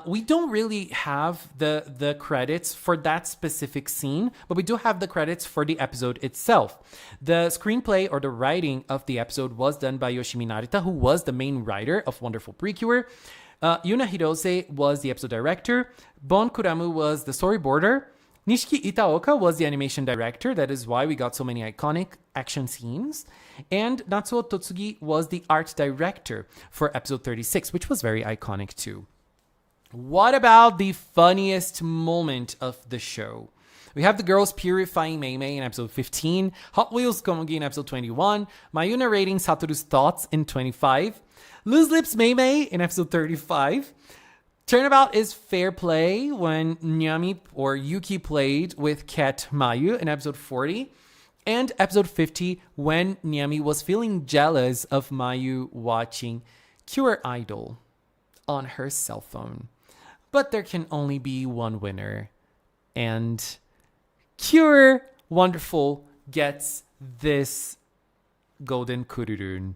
We don't really have the credits for that specific scene, but we do have the credits for the episode itself. The screenplay or the writing of the episode was done by Yoshimi Narita, who was the main writer of Wonderful PRECURE. Yuna Hirose was the episode director. Bon Kuramu was the storyboarder. Nishiki Itaoka was the animation director. That is why we got so many iconic action scenes. And Natsuo Totsugi was the art director for episode 36, which was very iconic too. What about the funniest moment of the show? We have the girls purifying Mei Mei in episode 15, Hot Wheels Komugi in episode 21, Mayu narrating Satoru's thoughts in 25, Loose Lips Mei Mei in episode 35, Turnabout is fair play when Nyami or Yuki played with Cat Mayu in episode 40. And episode 50 when Nyami was feeling jealous of Mayu watching Cure Idol on her cell phone. But there can only be one winner. And Cure Wonderful gets this golden kururun.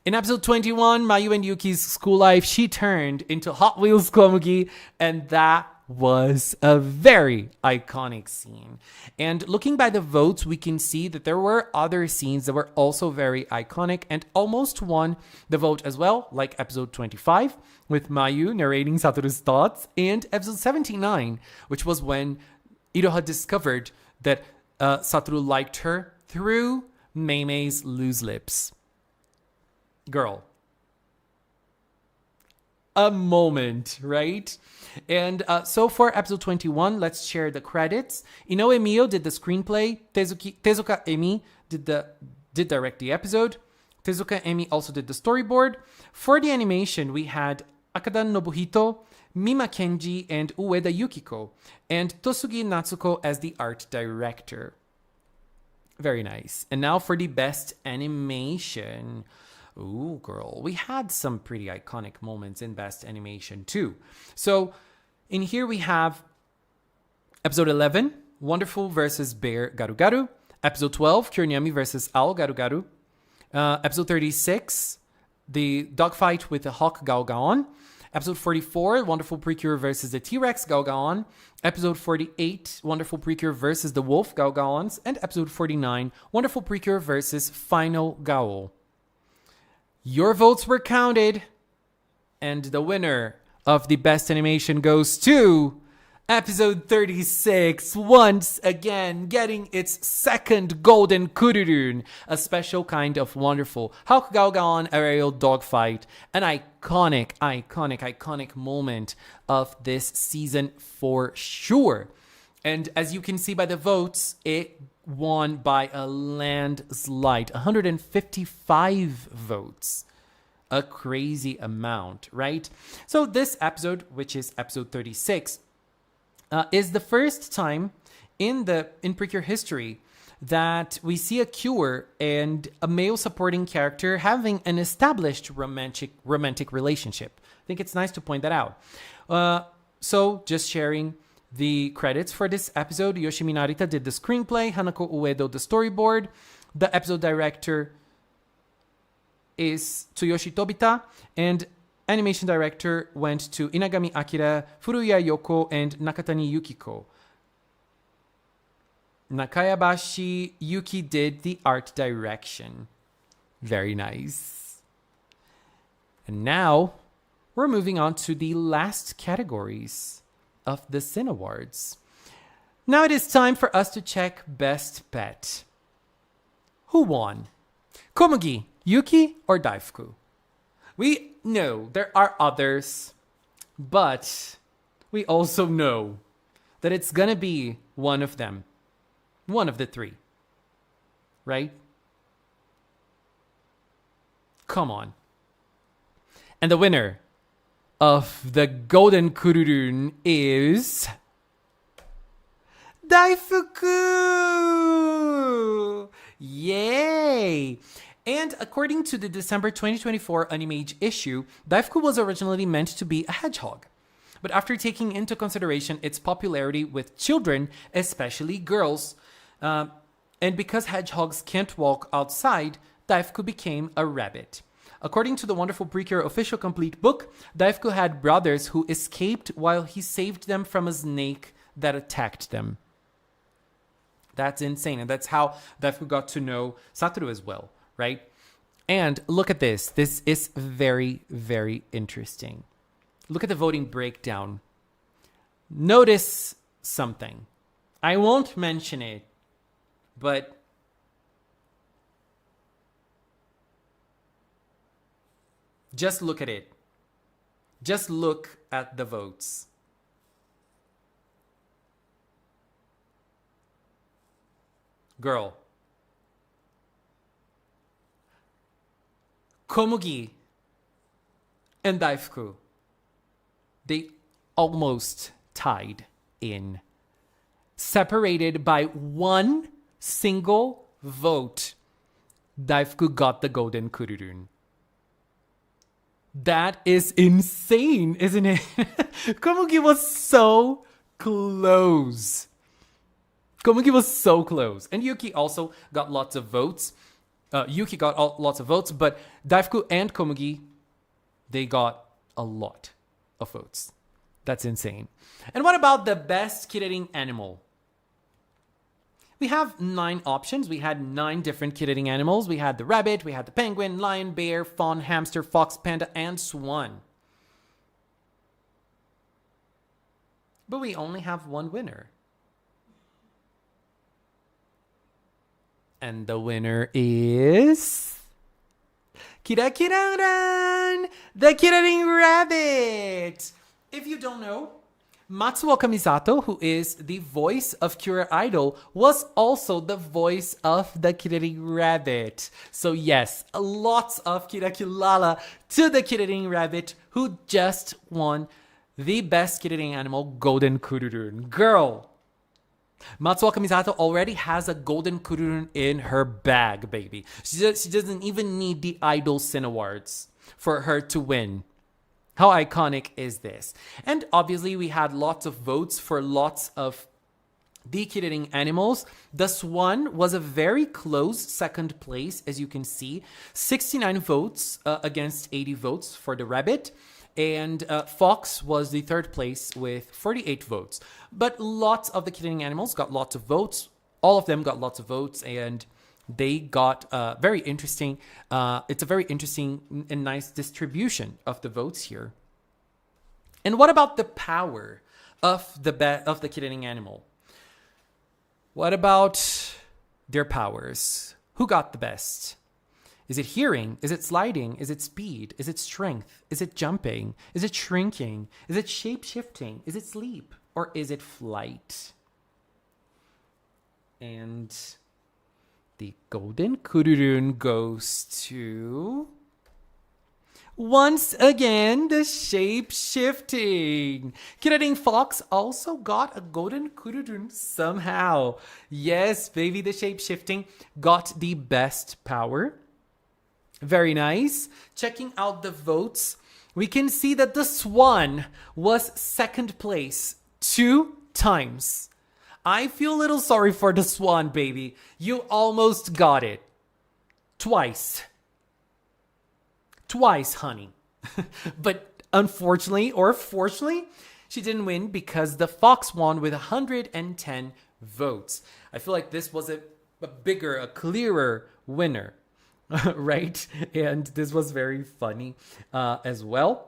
In episode 21, Mayu and Yuki's school life, she turned into Hot Wheels Komugi, and that was a very iconic scene. And looking by the votes, we can see that there were other scenes that were also very iconic and almost won the vote as well, like episode 25 with Mayu narrating Satoru's thoughts, and episode 79, which was when Iroha discovered that Satoru liked her through Meimei's loose lips. Girl. A moment, right? And so for episode 21, let's share the credits. Inoue Mio did the screenplay. Tezuka Emi did direct the episode. Tezuka Emi also did the storyboard. For the animation, we had Akada Nobuhito, Mima Kenji, and Ueda Yukiko, and Tosugi Natsuko as the art director. Very nice. And now for the best animation. Ooh, girl. We had some pretty iconic moments in best animation too. So in here we have episode 11, Wonderful versus Bear Garu Garu. Episode 12, Kyonyami versus Owl Garu Garu. Episode 36, the dogfight with the Hawk Gao Gaon. Episode 44, Wonderful Precure versus the T-Rex Gao Gaon. Episode 48, Wonderful Precure versus the Wolf Gao Gaons. And episode 49, Wonderful Precure versus Final Gao. Your votes were counted, and the winner of the best animation goes to episode 36, once again getting its second golden kururun, a special kind of wonderful Hakugaogaon aerial dogfight, an iconic moment of this season for sure. And as you can see by the votes, it won by a landslide, 155 votes. A crazy amount, right? So this episode, which is episode 36, is the first time in PRECURE history that we see a cure and a male supporting character having an established romantic relationship. I think it's nice to point that out. So just sharing the credits for this episode. Yoshimi Narita did the screenplay, Hanako Uedo the storyboard. The episode director is Tsuyoshi Tobita, and animation director went to Inagami Akira, Furuya Yoko, and Nakatani Yukiko. Nakayabashi Yuki did the art direction. Very nice. And now we're moving on to the last categories of the Cinnawards. Now it is time for us to check Best Bet. Who won? Komugi, Yuki, or Daifuku? We know there are others, but we also know that it's gonna be one of them. One of the three. Right? Come on. And the winner of the Golden Kururun is Daifuku! Yay! And according to the December 2024 Animage issue, Daifuku was originally meant to be a hedgehog. But after taking into consideration its popularity with children, especially girls, and because hedgehogs can't walk outside, Daifuku became a rabbit. According to the Wonderful PRECURE official complete book, Daifuku had brothers who escaped while he saved them from a snake that attacked them. That's insane. And that's how Daifuku got to know Satoru as well, right? And look at this. This is very, very interesting. Look at the voting breakdown. Notice something. I won't mention it, but just look at it. Just look at the votes. Girl. Komugi and Daifuku. They almost tied in. Separated by one single vote, Daifuku got the golden kururun. That is insane, isn't it? Komugi was so close. Komugi was so close. And Yuki also got lots of votes. Yuki got lots of votes, but Daifuku and Komugi, they got a lot of votes. That's insane. And what about the best kid-eating animal? We have 9 options. We had 9 different kid-eating animals. We had the rabbit, we had the penguin, lion, bear, fawn, hamster, fox, panda, and swan. But we only have one winner. And the winner is... Kira-kira-ran! The kid-eating rabbit! If you don't know, Matsuoka Misato, who is the voice of Cure Idol, was also the voice of the kid-eating rabbit. So yes, lots of kirakilala to the kid-eating rabbit, who just won the best kid-eating animal, Golden Kururun. Girl, Matsuoka Misato already has a Golden Kururun in her bag, baby. She doesn't even need the Idol Cinnawards for her to win. How iconic is this? And obviously we had lots of votes for lots of the kid-eating animals. The swan was a very close second place, as you can see. 69 votes against 80 votes for the rabbit. And fox was the third place with 48 votes. But lots of the kid-eating animals got lots of votes. All of them got lots of votes, and they got very interesting. It's a very interesting and nice distribution of the votes here. And what about the power of the kid-eating animal? What about their powers? Who got the best? Is it hearing? Is it sliding? Is it speed? Is it strength? Is it jumping? Is it shrinking? Is it shape-shifting? Is it sleep? Or is it flight? And the Golden Kururun goes to... Once again, the shape-shifting. Kid-eating fox also got a Golden Kururun somehow. Yes, baby, the shape-shifting got the best power. Very nice. Checking out the votes, we can see that the swan was second place 2 times. I feel a little sorry for the swan, baby. You almost got it. Twice, honey. But unfortunately, or fortunately, she didn't win because the fox won with 110 votes. I feel like this was a bigger, a clearer winner, right? And this was very funny as well.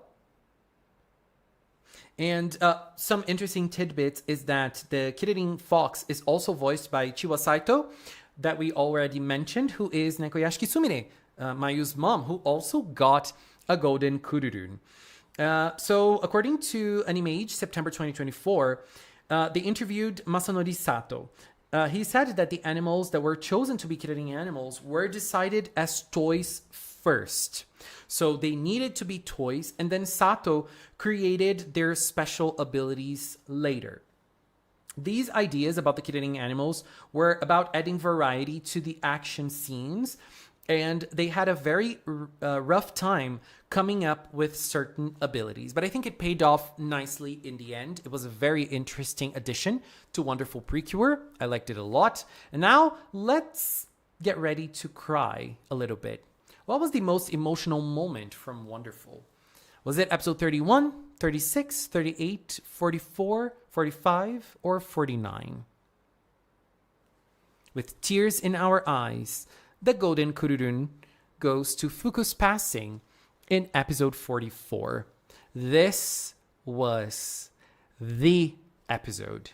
And some interesting tidbits is that the kid-eating fox is also voiced by Chiwa Saito, that we already mentioned, who is Nekoyashiki Sumire, Mayu's mom, who also got a Golden Kururun. So according to Animage, September 2024, they interviewed Masanori Sato. He said that the animals that were chosen to be kid-eating animals were decided as toys first. So they needed to be toys, and then Sato created their special abilities later. These ideas about the kid-eating animals were about adding variety to the action scenes, and they had a very rough time coming up with certain abilities. But I think it paid off nicely in the end. It was a very interesting addition to Wonderful PRECURE. I liked it a lot. And now let's get ready to cry a little bit. What was the most emotional moment from Wonderful? Was it episode 31, 36, 38, 44, 45, or 49? With tears in our eyes, the Golden Kururun goes to Fuku's passing in episode 44. This was the episode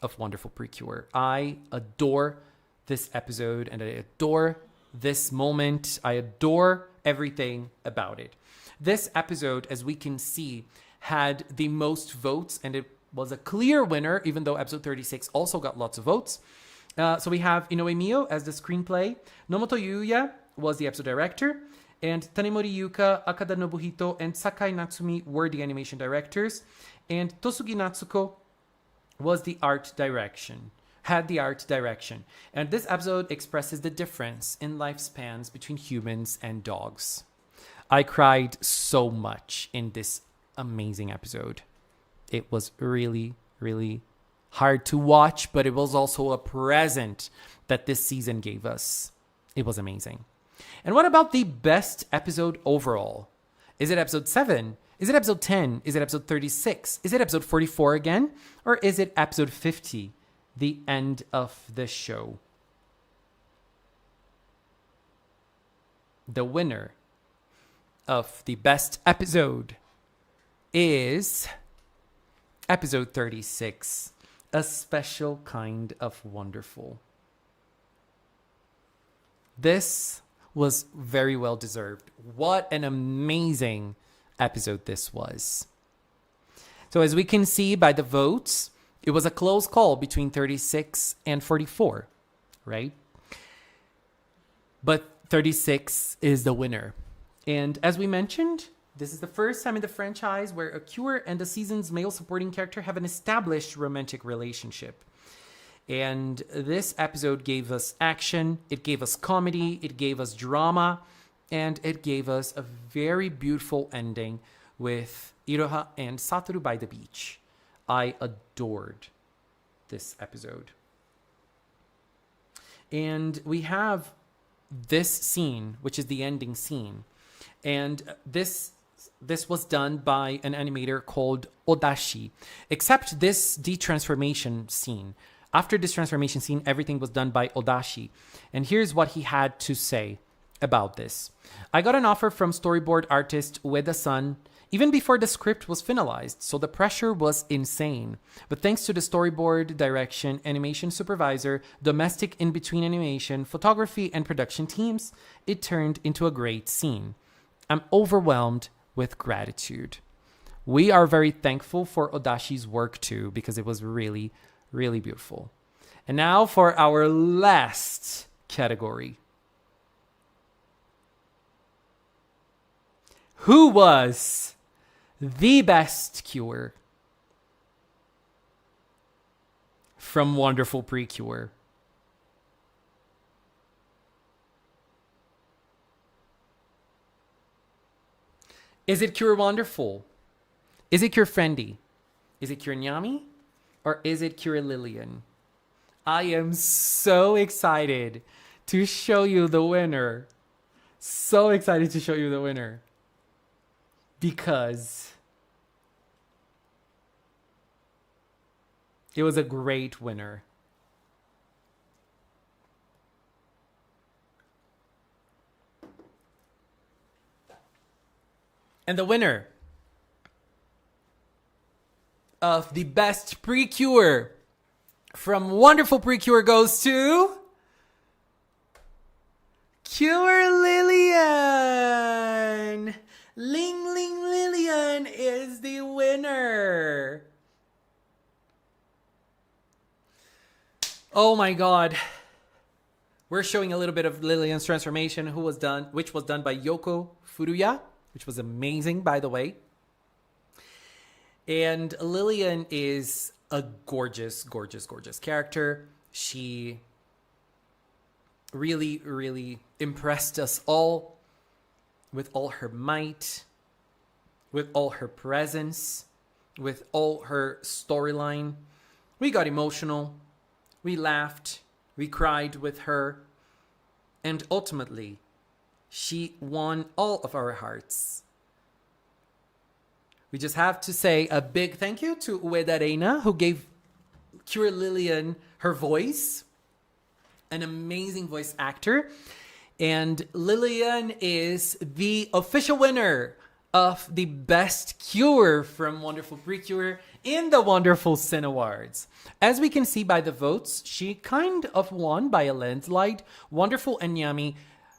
of Wonderful PRECURE. I adore this episode, and I adore this moment. I adore everything about it. This episode, as we can see, had the most votes, and it was a clear winner, even though episode 36 also got lots of votes. So we have Inoue Mio as the screenplay. Nomoto Yuya was the episode director. And Tanemori Yuka, Akada Nobuhito, and Sakai Natsumi were the animation directors. And Tosugi Natsuko was the art direction, had the art direction. And this episode expresses the difference in lifespans between humans and dogs. I cried so much in this amazing episode. It was really, really hard to watch, but it was also a present that this season gave us. It was amazing. And what about the best episode overall? Is it episode 7? Is it episode 10? Is it episode 36? Is it episode 44 again? Or is it episode 50, the end of the show? The winner of the best episode is episode 36, A Special Kind of Wonderful. This was very well deserved. What an amazing episode this was. So as we can see by the votes, it was a close call between 36 and 44, right? But 36 is the winner. And as we mentioned, this is the first time in the franchise where a Cure and the season's male supporting character have an established romantic relationship. And this episode gave us action, it gave us comedy, it gave us drama, and it gave us a very beautiful ending with Iroha and Satoru by the beach. I adored this episode. And we have this scene, which is the ending scene. And this was done by an animator called Odashi. Except this detransformation scene. After this transformation scene, everything was done by Odashi. And here's what he had to say about this. I got an offer from storyboard artist Ueda-san even before the script was finalized, so the pressure was insane. But thanks to the storyboard, direction, animation supervisor, domestic in-between animation, photography, and production teams, it turned into a great scene. I'm overwhelmed with gratitude. We are very thankful for Odashi's work too, because it was really, really beautiful. And now for our last category. Who was the best Cure from Wonderful PRECURE? Is it Cure Wonderful? Is it Cure Friendly? Is it Cure Nyami? Or is it Cure Lillian? I am so excited to show you the winner. So excited to show you the winner. Because it was a great winner. And the winner of the best PRECURE from Wonderful PRECURE goes to Cure Lillian. Ling Ling Lillian is the winner. Oh my god. We're showing a little bit of Lillian's transformation, which was done by Yoko Furuya, which was amazing, by the way. And Lillian is a gorgeous, gorgeous, gorgeous character. She really, really impressed us all with all her might, with all her presence, with all her storyline. We got emotional, we laughed, we cried with her, and ultimately, she won all of our hearts. We just have to say a big thank you to Ueda Reina, who gave Cure Lillian her voice, an amazing voice actor. And Lillian is the official winner of the best Cure from Wonderful PRECURE in the Wonderful Cinnawards. As we can see by the votes, she kind of won by a landslide. Wonderful and Nyami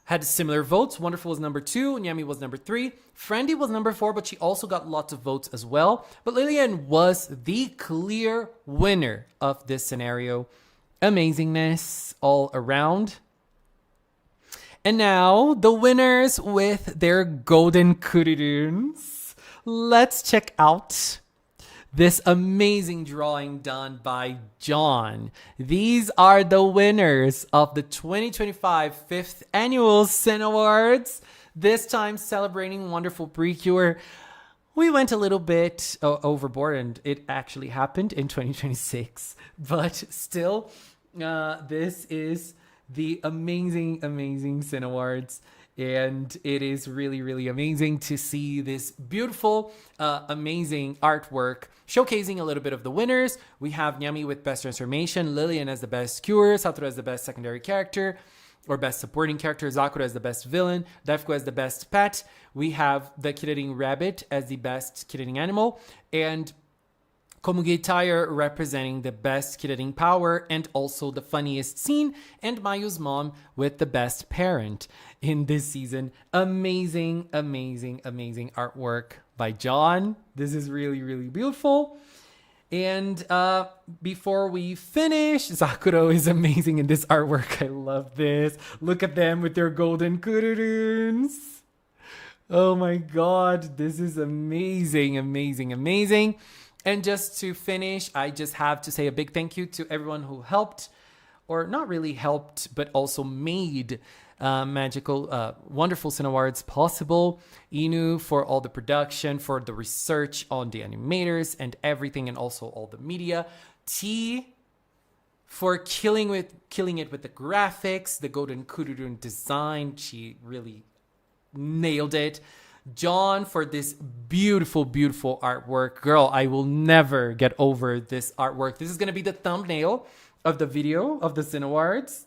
had similar votes. Wonderful was number 2, Nyami was number 3. Friendly was number 4, but she also got lots of votes as well. But Lillian was the clear winner of this scenario. Amazingness all around. And now, the winners with their golden kuriruns. Let's check out this amazing drawing done by John. These are the winners of the 2025 5th Annual Cinnawards, this time celebrating wonderful PRECURE. We went a little bit overboard, and it actually happened in 2026. But still, this is the amazing Cinnawards. And it is really, really amazing to see this beautiful, amazing artwork showcasing a little bit of the winners. We have Nyami with Best Transformation, Lillian as the Best Cure, Satoru as the Best Secondary Character or Best Supporting Character, Zakura as the Best Villain, Daifko as the Best Pet. We have the Kid-Eating Rabbit as the Best Kid-Eating Animal, and Komugi Tire representing the best kid-eating power and also the funniest scene, and Mayu's mom with the best parent in this season. Amazing artwork by John. This is really, really beautiful. And before we finish, Zakuro is amazing in this artwork. I love this. Look at them with their golden kururuns. Oh my god, this is amazing. And just to finish, I just have to say a big thank you to everyone who helped, or not really helped, but also made magical, wonderful Cinnawards possible. Inu for all the production, for the research on the animators and everything, and also all the media. T for killing it with the graphics, the golden kururun design. She really nailed it. John for this beautiful artwork. Girl, I will never get over this artwork. This is going to be the thumbnail of the video of the Cinnawards.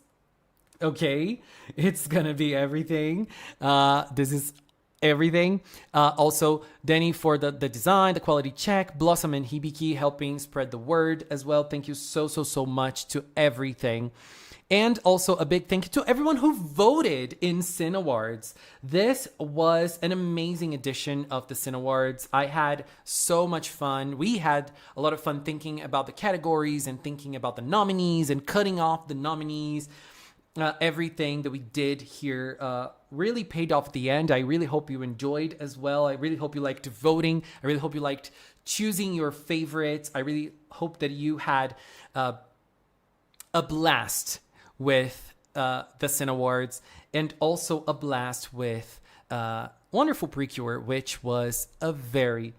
Okay, it's going to be everything. This is everything. Also, Denny for the design, the quality check. Blossom and Hibiki helping spread the word as well. Thank you so much to everything. And also a big thank you to everyone who voted in Cinnawards. This was an amazing edition of the Cinnawards. I had so much fun. We had a lot of fun thinking about the categories and thinking about the nominees and cutting off the nominees. Everything that we did here really paid off at the end. I really hope you enjoyed as well. I really hope you liked voting. I really hope you liked choosing your favorites. I really hope that you had a blast with the Cinnawards, and also a blast with wonderful PRECURE, which was a very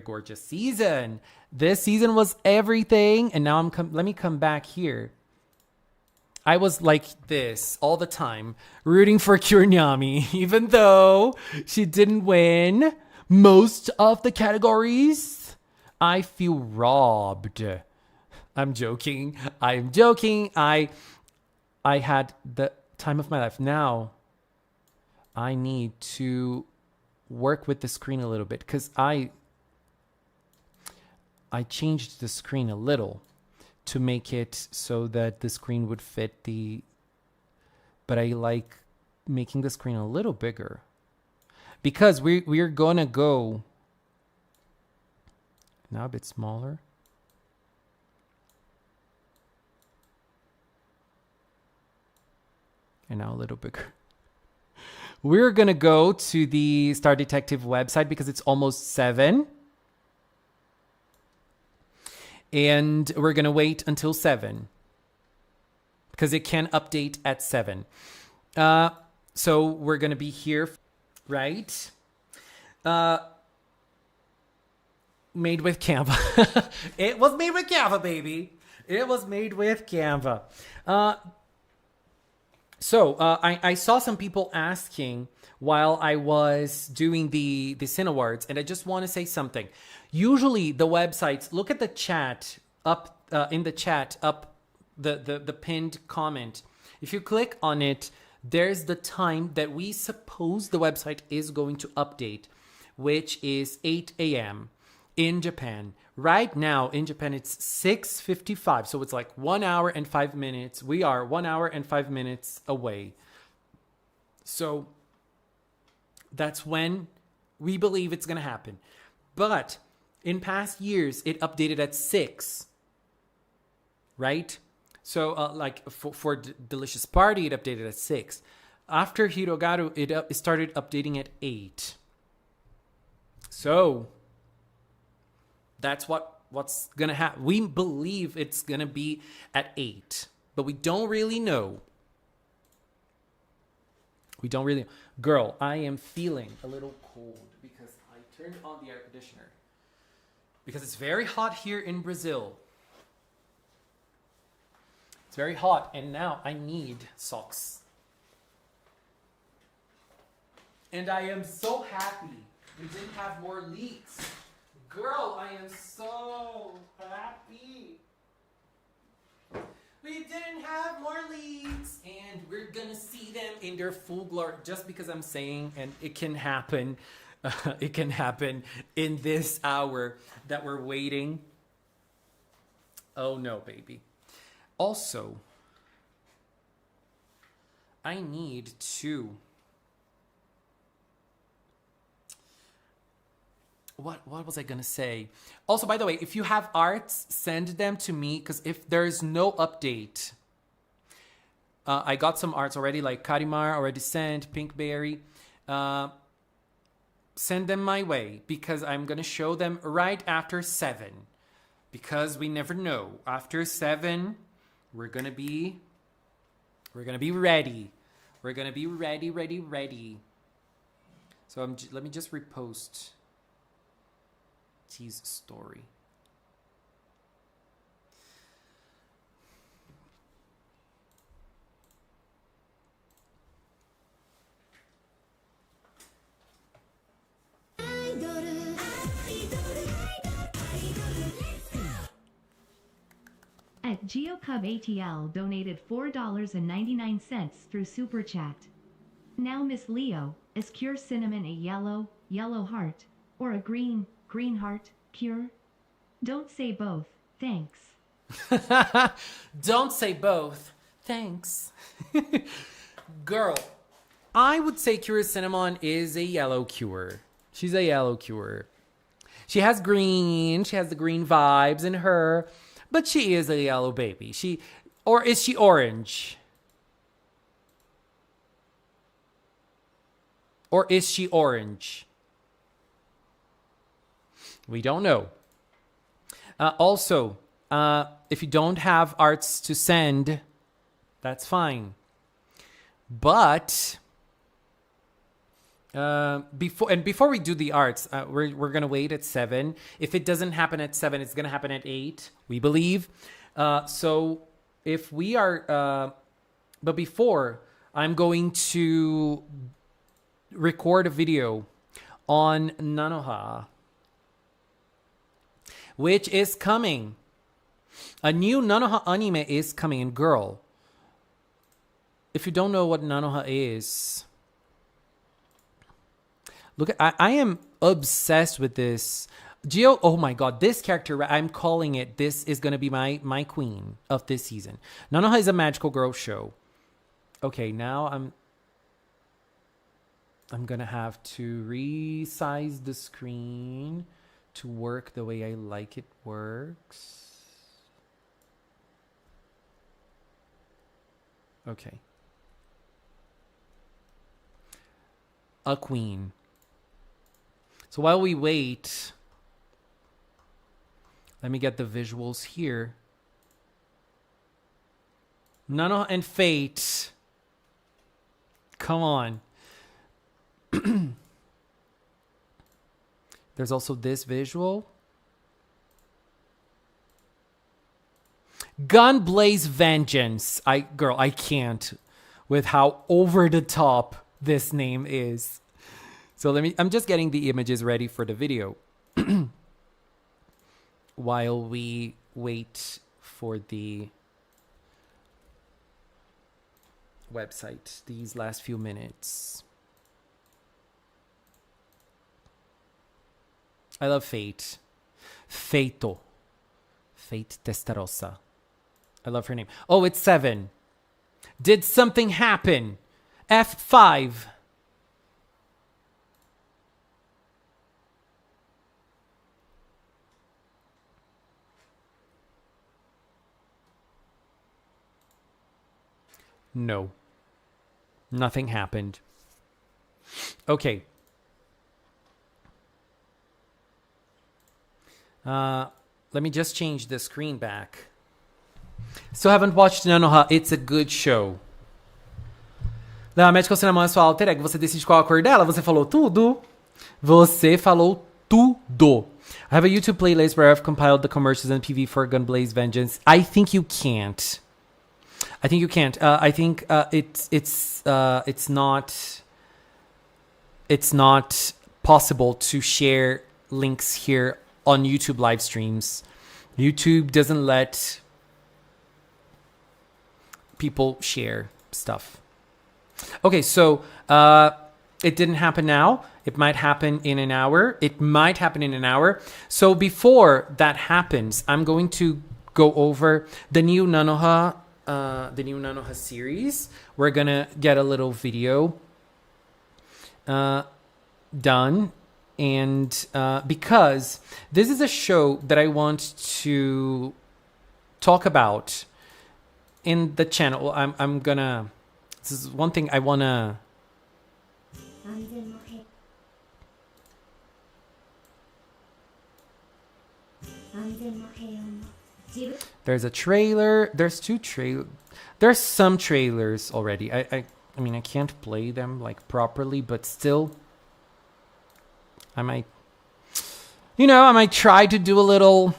gorgeous season. This season was everything, and now let me come back here. I was like this all the time, rooting for Nyami, even though she didn't win most of the categories. I feel robbed. I'm joking. I had the time of my life. Now, I need to work with the screen a little bit because I changed the screen a little to make it so that the screen would fit but I like making the screen a little bigger because we're gonna go now a bit smaller. And now a little bigger. We're going to go to the Star Detective website because it's almost 7. And we're going to wait until 7. Because it can update at 7. So we're going to be here, right? Made with Canva. It was made with Canva, baby. It was made with Canva. So I saw some people asking while I was doing the Cinnawards, and I just want to say something. Usually the websites, look at the chat up in the chat up the pinned comment. If you click on it, there's the time that we suppose the website is going to update, which is 8 a.m. in Japan. Right now in Japan, it's 6:55. So it's like 1 hour and 5 minutes. We are 1 hour and 5 minutes away. So that's when we believe it's going to happen. But in past years, it updated at 6. Right? So like for Delicious Party, it updated at 6. After Hirogaru, it started updating at 8. So That's what's gonna happen. We believe it's gonna be at 8, but we don't really know. We don't really. Girl, I am feeling a little cold because I turned on the air conditioner. Because it's very hot here in Brazil. It's very hot, and now I need socks. And I am so happy we didn't have more leaks. Girl, I am so happy. We didn't have more leaks, and we're gonna see them in their full glory. Just because I'm saying, and it can happen, it can happen in this hour that we're waiting. Oh no, baby. Also, I need to. What was I gonna say? Also, by the way, if you have arts, send them to me, because if there's no update, I got some arts already, like Karimar already sent, Pinkberry. Send them my way, because I'm gonna show them right after 7, because we never know. After 7, we're gonna be ready. We're gonna be ready. So let me just repost T's story. At GeoCubATL donated $4.99 through Super Chat. Now Miss Leo, is Cure Cinnamon a yellow heart, or a green heart, Cure? Don't say both, thanks. Don't say both, thanks. Girl, I would say Cure Cinnamon is a yellow Cure. She's a yellow Cure. She has the green vibes in her, but she is a yellow baby. Or is she orange? Or is she orange? We don't know. Also, if you don't have arts to send, that's fine. But before we do the arts, we're gonna wait at 7. If it doesn't happen at 7, it's gonna happen at 8. We believe. So if we are, but before, I'm going to record a video on Nanoha, which is coming. A new Nanoha anime is coming. And girl, if you don't know what Nanoha is, look, I am obsessed with this. Geo, oh my god, this character, I'm calling it, this is going to be my queen of this season. Nanoha is a magical girl show. Okay, now I'm going to have to resize the screen to work the way I like it works. Okay. A queen. So while we wait, let me get the visuals here. Nanoha and Fate. Come on. There's also this visual. Gunblaze Vengeance. I can't with how over the top this name is. So I'm just getting the images ready for the video while we wait for the website these last few minutes. I love Fate. Feito. Fate Testarossa. I love her name. Oh, it's 7. Did something happen? F5. No. Nothing happened. Okay. Let me just change the screen back. Still haven't watched Nanoha. It's a good show. Da Magical Cinnamon é sua alter ego. Você decide qual a cor dela? Você falou tudo? Você falou tudo. I have a YouTube playlist where I've compiled the commercials and PV for Gunblaze Vengeance. I think you can't. I think you can't. I think it's not possible to share links here on YouTube live streams. YouTube doesn't let people share stuff. Okay, so it didn't happen now. It might happen in an hour. So before that happens, I'm going to go over the new Nanoha series. We're gonna get a little video done, and because this is a show that I want to talk about in the channel. I'm gonna. This is one thing I wanna. There's a trailer. There's two trailers. There's some trailers already. I mean, I can't play them like properly, but still, I might try to do a little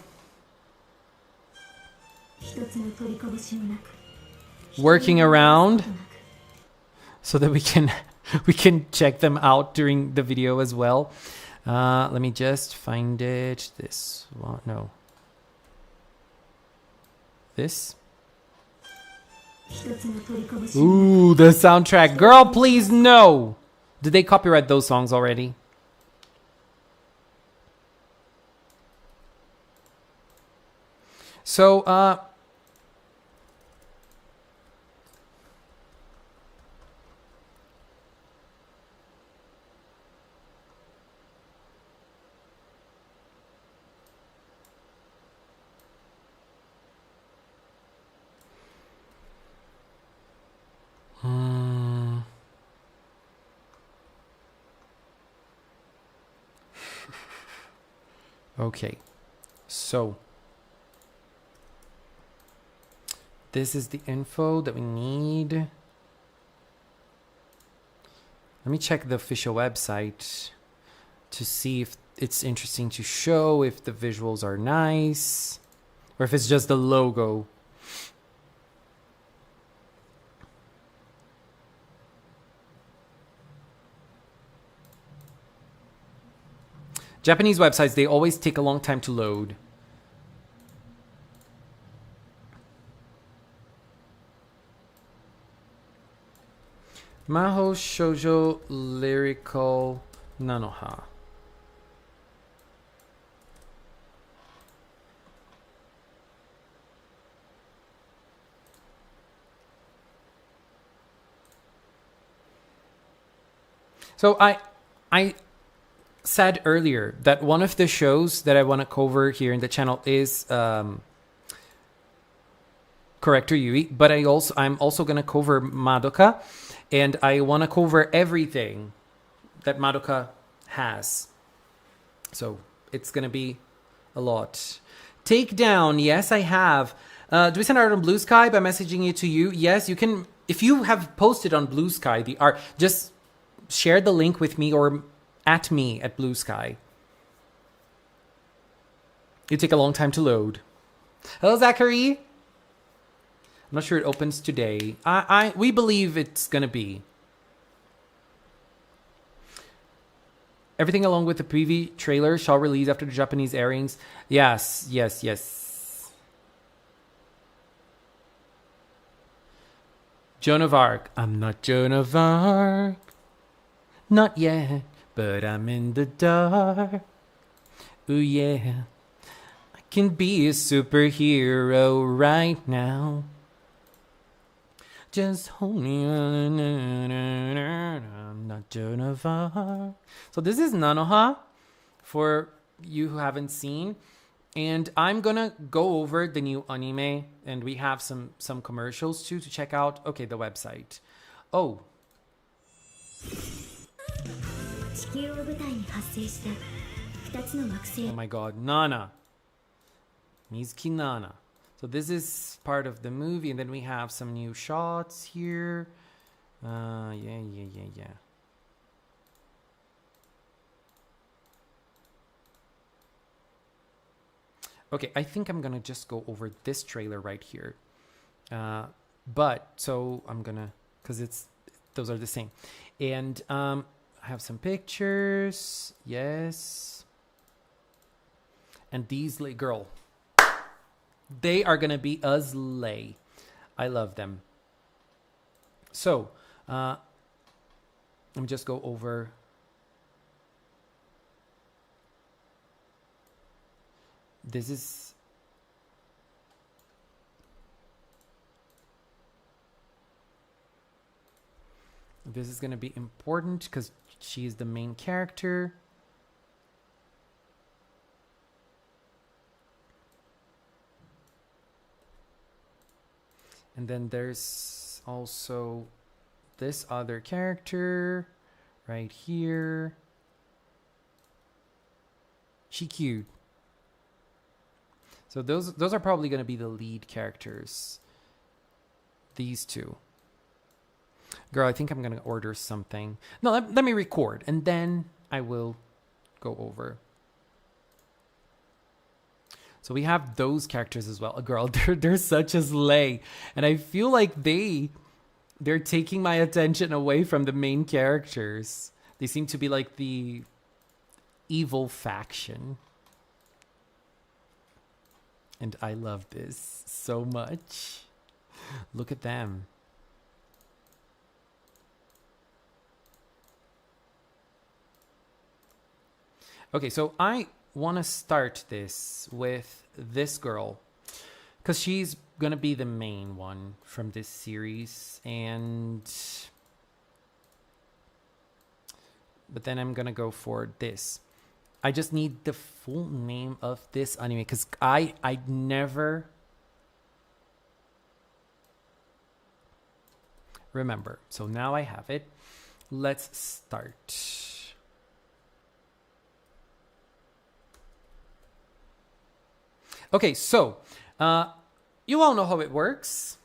working around so that we can check them out during the video as well. Let me just find it. This one, no. This. Ooh, the soundtrack. Girl, please no. Did they copyright those songs already? So, okay, so this is the info that we need. Let me check the official website to see if it's interesting to show, if the visuals are nice, or if it's just the logo. Japanese websites, they always take a long time to load. Maho Shoujo Lyrical Nanoha. So I said earlier that one of the shows that I want to cover here in the channel is Corrector Yui, but I'm also going to cover Madoka, and I want to cover everything that Madoka has. So it's going to be a lot. Takedown, yes, I have. Do we send art on Blue Sky by messaging it to you? Yes, you can. If you have posted on Blue Sky the art, just share the link with me or at me at Blue Sky. It take a long time to load. Hello, Zachary. I'm not sure it opens today. We believe it's gonna be. Everything along with the preview trailer shall release after the Japanese airings. Yes. Joan of Arc. I'm not Joan of Arc. Not yet. But I'm in the dark. Ooh yeah. I can be a superhero right now. Just hold me. I'm not Joan of Arc. So this is Nanoha for you who haven't seen. And I'm gonna go over the new anime, and we have some commercials too to check out. Okay, the website. Oh. Oh my god, Nana. Mizuki Nana. So this is part of the movie, and then we have some new shots here. Yeah. Okay, I think I'm gonna just go over this trailer right here. But so I'm gonna, because those are the same. And I have some pictures. Yes. And these girl, they are gonna be a slay. I love them. So let me just go over. This is going to be important because she is the main character. And then there's also this other character right here. She cute. So those are probably going to be the lead characters. These two. Girl, I think I'm going to order something. No, let me record, and then I will go over. So we have those characters as well. Girl, they're such a slay. And I feel like they're taking my attention away from the main characters. They seem to be like the evil faction. And I love this so much. Look at them. Okay, so I want to start this with this girl because she's going to be the main one from this series. But then I'm going to go for this. I just need the full name of this anime because I never remember. So now I have it. Let's start. Okay, so you all know how it works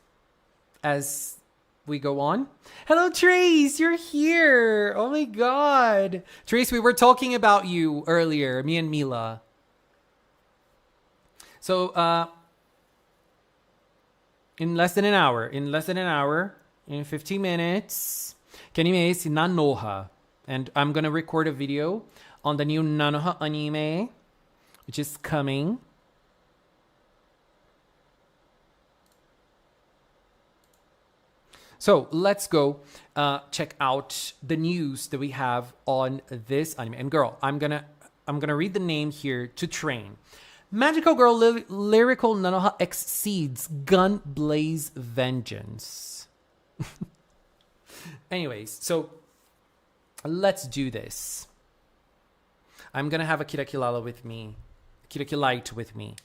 as we go on. Hello, Trace, you're here. Oh my God. Trace, we were talking about you earlier, me and Mila. So in less than an hour, in 15 minutes, Kanime is Nanoha. And I'm going to record a video on the new Nanoha anime, which is coming. So let's go check out the news that we have on this anime. And girl, I'm gonna read the name here to train. Magical Girl Lyrical Nanoha exceeds Gun Blaze Vengeance. Anyways, so let's do this. I'm gonna have a Kirakilala with me, Kirakilite with me,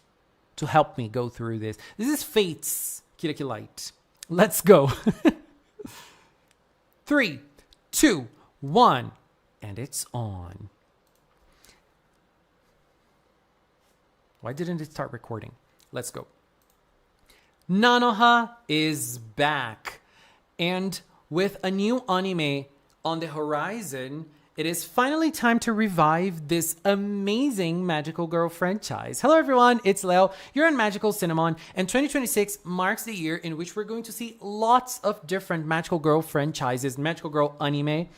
to help me go through this. This is Fate's Kirakilite. Let's go. 3, 2, 1, and it's on. Why didn't it start recording? Let's go. Nanoha is back. And with a new anime on the horizon, it is finally time to revive this amazing Magical Girl franchise. Hello everyone, it's Leo. You're on Magical Cinnamon, and 2026 marks the year in which we're going to see lots of different Magical Girl franchises, Magical Girl anime,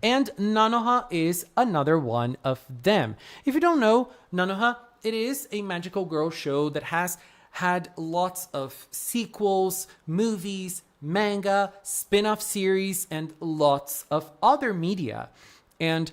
and Nanoha is another one of them. If you don't know, Nanoha, it is a Magical Girl show that has had lots of sequels, movies, manga, spin-off series, and lots of other media. And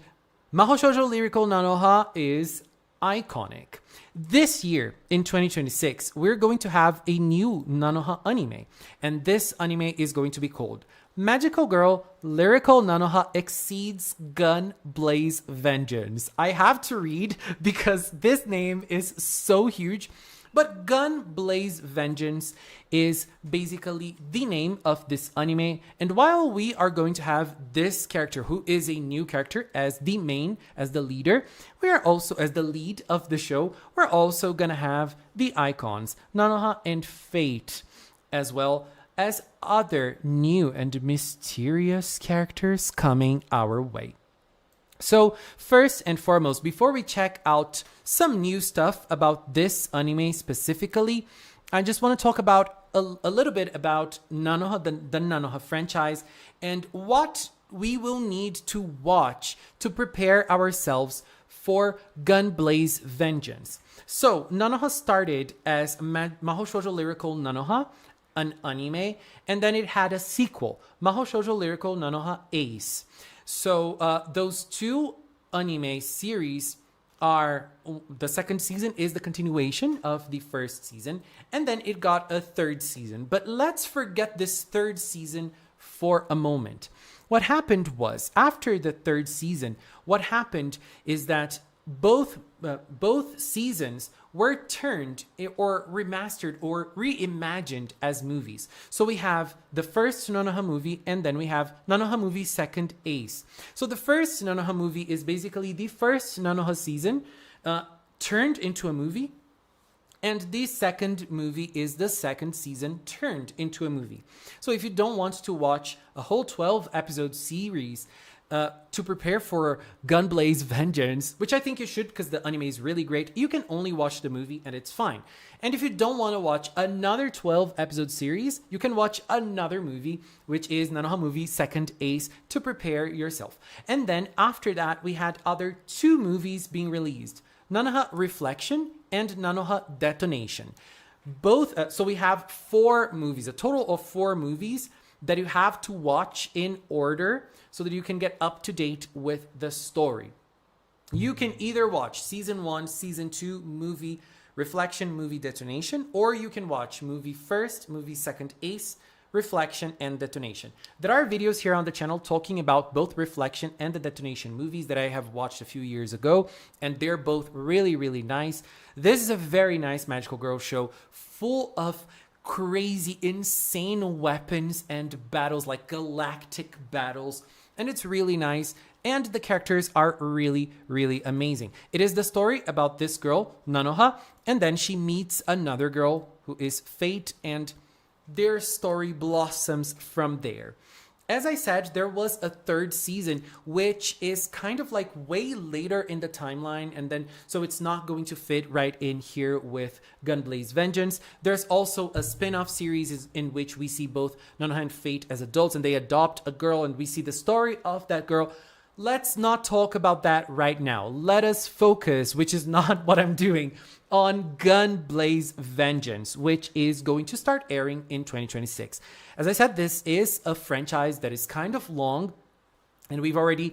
Mahou Shoujo Lyrical Nanoha is iconic. This year, in 2026, we're going to have a new Nanoha anime. And this anime is going to be called Magical Girl Lyrical Nanoha Exceeds Gun Blaze Vengeance. I have to read because this name is so huge. But Gun Blaze Vengeance is basically the name of this anime. And while we are going to have this character, who is a new character, as the main, as the leader, we are also, as the lead of the show, we're also gonna have the icons, Nanoha and Fate, as well as other new and mysterious characters coming our way. So first and foremost, before we check out some new stuff about this anime specifically, I just want to talk about a little bit about Nanoha, the Nanoha franchise, and what we will need to watch to prepare ourselves for Gun Blaze Vengeance. So Nanoha started as Mahou Shoujo Lyrical Nanoha, an anime, and then it had a sequel, Mahou Shoujo Lyrical Nanoha Ace. So those two anime series are, the second season is the continuation of the first season, and then it got a third season. But let's forget this third season for a moment. What happened was, after the third season, what happened is that both seasons were turned or remastered or reimagined as movies. So we have the first Nanoha movie, and then we have Nanoha movie second Ace. So the first Nanoha movie is basically the first Nanoha season turned into a movie, and the second movie is the second season turned into a movie. So if you don't want to watch a whole 12 episode series to prepare for Gun Blaze Vengeance, which I think you should because the anime is really great, you can only watch the movie and it's fine. And if you don't want to watch another 12 episode series, you can watch another movie, which is Nanoha movie second Ace, to prepare yourself. And then after that, we had other two movies being released, Nanoha Reflection and Nanoha Detonation. Both, so we have four movies, a total of 4 movies that you have to watch in order so that you can get up to date with the story. You can either watch season 1, season 2, movie Reflection, movie Detonation, or you can watch movie first, movie second Ace, Reflection, and Detonation. There are videos here on the channel talking about both Reflection and the Detonation movies that I have watched a few years ago, and they're both really, really nice. This is a very nice magical girl show full of crazy, insane weapons and battles, like galactic battles, and it's really nice, and the characters are really, really amazing. It is the story about this girl, Nanoha, and then she meets another girl who is Fate, and their story blossoms from there. As I said, there was a third season, which is kind of like way later in the timeline, and then so it's not going to fit right in here with Gun Blaze Vengeance. There's also a spin-off series in which we see both Nanoha and Fate as adults, and they adopt a girl, and we see the story of that girl. Let's not talk about that right now. Let us focus, which is not what I'm doing, on Gun Blaze Vengeance, which is going to start airing in 2026. As I said, this is a franchise that is kind of long, and we've already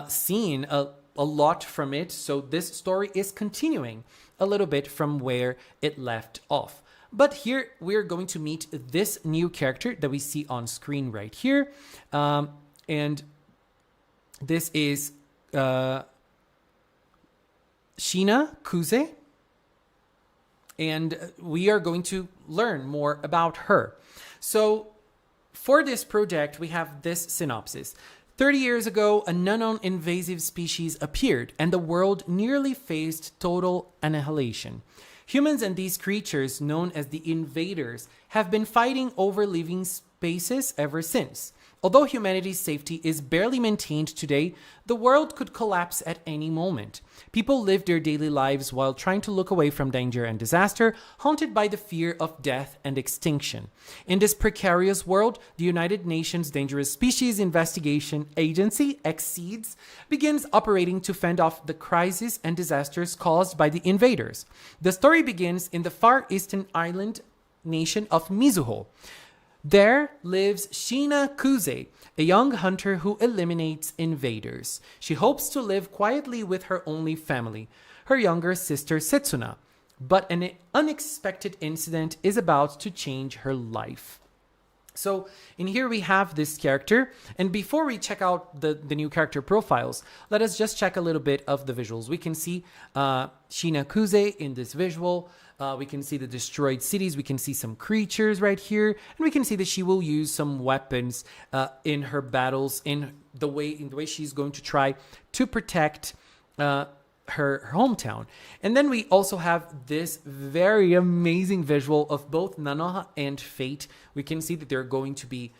seen a lot from it. So this story is continuing a little bit from where it left off. But here we're going to meet this new character that we see on screen right here. And this is Shina Kuze. And we are going to learn more about her. So for this project, we have this synopsis. 30 years ago, a unknown invasive species appeared, and the world nearly faced total annihilation. Humans and these creatures, known as the invaders, have been fighting over living spaces ever since. Although humanity's safety is barely maintained today, the world could collapse at any moment. People live their daily lives while trying to look away from danger and disaster, haunted by the fear of death and extinction. In this precarious world, the United Nations Dangerous Species Investigation Agency, (EXCEEDS), begins operating to fend off the crises and disasters caused by the invaders. The story begins in the far eastern island nation of Mizuho. There lives Shina Kuze, a young hunter who eliminates invaders. She hopes to live quietly with her only family, her younger sister Setsuna. But an unexpected incident is about to change her life. So in here we have this character, and before we check out the new character profiles, let us just check a little bit of the visuals. We can see Shina Kuze in this visual. We can see the destroyed cities. We can see some creatures right here, and we can see that she will use some weapons in her battles in the way she's going to try to protect her hometown. And then we also have this very amazing visual of both Nanoha and Fate. We can see that they're going to be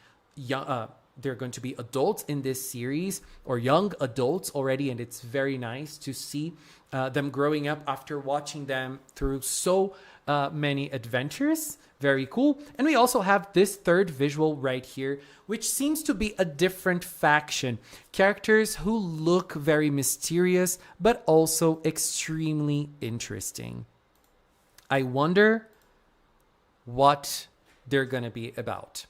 adults in this series, or young adults already, and it's very nice to see them growing up after watching them through so many adventures. Very cool. And we also have this third visual right here, which seems to be a different faction. Characters who look very mysterious, but also extremely interesting. I wonder what they're going to be about.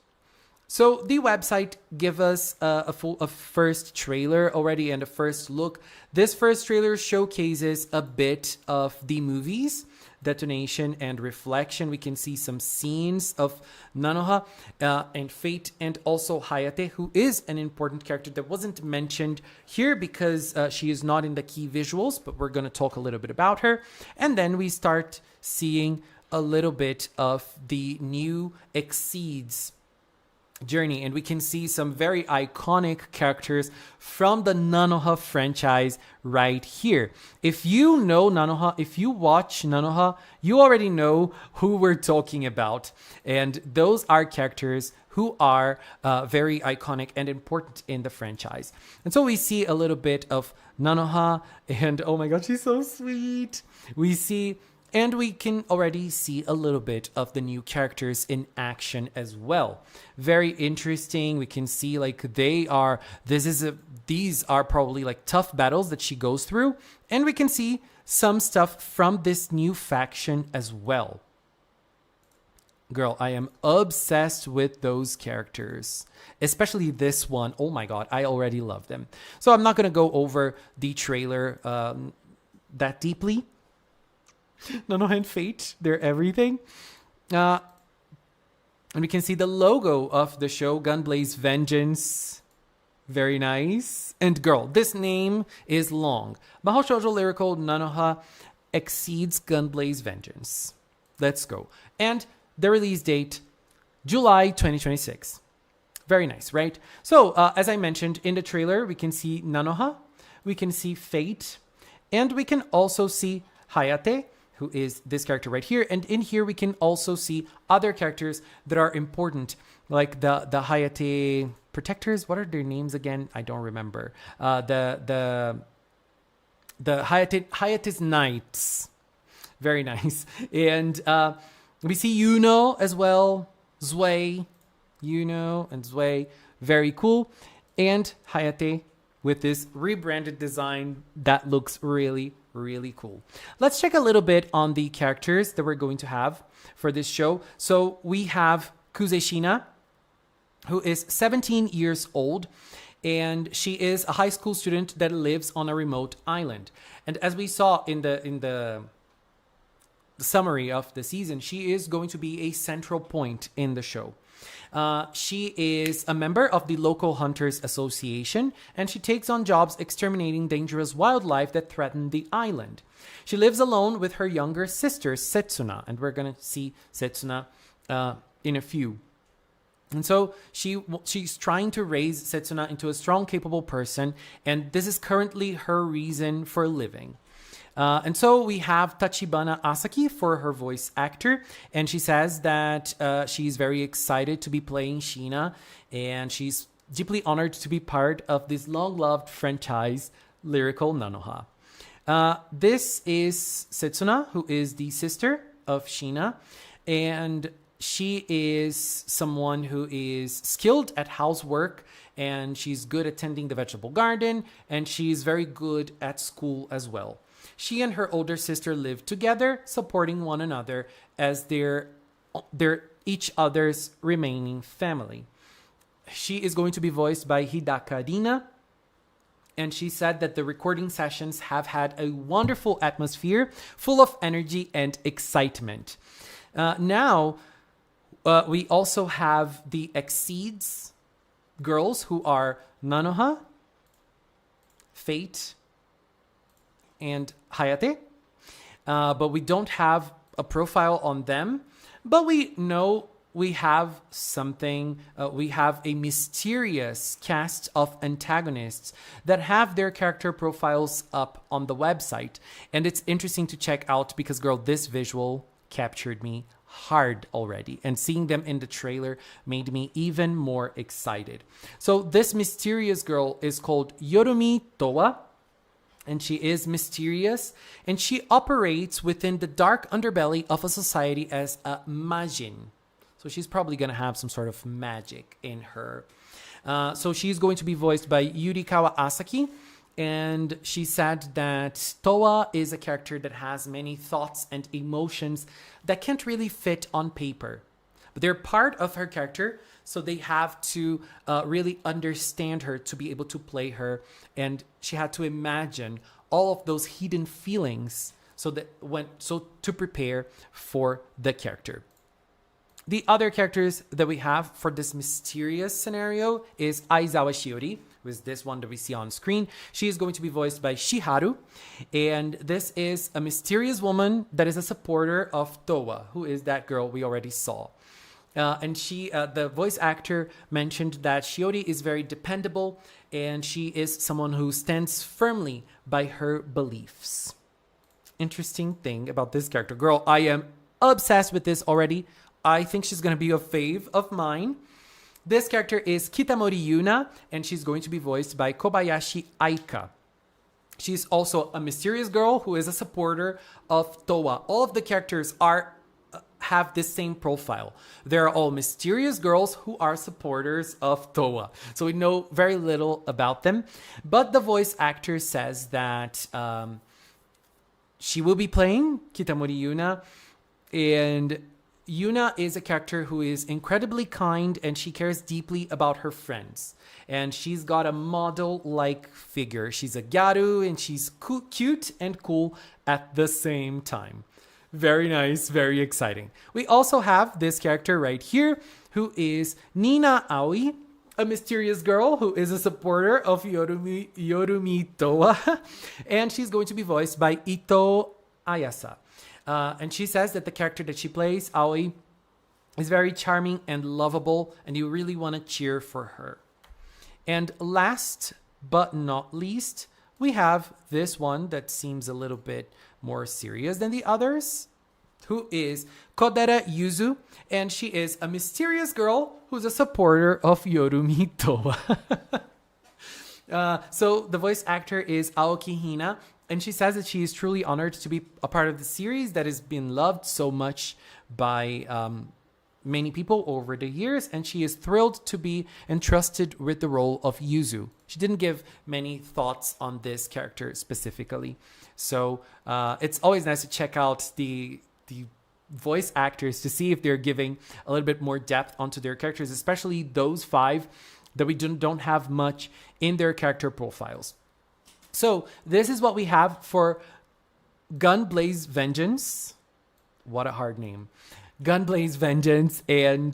So the website give us a first trailer already and a first look. This first trailer showcases a bit of the movies, Detonation and Reflection. We can see some scenes of Nanoha and Fate, and also Hayate, who is an important character that wasn't mentioned here because she is not in the key visuals, but we're going to talk a little bit about her. And then we start seeing a little bit of the new Exceeds journey, and we can see some very iconic characters from the Nanoha franchise right here. If you know Nanoha, if you watch Nanoha, you already know who we're talking about, and those are characters who are very iconic and important in the franchise. And so we see a little bit of Nanoha, and oh my god, she's so sweet. And we can already see a little bit of the new characters in action as well. Very interesting. We can see like these are probably like tough battles that she goes through. And we can see some stuff from this new faction as well. Girl, I am obsessed with those characters, especially this one. Oh my god, I already love them. So I'm not going to go over the trailer that deeply. Nanoha and Fate, they're everything. And we can see the logo of the show, Gunblaze Vengeance. Very nice. And girl, this name is long. Mahou Shoujo Lyrical Nanoha Exceeds Gunblaze Vengeance. Let's go. And the release date, July 2026. Very nice, right? So, as I mentioned in the trailer, we can see Nanoha, we can see Fate, and we can also see Hayate, who is this character right here. And in here, we can also see other characters that are important, like the Hayate Protectors. What are their names again? I don't remember. The Hayate's Knights. Very nice. And we see Yuno as well. Yuno and Zwei. Very cool. And Hayate with this rebranded design that looks really, really cool. Let's check a little bit on the characters that we're going to have for this show. So we have Kuze Shina, who is 17 years old, and she is a high school student that lives on a remote island. And as we saw in the summary of the season, she is going to be a central point in the show. She is a member of the local Hunters Association, and she takes on jobs exterminating dangerous wildlife that threaten the island. She lives alone with her younger sister, Setsuna, and we're going to see Setsuna in a few. And so she's trying to raise Setsuna into a strong, capable person, and this is currently her reason for living. And so we have Tachibana Asaki for her voice actor, and she says that she's very excited to be playing Shina, and she's deeply honored to be part of this long-loved franchise, Lyrical Nanoha. This is Setsuna, who is the sister of Shina, and she is someone who is skilled at housework, and she's good at tending the vegetable garden, and she's very good at school as well. She and her older sister live together, supporting one another as they're each other's remaining family. She is going to be voiced by Hidaka Dina, and she said that the recording sessions have had a wonderful atmosphere, full of energy and excitement. Now, We also have the Exceeds girls who are Nanoha, Fate, and Hayate. But we don't have a profile on them. But we know we have something. We have a mysterious cast of antagonists that have their character profiles up on the website. And it's interesting to check out because, girl, this visual captured me hard already, and seeing them in the trailer made me even more excited. So this mysterious girl is called Yorumi Towa, and she is mysterious, and she operates within the dark underbelly of a society as a majin. So she's probably going to have some sort of magic in her. So she's going to be voiced by Yurikawa Asaki. And she said that Towa is a character that has many thoughts and emotions that can't really fit on paper. But they're part of her character, so they have to really understand her to be able to play her. And she had to imagine all of those hidden feelings so to prepare for the character. The other characters that we have for this mysterious scenario is Aizawa Shiori, who is this one that we see on screen. She is going to be voiced by Shiharu. And this is a mysterious woman that is a supporter of Towa, who is that girl we already saw. And the voice actor mentioned that Shiori is very dependable and she is someone who stands firmly by her beliefs. Interesting thing about this character. Girl, I am obsessed with this already. I think she's going to be a fave of mine. This character is Kitamori Yuna, and she's going to be voiced by Kobayashi Aika. She's also a mysterious girl who is a supporter of Towa. All of the characters have this same profile. They're all mysterious girls who are supporters of Towa. So we know very little about them. But the voice actor says that she will be playing Kitamori Yuna, and Yuna is a character who is incredibly kind and she cares deeply about her friends. And she's got a model-like figure. She's a gyaru and she's cute and cool at the same time. Very nice, very exciting. We also have this character right here who is Nina Aoi, a mysterious girl who is a supporter of Yorumi Towa. And she's going to be voiced by Ito Ayasa. And she says that the character that she plays, Aoi, is very charming and lovable, and you really want to cheer for her. And last but not least, we have this one that seems a little bit more serious than the others, who is Kodera Yuzu, and she is a mysterious girl who's a supporter of Yorumi Towa. So the voice actor is Aoki Hina, and she says that she is truly honored to be a part of the series that has been loved so much by many people over the years, and she is thrilled to be entrusted with the role of Yuzu. She didn't give many thoughts on this character specifically. So it's always nice to check out the voice actors to see if they're giving a little bit more depth onto their characters, especially those 5 that we don't have much in their character profiles. So this is what we have for Gunblaze Vengeance. What a hard name. Gunblaze Vengeance. And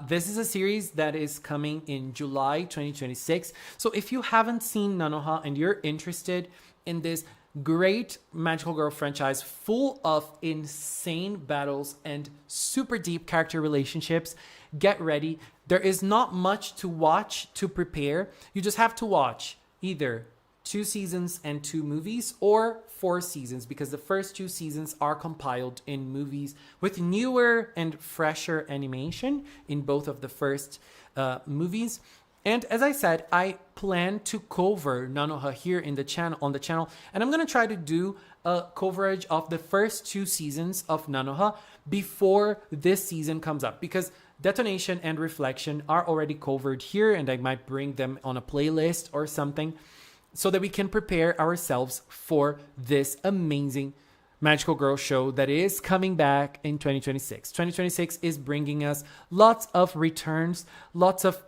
this is a series that is coming in July 2026. So if you haven't seen Nanoha and you're interested in this great magical girl franchise full of insane battles and super deep character relationships, get ready. There is not much to watch to prepare. You just have to watch either 2 seasons and 2 movies, or 4 seasons, because the first 2 seasons are compiled in movies with newer and fresher animation in both of the first movies. And as I said, I plan to cover Nanoha here on the channel, and I'm going to try to do a coverage of the first 2 seasons of Nanoha before this season comes up, because Detonation and Reflection are already covered here, and I might bring them on a playlist or something, so that we can prepare ourselves for this amazing magical girl show that is coming back in 2026. 2026 is bringing us lots of returns, lots of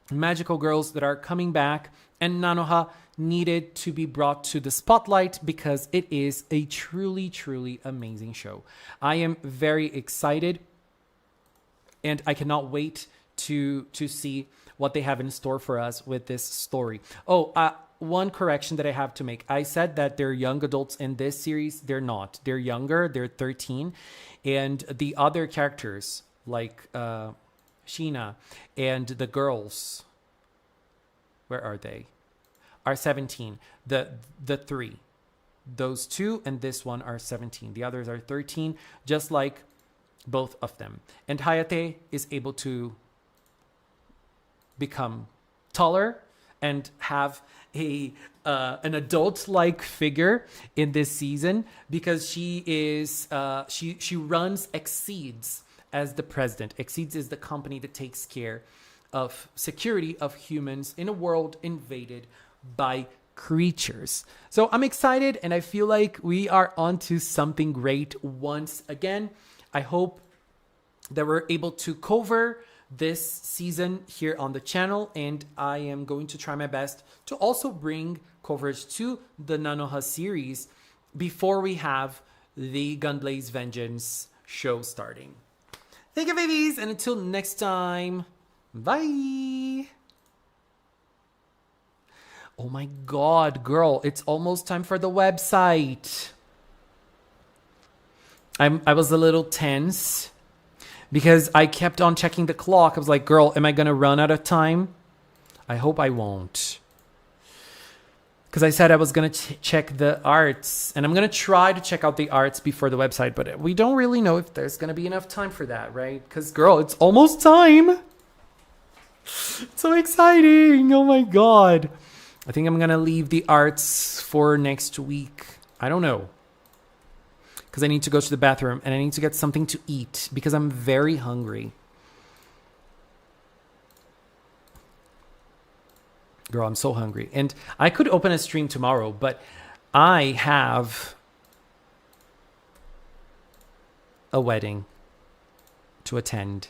magical girls that are coming back, and Nanoha needed to be brought to the spotlight because it is a truly, truly amazing show. I am very excited. And I cannot wait to see what they have in store for us with this story. Oh, one correction that I have to make. I said that they're young adults in this series. They're not. They're younger. They're 13. And the other characters, like Sheena and the girls, where are they? Are 17. The three. Those two and this one are 17. The others are 13, just like both of them. And Hayate is able to become taller and have an adult-like figure in this season because she is she runs Exceeds as the president. Exceeds is the company that takes care of security of humans in a world invaded by creatures. So I'm excited and I feel like we are onto something great once again. I hope that we're able to cover this season here on the channel, and I am going to try my best to also bring coverage to the Nanoha series before we have the Gunblaze Vengeance show starting. Thank you, babies, and until next time, bye! Oh my god, girl, it's almost time for the website. I was a little tense because I kept on checking the clock. I was like, girl, am I going to run out of time? I hope I won't. Because I said I was going to check the arts. And I'm going to try to check out the arts before the website. But we don't really know if there's going to be enough time for that, right? Because, girl, it's almost time. It's so exciting. Oh, my God. I think I'm going to leave the arts for next week. I don't know. Because I need to go to the bathroom and I need to get something to eat because I'm very hungry. Girl, I'm so hungry. And I could open a stream tomorrow, but I have a wedding to attend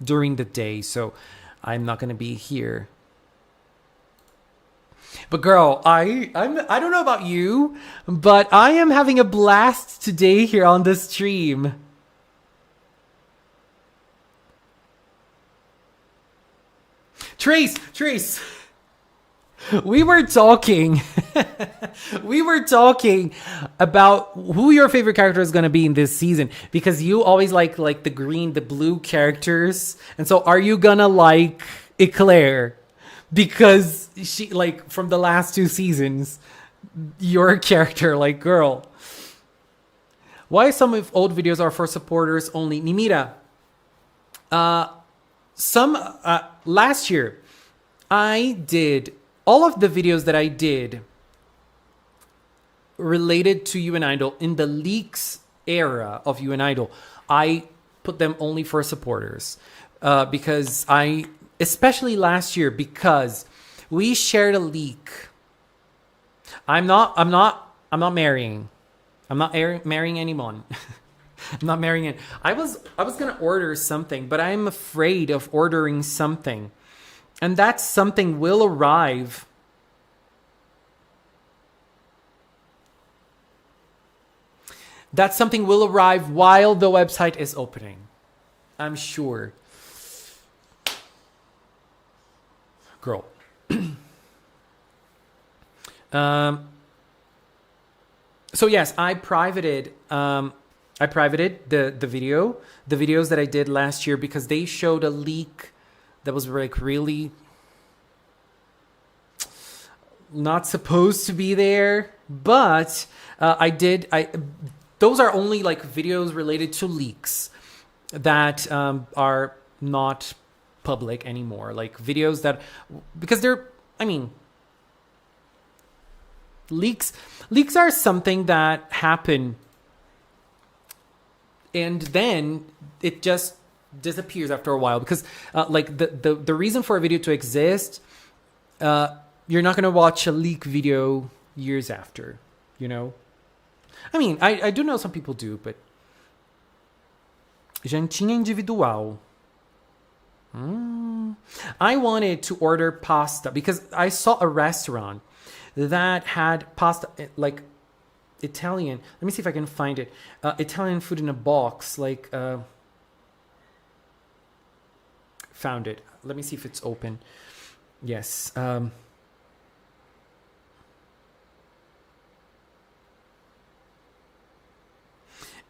during the day, so I'm not going to be here. But girl, I don't know about you, but I am having a blast today here on the stream. Trace, we were talking. We were talking about who your favorite character is going to be in this season because you always like the green, the blue characters. And so are you going to like Eclair? Because she, like, from the last 2 seasons, your character, like, girl. Why some of old videos are for supporters only? Nimira, last year, I did, all of the videos that I did related to UN Idol in the leaks era of UN Idol, I put them only for supporters. Because especially last year, because we shared a leak. I'm not marrying. I'm not marrying anyone. I'm not marrying it. I was gonna order something, but I'm afraid of ordering something, and that something will arrive. That something will arrive while the website is opening. I'm sure. Girl. So yes, I privated the videos that I did last year because they showed a leak that was like really not supposed to be there, but those are only like videos related to leaks that are not public anymore, like videos that, because they're, I mean, leaks are something that happen and then it just disappears after a while because like the reason for a video to exist, you're not going to watch a leak video years after, you know. I mean, I do know some people do, but jantinha individual. I wanted to order pasta because I saw a restaurant that had pasta, like Italian. Let me see if I can find it. Italian food in a box, like Found it. Let me see if it's open. Yes.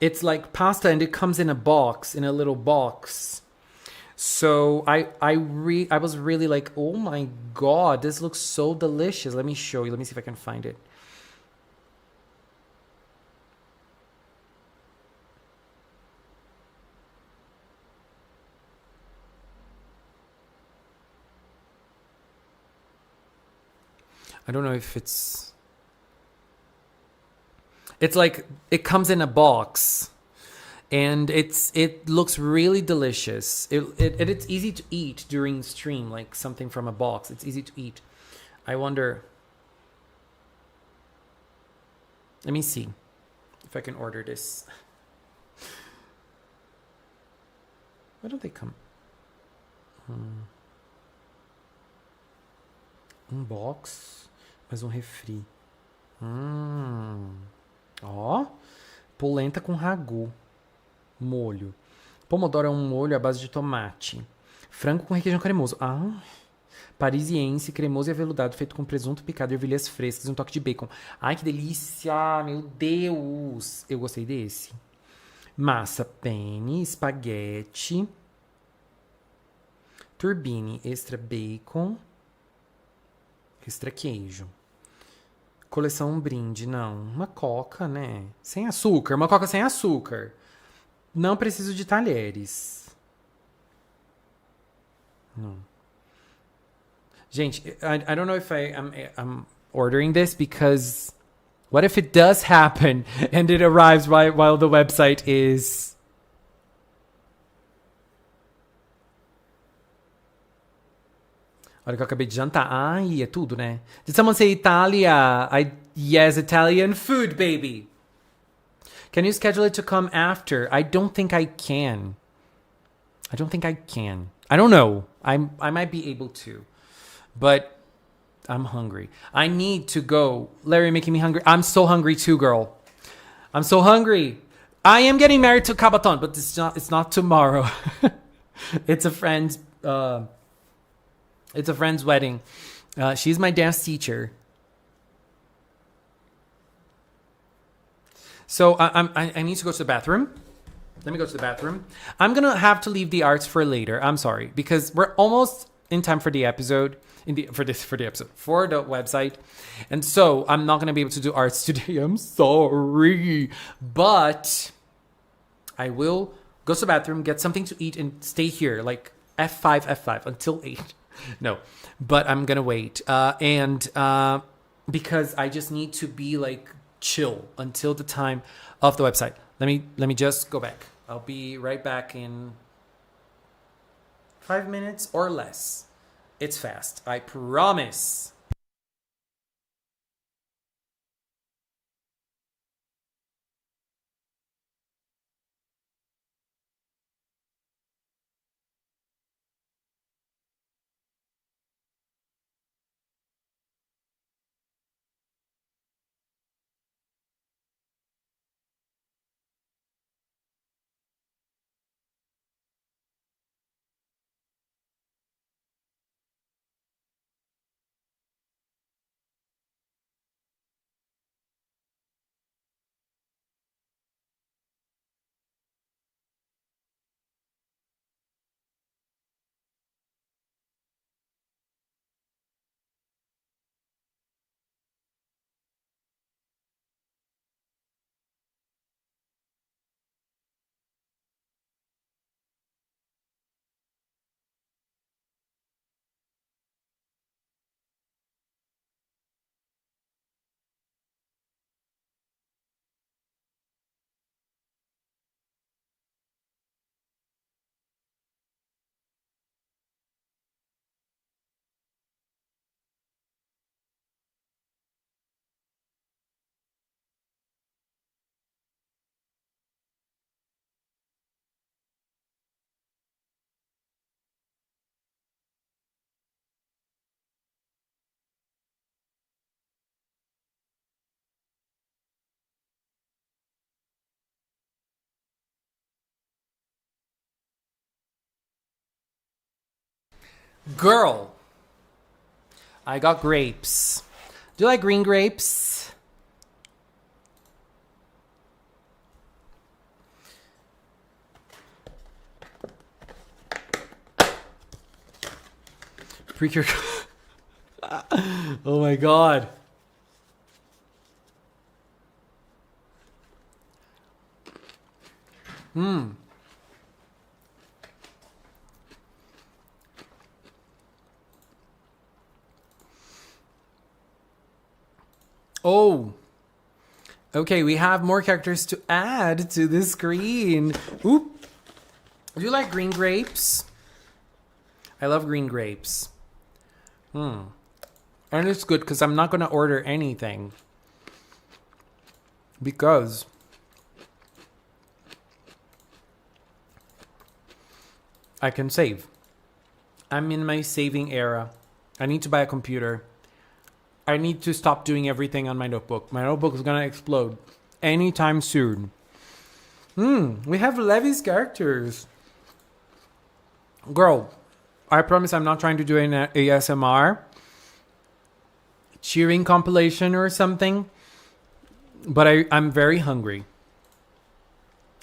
It's like pasta, and it comes in a box, in a little box. So I was really like, oh my god, this looks so delicious. Let me show you. Let me see if I can find it. I don't know if it's like it comes in a box, and it looks really delicious. It's easy to eat during stream, like something from a box. It's easy to eat. I wonder. Let me see if I can order this. Why don't they come? Box, mais refri. Ó, polenta com ragu. Molho. Pomodoro é um molho à base de tomate. Frango com requeijão cremoso. Parisiense, cremoso e aveludado, feito com presunto picado, ervilhas frescas e um toque de bacon. Ai, que delícia! Meu Deus! Eu gostei desse. Massa, penne, espaguete, turbine, extra bacon, extra queijo. Coleção brinde, não. Uma coca, né? Sem açúcar. Uma coca sem açúcar. Não preciso de talheres. Não. Gente, I don't know if I'm ordering this because what if it does happen and it arrives while the website is... Olha que eu acabei de jantar. Ai, é tudo, né? Did someone say Italia? Yes, Italian food, baby. Can you schedule it to come after? I don't think I can. I don't know. I might be able to. But I'm hungry. I need to go. Larry making me hungry. I'm so hungry too, girl. I'm so hungry. I am getting married to Cabaton, but it's not tomorrow. It's a friend's wedding. She's my dance teacher. So I need to go to the bathroom. Let me go to the bathroom. I'm gonna have to leave the arts for later. I'm sorry, because we're almost in time for the episode. For the website, and so I'm not gonna be able to do arts today. I'm sorry, but I will go to the bathroom, get something to eat, and stay here like F5 until 8. No, but I'm gonna wait, and because I just need to be like chill until the time of the website. Let me just go back. I'll be right back in 5 minutes or less. It's fast, I promise. Girl, I got grapes. Do you like green grapes? Precure. Oh my god. Oh. Okay, we have more characters to add to the screen. Oop. Do you like green grapes? I love green grapes. And it's good because I'm not going to order anything. Because I can save. I'm in my saving era. I need to buy a computer. I need to stop doing everything on my notebook. My notebook is going to explode anytime soon. We have Levy's characters. Girl, I promise I'm not trying to do an ASMR cheering compilation or something. But I'm very hungry.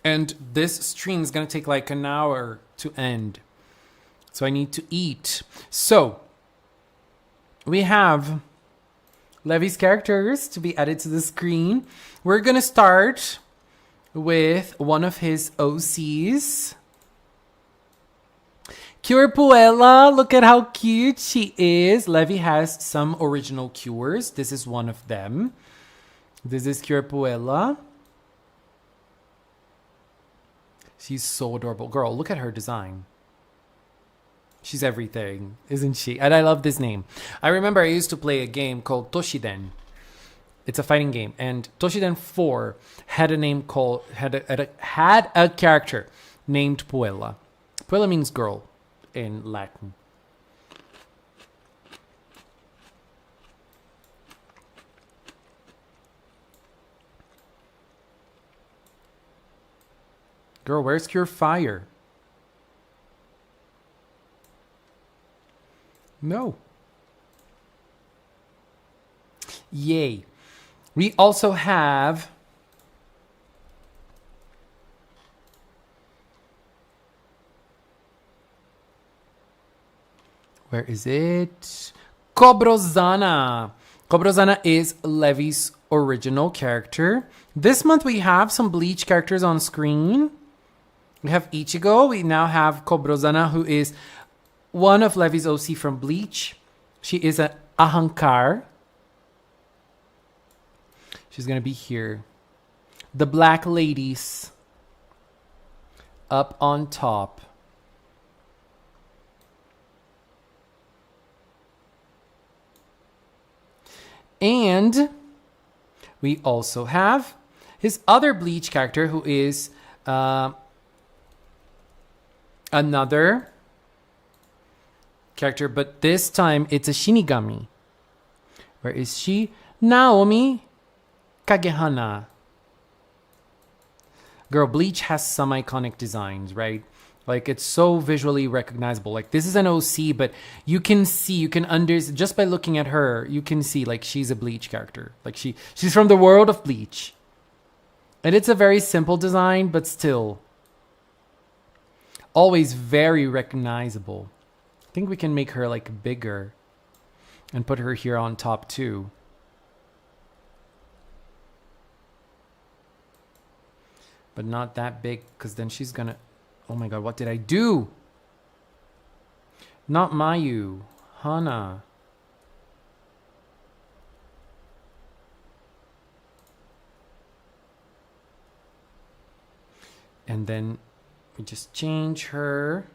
And this stream is going to take like an hour to end. So I need to eat. So we have Levy's characters to be added to the screen. We're going to start with one of his OCs. Cure Puella. Look at how cute she is. Levy has some original cures. This is one of them. This is Cure Puella. She's so adorable. Girl, look at her design. She's everything, isn't she? And I love this name. I remember I used to play a game called Toshiden. It's a fighting game. And Toshiden 4 had a name called, had a character named Puella. Puella means girl in Latin. Girl, where's Cure Fire? No. Yay. We also have where is it? Cobrozana. Cobrozana is Levy's original character. This month we have some Bleach characters on screen. We have Ichigo. We now have Cobrozana, who is one of Levy's OC from Bleach. She is an Ahankar. She's going to be here. The black ladies up on top. And we also have his other Bleach character, who is another character, but this time it's a Shinigami. Where is she? Naomi Kagehana. Girl, Bleach has some iconic designs, right? Like, it's so visually recognizable. Like, this is an OC, but you can see, you can understand, just by looking at her, you can see, like, she's a Bleach character. Like, she's from the world of Bleach. And it's a very simple design, but still always very recognizable. I think we can make her, like, bigger and put her here on top, too. But not that big, because then she's gonna... Oh my god, what did I do? Not Mayu. Hana. And then we just change her.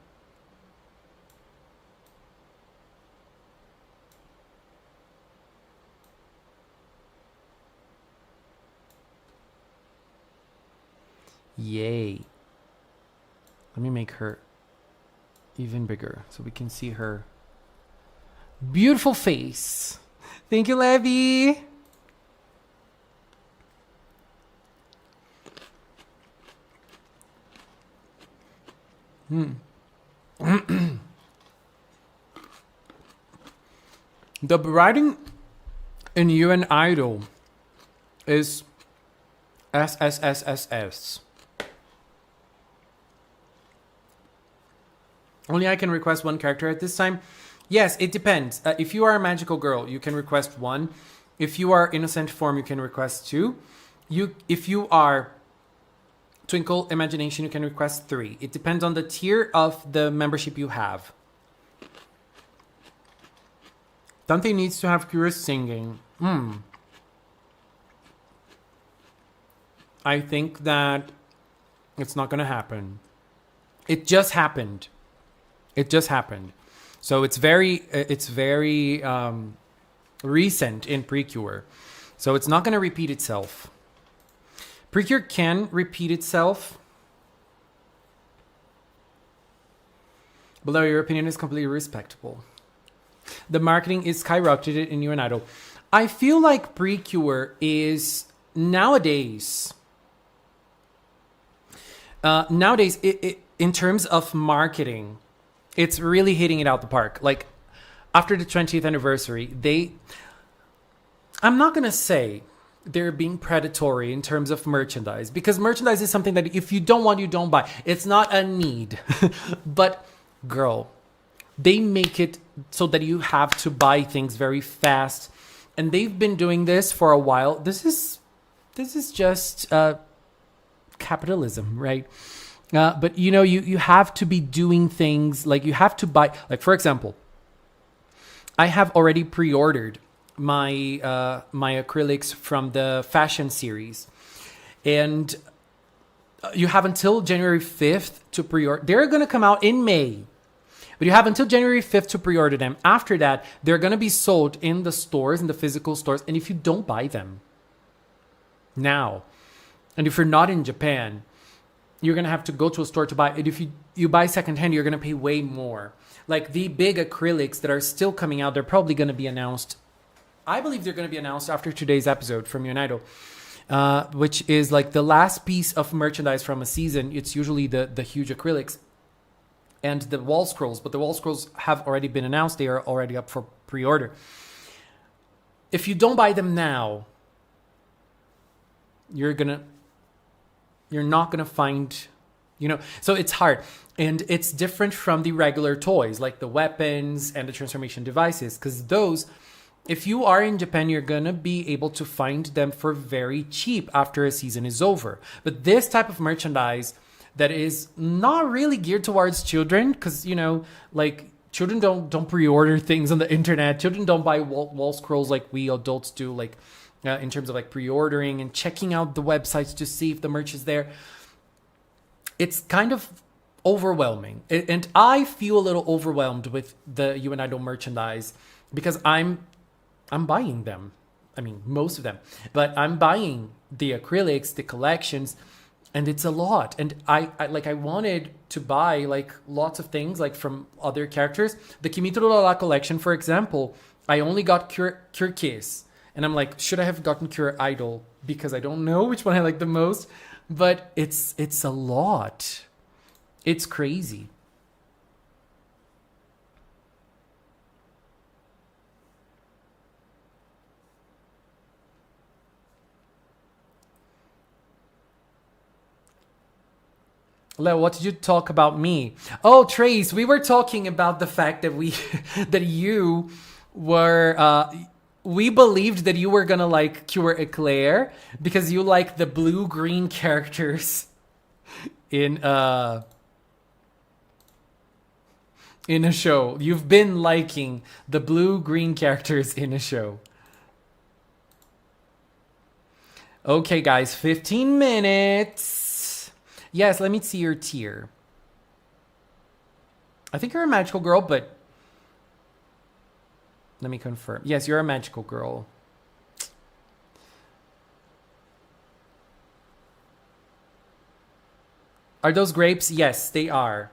Yay. Let me make her even bigger so we can see her beautiful face. Thank you, Levy. The writing in UN Idol is SSSSS. Only I can request one character at this time. Yes, it depends. If you are a magical girl, you can request one. If you are innocent form, you can request two. If you are Twinkle Imagination, you can request three. It depends on the tier of the membership you have. Dante needs to have Curious singing. I think that it's not going to happen. It just happened. So it's very recent in PRECURE. So it's not going to repeat itself. PRECURE can repeat itself. Below, your opinion is completely respectable. The marketing is skyrocketed in UN Idol. I feel like PRECURE is nowadays, in terms of marketing, it's really hitting it out the park. Like after the 20th anniversary, I'm not going to say they're being predatory in terms of merchandise, because merchandise is something that if you don't want, you don't buy. It's not a need. But girl, they make it so that you have to buy things very fast. And they've been doing this for a while. This is just capitalism, right? But you know, you have to be doing things, like you have to buy, like for example, I have already pre-ordered my my acrylics from the fashion series, and you have until January 5th to pre-order. They're going to come out in May, but you have until January 5th to pre-order them. After that, they're going to be sold in the stores, in the physical stores. And if you don't buy them now, and if you're not in Japan, you're going to have to go to a store to buy it. If you buy secondhand, you're going to pay way more. Like the big acrylics that are still coming out, they're probably going to be announced. I believe they're going to be announced after today's episode from UN Idol, which is like the last piece of merchandise from a season. It's usually the huge acrylics and the wall scrolls, but the wall scrolls have already been announced. They are already up for pre-order. If you don't buy them now, you're not gonna find, you know, so it's hard. And it's different from the regular toys, like the weapons and the transformation devices, because those, if you are in Japan, you're gonna be able to find them for very cheap after a season is over. But this type of merchandise that is not really geared towards children, because, you know, like children don't pre-order things on the internet. Children don't buy wall scrolls like we adults do, like in terms of like pre-ordering and checking out the websites to see if the merch is there. It's kind of overwhelming. And I feel a little overwhelmed with the UN Idol merchandise because I'm buying them. I mean, most of them. But I'm buying the acrylics, the collections, and it's a lot. And I wanted to buy like lots of things like from other characters. The Kimitsu no La collection, for example, I only got Cure Kiss. And I'm like, should I have gotten Cure Idol? Because I don't know which one I like the most. But it's a lot. It's crazy. Leo, what did you talk about me? Oh, Trace, we were talking about the fact that that you were we believed that you were gonna like Cure Eclair because you like the blue-green characters in a show. You've been liking the blue-green characters in a show. Okay, guys, 15 minutes. Yes, let me see your tier. I think you're a magical girl, but let me confirm. Yes, you're a magical girl. Are those grapes? Yes, they are.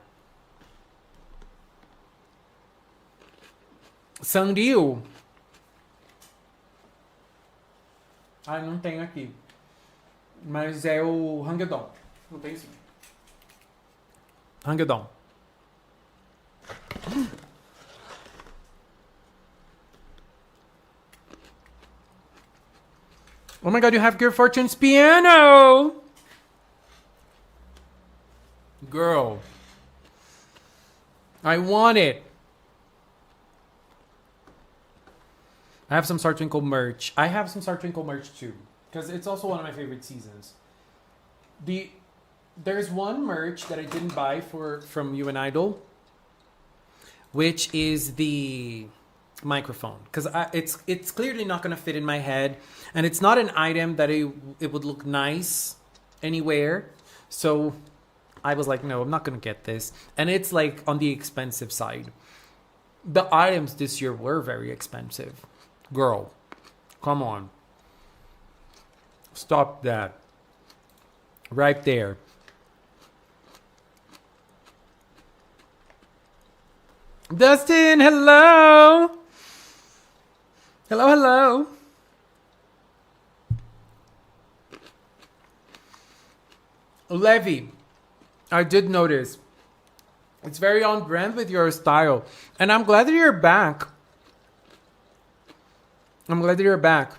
Sanrio. Ah, não tenho aqui. Mas é o Hangedon. Não tem sim. Hangedon. Oh my god, you have Gear Fortune's piano! Girl. I want it. I have some Star Twinkle merch. I have some Star Twinkle merch too. Because it's also one of my favorite seasons. There's one merch that I didn't buy from You and Idol, which is the microphone, because it's clearly not going to fit in my head, and it's not an item that it would look nice anywhere. So I was like, no, I'm not going to get this, and it's like on the expensive side. The items this year were very expensive. Girl, come on, stop that right there. Dustin, hello. Hello, hello. Levy, I did notice. It's very on brand with your style. And I'm glad that you're back. I'm glad that you're back.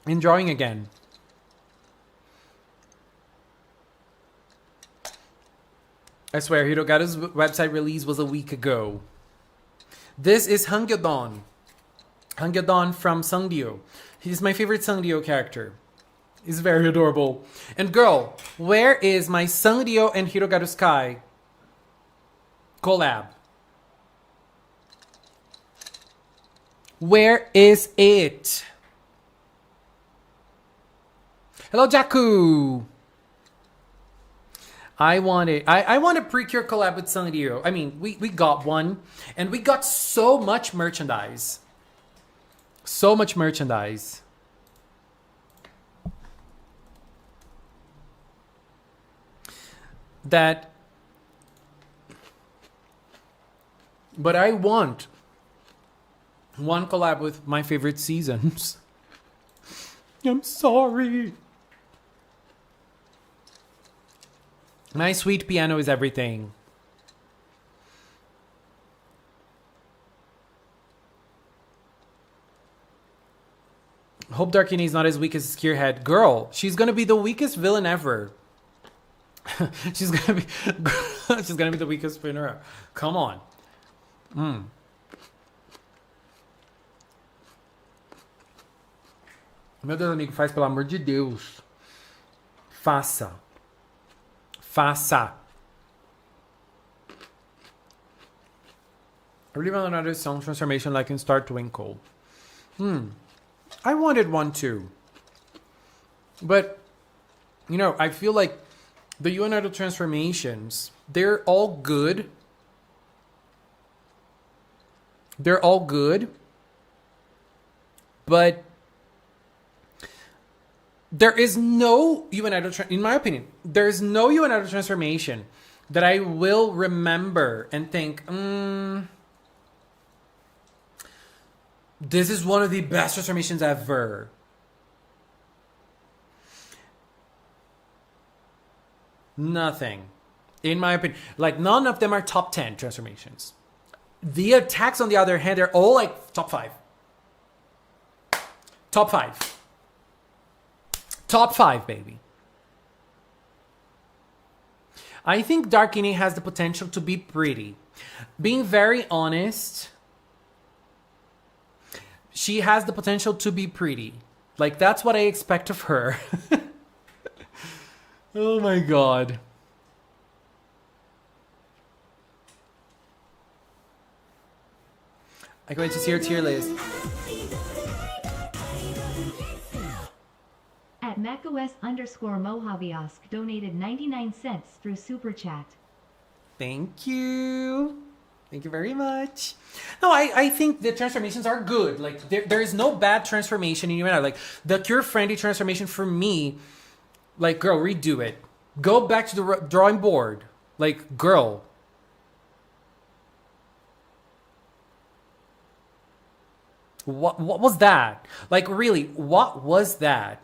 Enjoying again. I swear, Hirogato's website release was a week ago. This is Hangyodon. Hangyodon from Sangdio. He's my favorite Sangdio character. He's very adorable. And girl, where is my Sangdio and Hirogaru Sky collab? Where is it? Hello, Jaku. I want it. I want a PRECURE collab with Sangdio. I mean, we got one, and we got so much merchandise. So much merchandise. But I want one collab with my favorite seasons. I'm sorry. My sweet piano is everything. Hope Darkini is not as weak as Gearhead. Girl, she's gonna be the weakest villain ever. she's gonna be the weakest villain. Come on. Meu Deus, amigo, faz pelo amor de Deus. Faça. Faça. I really want another song transformation like in Star Twinkle. I wanted one too. But, you know, I feel like the UNIDO transformations, they're all good. They're all good. But there is no UNIDO, in my opinion, there is no UNIDO transformation that I will remember and think, this is one of the best transformations ever. Nothing. In my opinion. Like, none of them are top 10 transformations. The attacks, on the other hand, they're all like top 5. Top 5. Top 5, baby. I think Darkini has the potential to be pretty. Being very honest, she has the potential to be pretty. Like, that's what I expect of her. Oh my god. I can't wait to see her tier list. At macOS_Mojaviask donated 99 cents through Super Chat. Thank you. Thank you very much. No, I think the transformations are good. Like, there is no bad transformation in UNI. Like, the Cure Friendly transformation for me, like, girl, redo it. Go back to the drawing board. Like, girl. What was that? Like, really, what was that?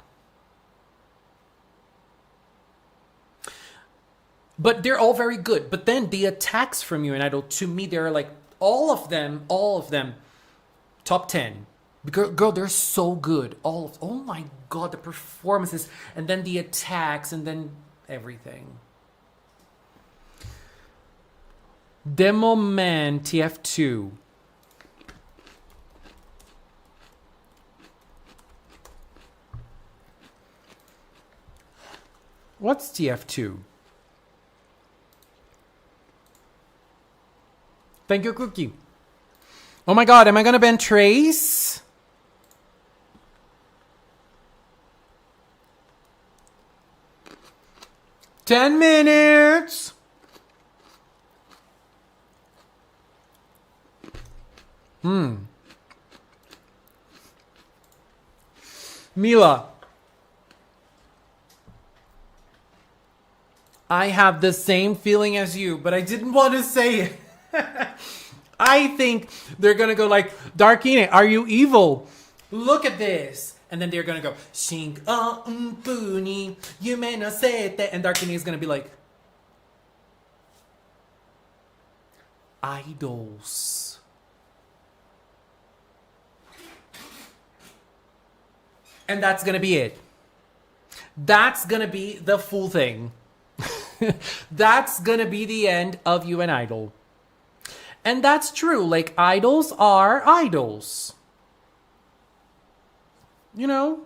But they're all very good. But then the attacks from UNIDO, to me, they're like, all of them, top 10. Girl, they're so good. Oh my god, the performances, and then the attacks, and then everything. Demo Man TF2. What's TF2? Thank you, Cookie. Oh my god, am I gonna ban Trace? "10 minutes!" Mila. I have the same feeling as you, but I didn't want to say it. I think they're gonna go like, Darkine, are you evil? Look at this. And then they're gonna go, Shink puni, you may not say it. And Darkine is gonna be like, idols. And that's gonna be it. That's gonna be the full thing. That's gonna be the end of you and Idol. And that's true. Like, idols are idols. You know?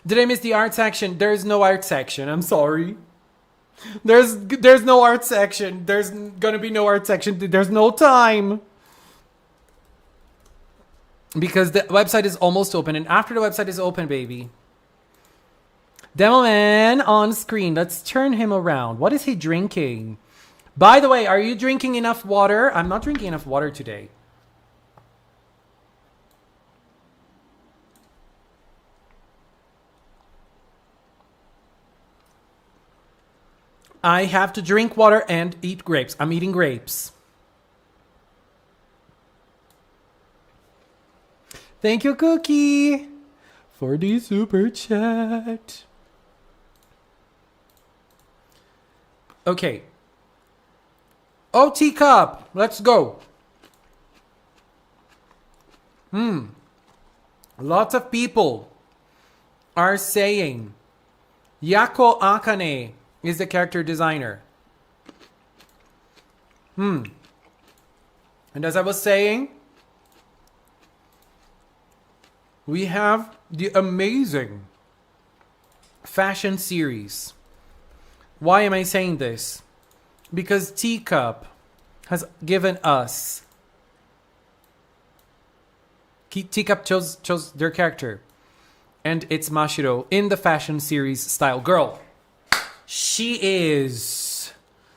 Did I miss the art section? There's no art section. I'm sorry. There's no art section. There's gonna be no art section. There's no time. Because the website is almost open. And after the website is open, baby. Demo Man on screen. Let's turn him around. What is he drinking? By the way, are you drinking enough water? I'm not drinking enough water today. I have to drink water and eat grapes. I'm eating grapes. Thank you, Cookie, for the super chat. Okay. Oh, teacup. Let's go. Lots of people are saying Yako Akane is the character designer. And as I was saying, we have the amazing fashion series. Why am I saying this? Because Teacup has given us... Teacup chose their character. And it's Mashiro in the fashion series style. Girl, she is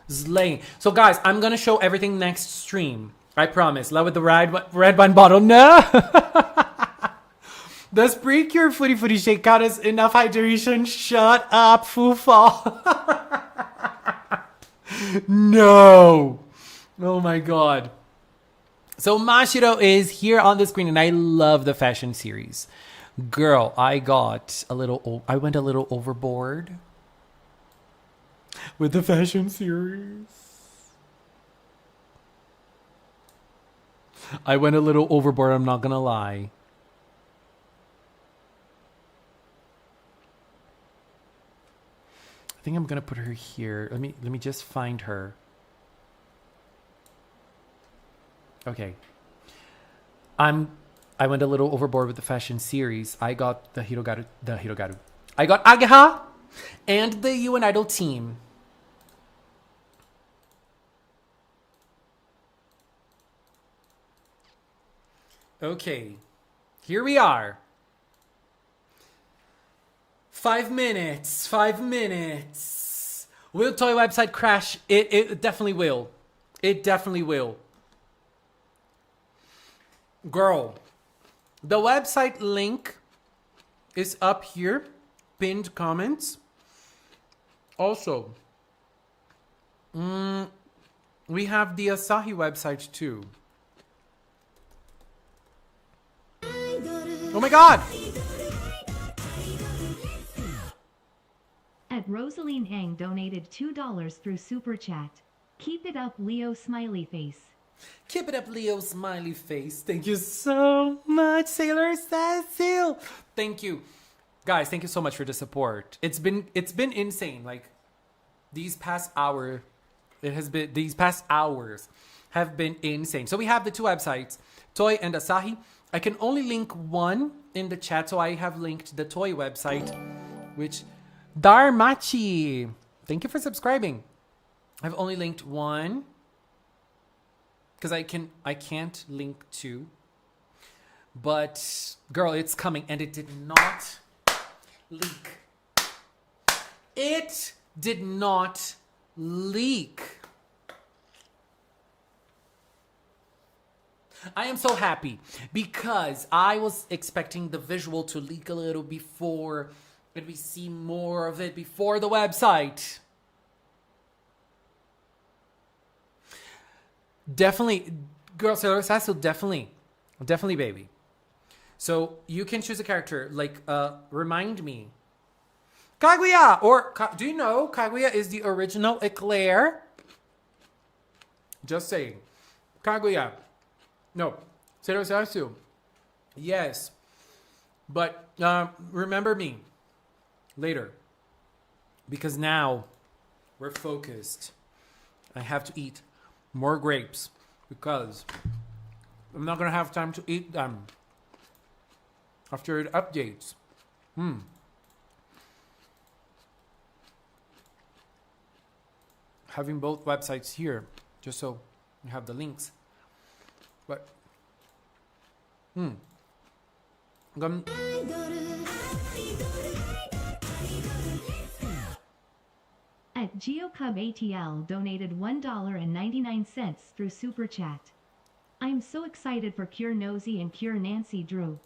slaying. So guys, I'm going to show everything next stream. I promise. Love with the red wine bottle. No! Does PRECURE Footy Shake count as enough hydration? Shut up, Foofall. No. Oh my god. So Mashiro is here on the screen, and I love the fashion series. Girl, I went a little overboard with the fashion series. I went a little overboard, I'm not gonna lie. I think I'm gonna put her here. Let me just find her. Okay. I went a little overboard with the fashion series. I got the Hirogaru. I got Ageha and the UN Idol team. Okay. Here we are. 5 minutes. 5 minutes. Will toy website crash? It definitely will. It definitely will. Girl, the website link is up here. Pinned comments. Also, we have the Asahi website too. Oh my god! At Rosaline Eng donated $2 through Super Chat. Keep it up, Leo smiley face. Keep it up, Leo. Smiley face. Thank you so much, Sailor Cecil. Thank you, guys. Thank you so much for the support. It's been insane. Like these past hours have been insane. So we have the two websites, Toy and Asahi. I can only link one in the chat, so I have linked the Toy website, which Darmachi. Thank you for subscribing. I've only linked one because I can't link two. But girl, it's coming, and it did not leak. It did not leak. I am so happy because I was expecting the visual to leak a little before, and we see more of it before the website. Definitely, girl, Sailor Sassel, definitely, baby. So you can choose a character, like, remind me. Kaguya! Or, do you know Kaguya is the original Eclair? Just saying. Kaguya. No. Sailor Sassel. Yes. But, remember me. Later. Because now, we're focused. I have to eat more grapes. Because I'm not going to have time to eat them after it updates. Having both websites here, just so you have the links. But, At GeoCubATL donated $1.99 through Super Chat. I'm so excited for Cure Nosy and Cure Nancy Drew.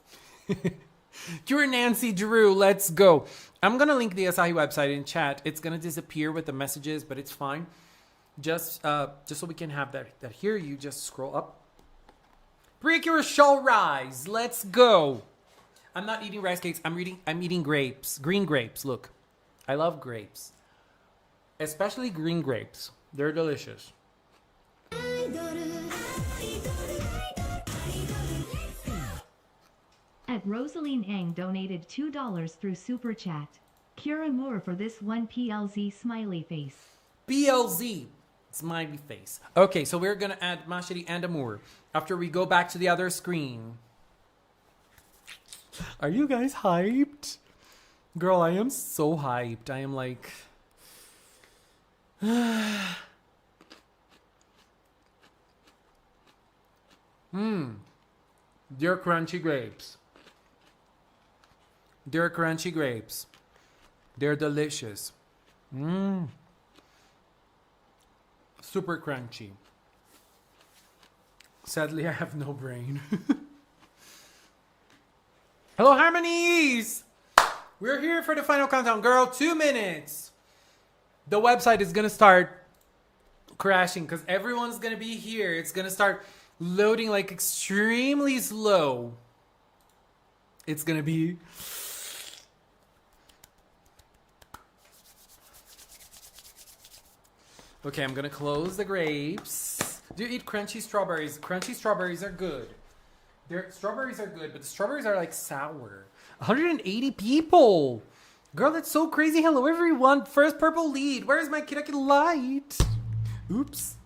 Cure Nancy Drew, let's go. I'm going to link the Asahi website in chat. It's going to disappear with the messages, but it's fine. Just so we can have that here, you just scroll up. PRECURE shall rise. Let's go. I'm not eating rice cakes. I'm eating grapes. Green grapes. Look. I love grapes. Especially green grapes. They're delicious. At Rosaline Eng donated $2 through Super Chat. Cure Amour for this one PLZ smiley face. PLZ. Smiley face. Okay, so we're going to add Mashiri and Amour after we go back to the other screen. Are you guys hyped? Girl, I am so hyped. I am like... Dear crunchy grapes. They're crunchy grapes. They're delicious. Super crunchy. Sadly, I have no brain. Hello, Harmonies! We're here for the final countdown. Girl, 2 minutes. The website is going to start crashing because everyone's going to be here. It's going to start loading like extremely slow. It's going to be... Okay, I'm going to close the grapes. Do you eat crunchy strawberries? Crunchy strawberries are good. Strawberries are good, but the strawberries are like sour. 180 people. Girl, that's so crazy. Hello, everyone. First purple lead. Where's my Kiraki light? Oops.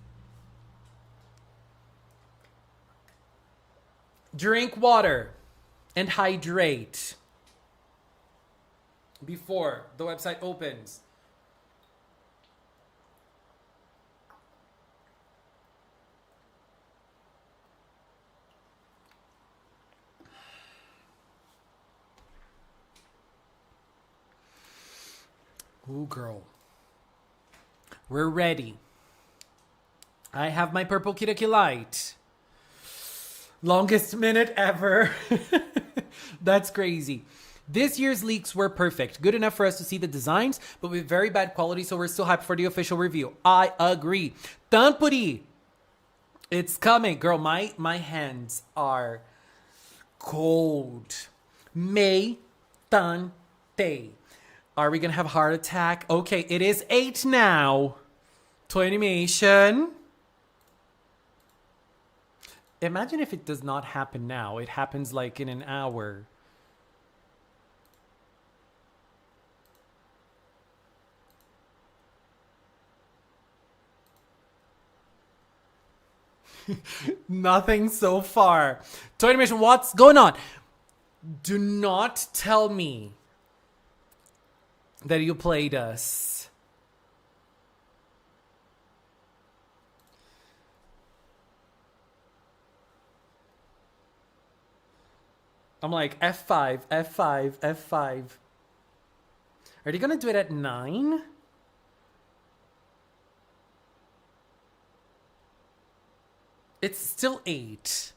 Drink water and hydrate before the website opens. Ooh, girl. We're ready. I have my purple Kiraki light. Longest minute ever. That's crazy. This year's leaks were perfect. Good enough for us to see the designs, but with very bad quality, so we're still hyped for the official review. I agree. Tanpuri. It's coming. Girl, my hands are cold. May Tante. Are we going to have a heart attack? Okay, it is 8 now. Toy animation. Imagine if it does not happen now. It happens like in an hour. Nothing so far. Toy Animation, what's going on? Do not tell me that you played us. I'm like, F5, F5, F5. Are they gonna do it at 9? It's still 8.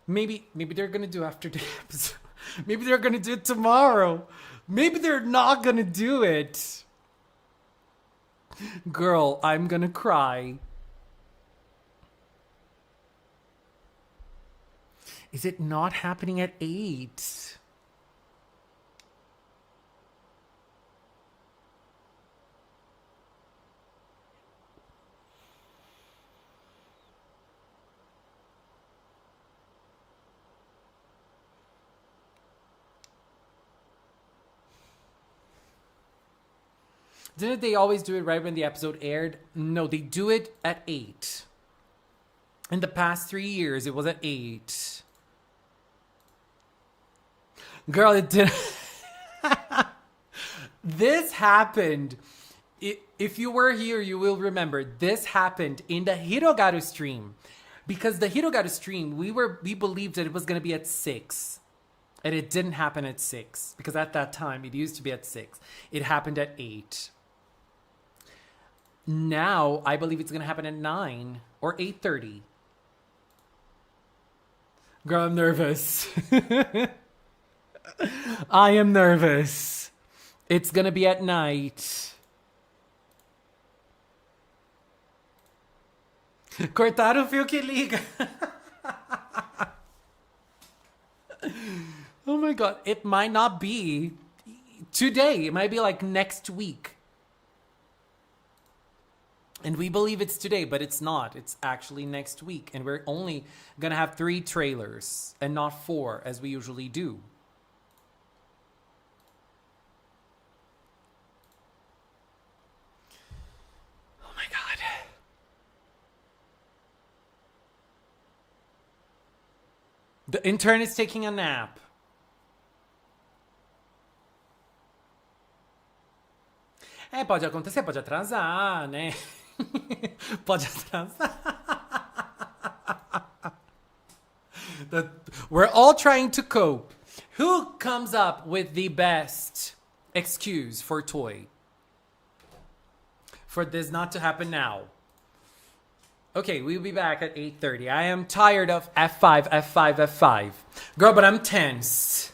Maybe they're gonna do after the episode. Maybe they're gonna do it tomorrow. Maybe they're not gonna do it. Girl, I'm gonna cry. Is it not happening at 8? Didn't they always do it right when the episode aired? No, they do it at 8. In the past 3 years, it was at 8. Girl, it did. This happened. If you were here, you will remember. This happened in the Hirogaru stream. Because the Hirogaru stream, we believed that it was going to be at 6. And it didn't happen at 6. Because at that time, it used to be at 6. It happened at 8. Now, I believe it's going to happen at 9 or 8:30. Girl, I'm nervous. I am nervous. It's going to be at night. Cortaram o fio que liga. Oh my god. It might not be today. It might be like next week. And we believe it's today, but it's not. It's actually next week. And we're only going to have 3 trailers and not 4 as we usually do. Oh my god. The intern is taking a nap. Pode acontecer, pode atrasar, né? Pode atrasar. We're all trying to cope. Who comes up with the best excuse for Toy? For this not to happen now. Okay, we'll be back at 8:30. I am tired of F5, F5, F5. Girl, but I'm tense.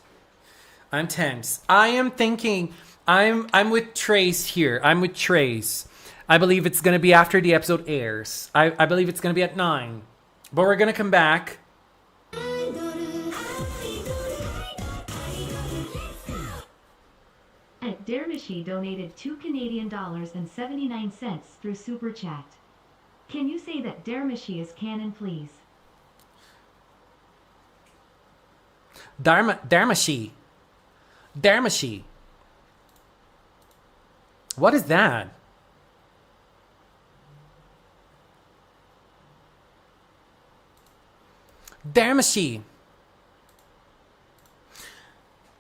I'm tense. I am thinking... I'm with Trace here. I'm with Trace. I believe it's going to be after the episode airs. I believe it's going to be at 9. But we're going to come back. At Dermishi donated $2 through Super Chat. Can you say that Dermishi is canon, please? Dermishi. What is that? Dermishi.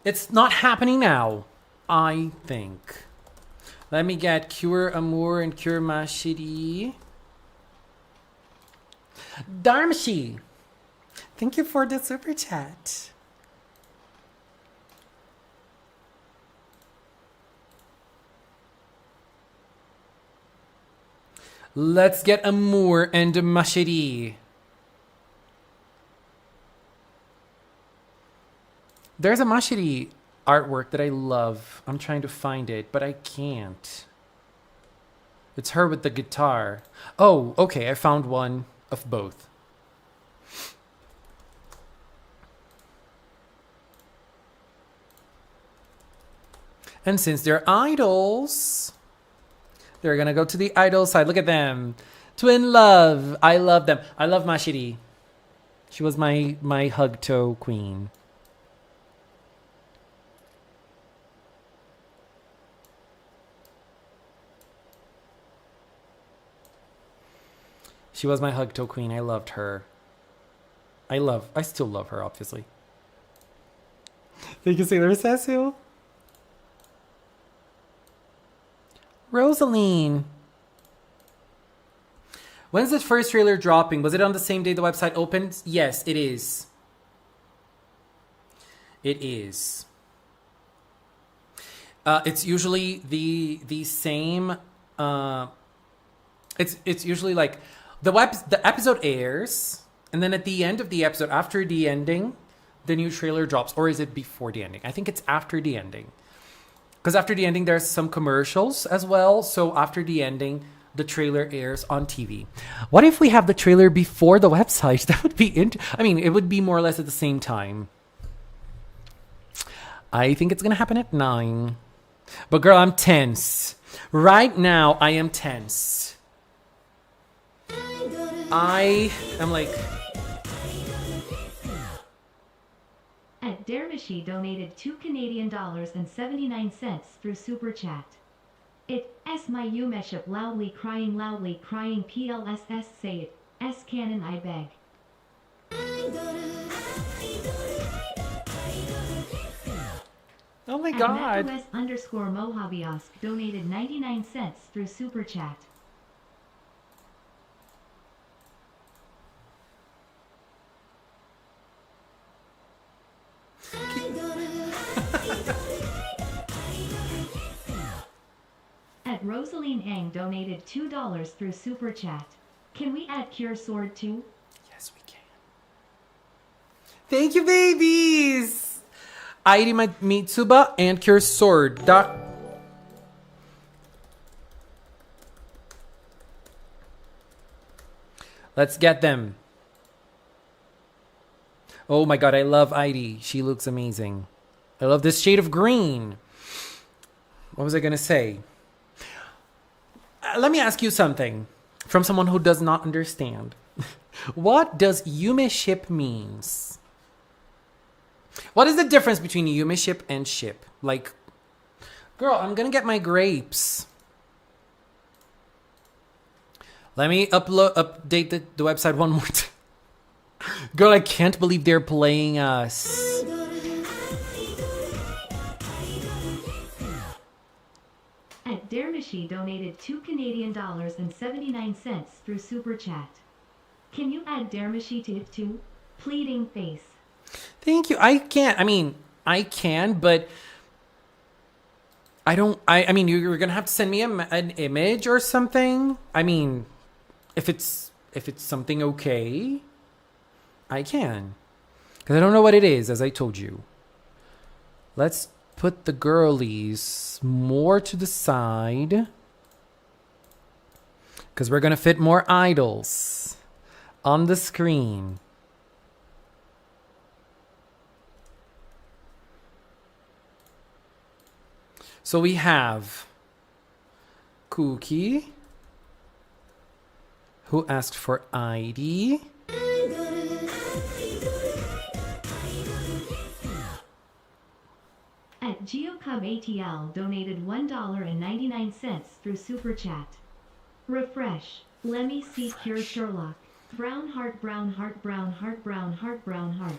It's not happening now, I think. Let me get Cure Amour and Cure Mashiri. Dermishi. Thank you for the super chat. Let's get Amour and Mashiri. There's a Mashiri artwork that I love. I'm trying to find it, but I can't. It's her with the guitar. Oh, okay. I found one of both. And since they're idols... They're going to go to the idol side. Look at them. Twin love. I love them. I love Mashiri. She was my hug toe queen. She was my hug toe queen. I loved her. I still love her, obviously. Thank you, Sailor Sasu. Rosaline. When's the first trailer dropping? Was it on the same day the website opened? Yes, it is. It is. It's usually the same. It's usually like the episode airs, and then at the end of the episode, after the ending, the new trailer drops. Or is it before the ending? I think it's after the ending. Because after the ending, there's some commercials as well. So after the ending, the trailer airs on TV. What if we have the trailer before the website? That would be it would be more or less at the same time. I think it's going to happen at 9. But girl, I'm tense. Right now, I am tense. I am like... At Dermishi donated $2 through Super Chat. It S my Umeship loudly crying PLSS say it S canon I beg. Oh my god. _Mojabiask donated 99 cents through Super Chat. At Rosaline Ang donated $2 through Super Chat. Can we add Cure Sword too? Yes, we can. Thank you, babies! Airi Mitsuba and Cure Sword. Let's get them. Oh my god, I love Airi. She looks amazing. I love this shade of green. What was I going to say? Let me ask you something from someone who does not understand. What does Yume ship means? What is the difference between Yume ship and ship? Like, girl, I'm gonna get my grapes. Let me update the website one more time. Girl, I can't believe they're playing us. At Dermishi donated $2 through Super Chat. Can you add Dermishi to it too? Pleading face. Thank you. I can't. I mean, I can, but I don't. I mean, you're gonna have to send me an image or something. I mean, if it's something okay, I can. Because I don't know what it is, as I told you. Let's put the girlies more to the side. Because we're going to fit more idols on the screen. So we have Cookie, who asked for ID. At GeoCub ATL donated $1.99 through Super Chat. Refresh. Let me see Cure Sherlock. Brown heart, brown heart, brown heart, brown heart, brown heart.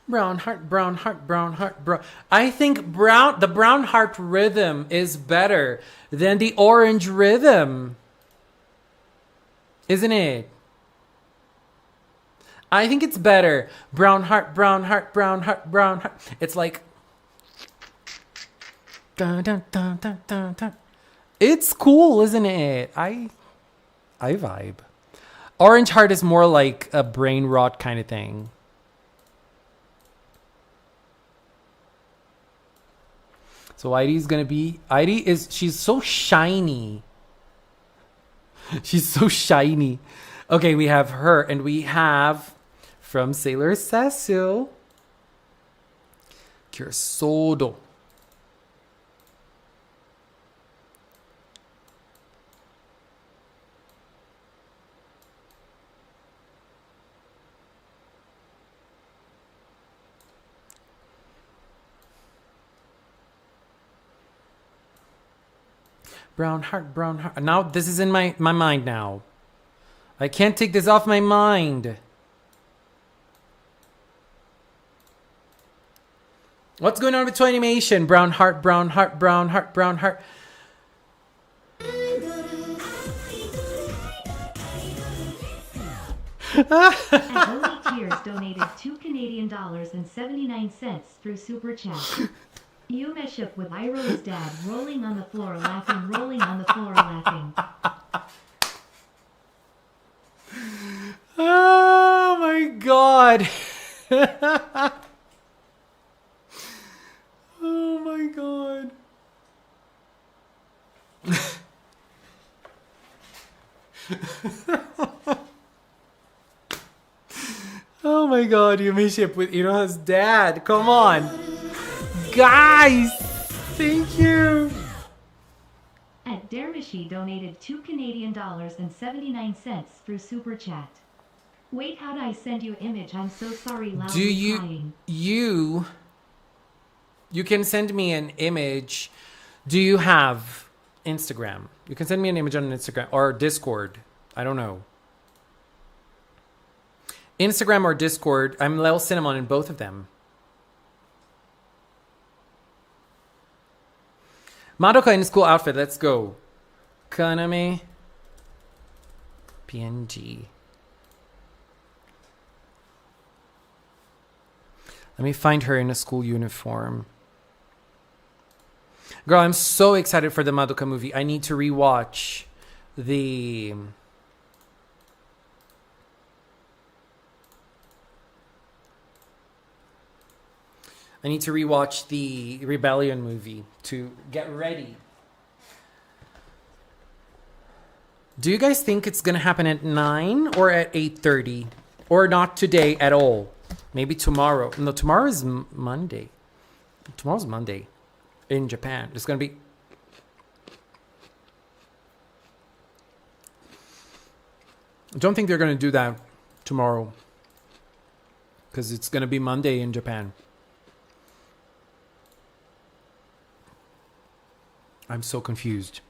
Brown heart, brown heart, brown heart, brown. I think the brown heart rhythm is better than the orange rhythm. Isn't it? I think it's better. Brown heart, brown heart, brown heart, brown heart. It's like... Dun, dun, dun, dun, dun, dun. It's cool, isn't it? I vibe. Orange heart is more like a brain rot kind of thing. So Heidi's gonna be... she's so shiny. She's so shiny. Okay, we have her, and we have from Sailor Cecil, Cursodo. Brown heart, brown heart. Now this is in my mind now. I can't take this off my mind. What's going on with toy animation? Brown heart, brown heart, brown heart, brown heart. And Only Tears donated $2 through Super Chat. You mesh up with Iro's dad rolling on the floor laughing, rolling on the floor laughing. Oh my god. Oh my god. Oh my god, you mesh up with Iroha's dad. Come on. Guys, thank you. At Dermishi donated $2 through Super Chat. Wait, how'd I send you image? I'm so sorry, loudly crying. You can send me an image. Do you have Instagram? You can send me an image on Instagram or Discord. I don't know. Instagram or Discord. I'm Lel Cinnamon in both of them. Madoka in school outfit. Let's go. Kaname. PNG. Let me find her in a school uniform. Girl, I'm so excited for the Madoka movie. I need to rewatch the... I need to rewatch the Rebellion movie to get ready. Do you guys think it's gonna happen at 9 or at 8:30? Or not today at all? Maybe tomorrow. No, tomorrow is Monday. Tomorrow's Monday in Japan. It's gonna be... I don't think they're gonna do that tomorrow. Because it's gonna be Monday in Japan. I'm so confused.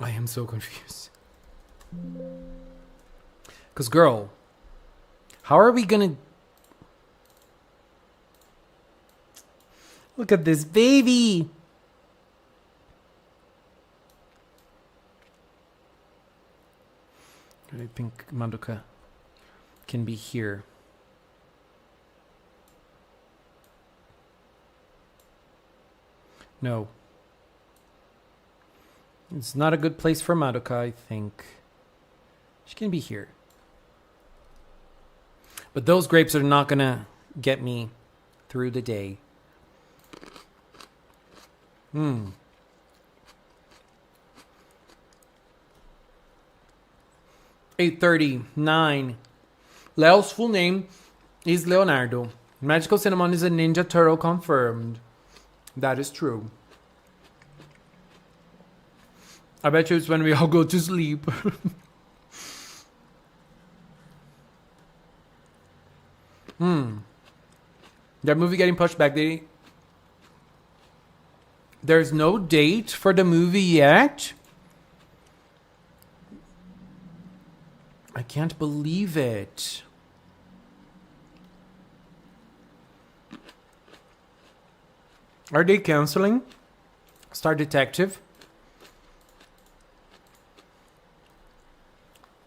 I am so confused. Because, girl, how are we gonna... Look at this baby! I think Madoka can be here. No. It's not a good place for Madoka, I think. She can be here. But those grapes are not gonna get me through the day. 8:39. Leo's full name is Leonardo. Magical Cinnamon is a Ninja Turtle confirmed. That is true. I bet you it's when we all go to sleep. That movie getting pushed back. There's no date for the movie yet? I can't believe it. Are they canceling Star Detective?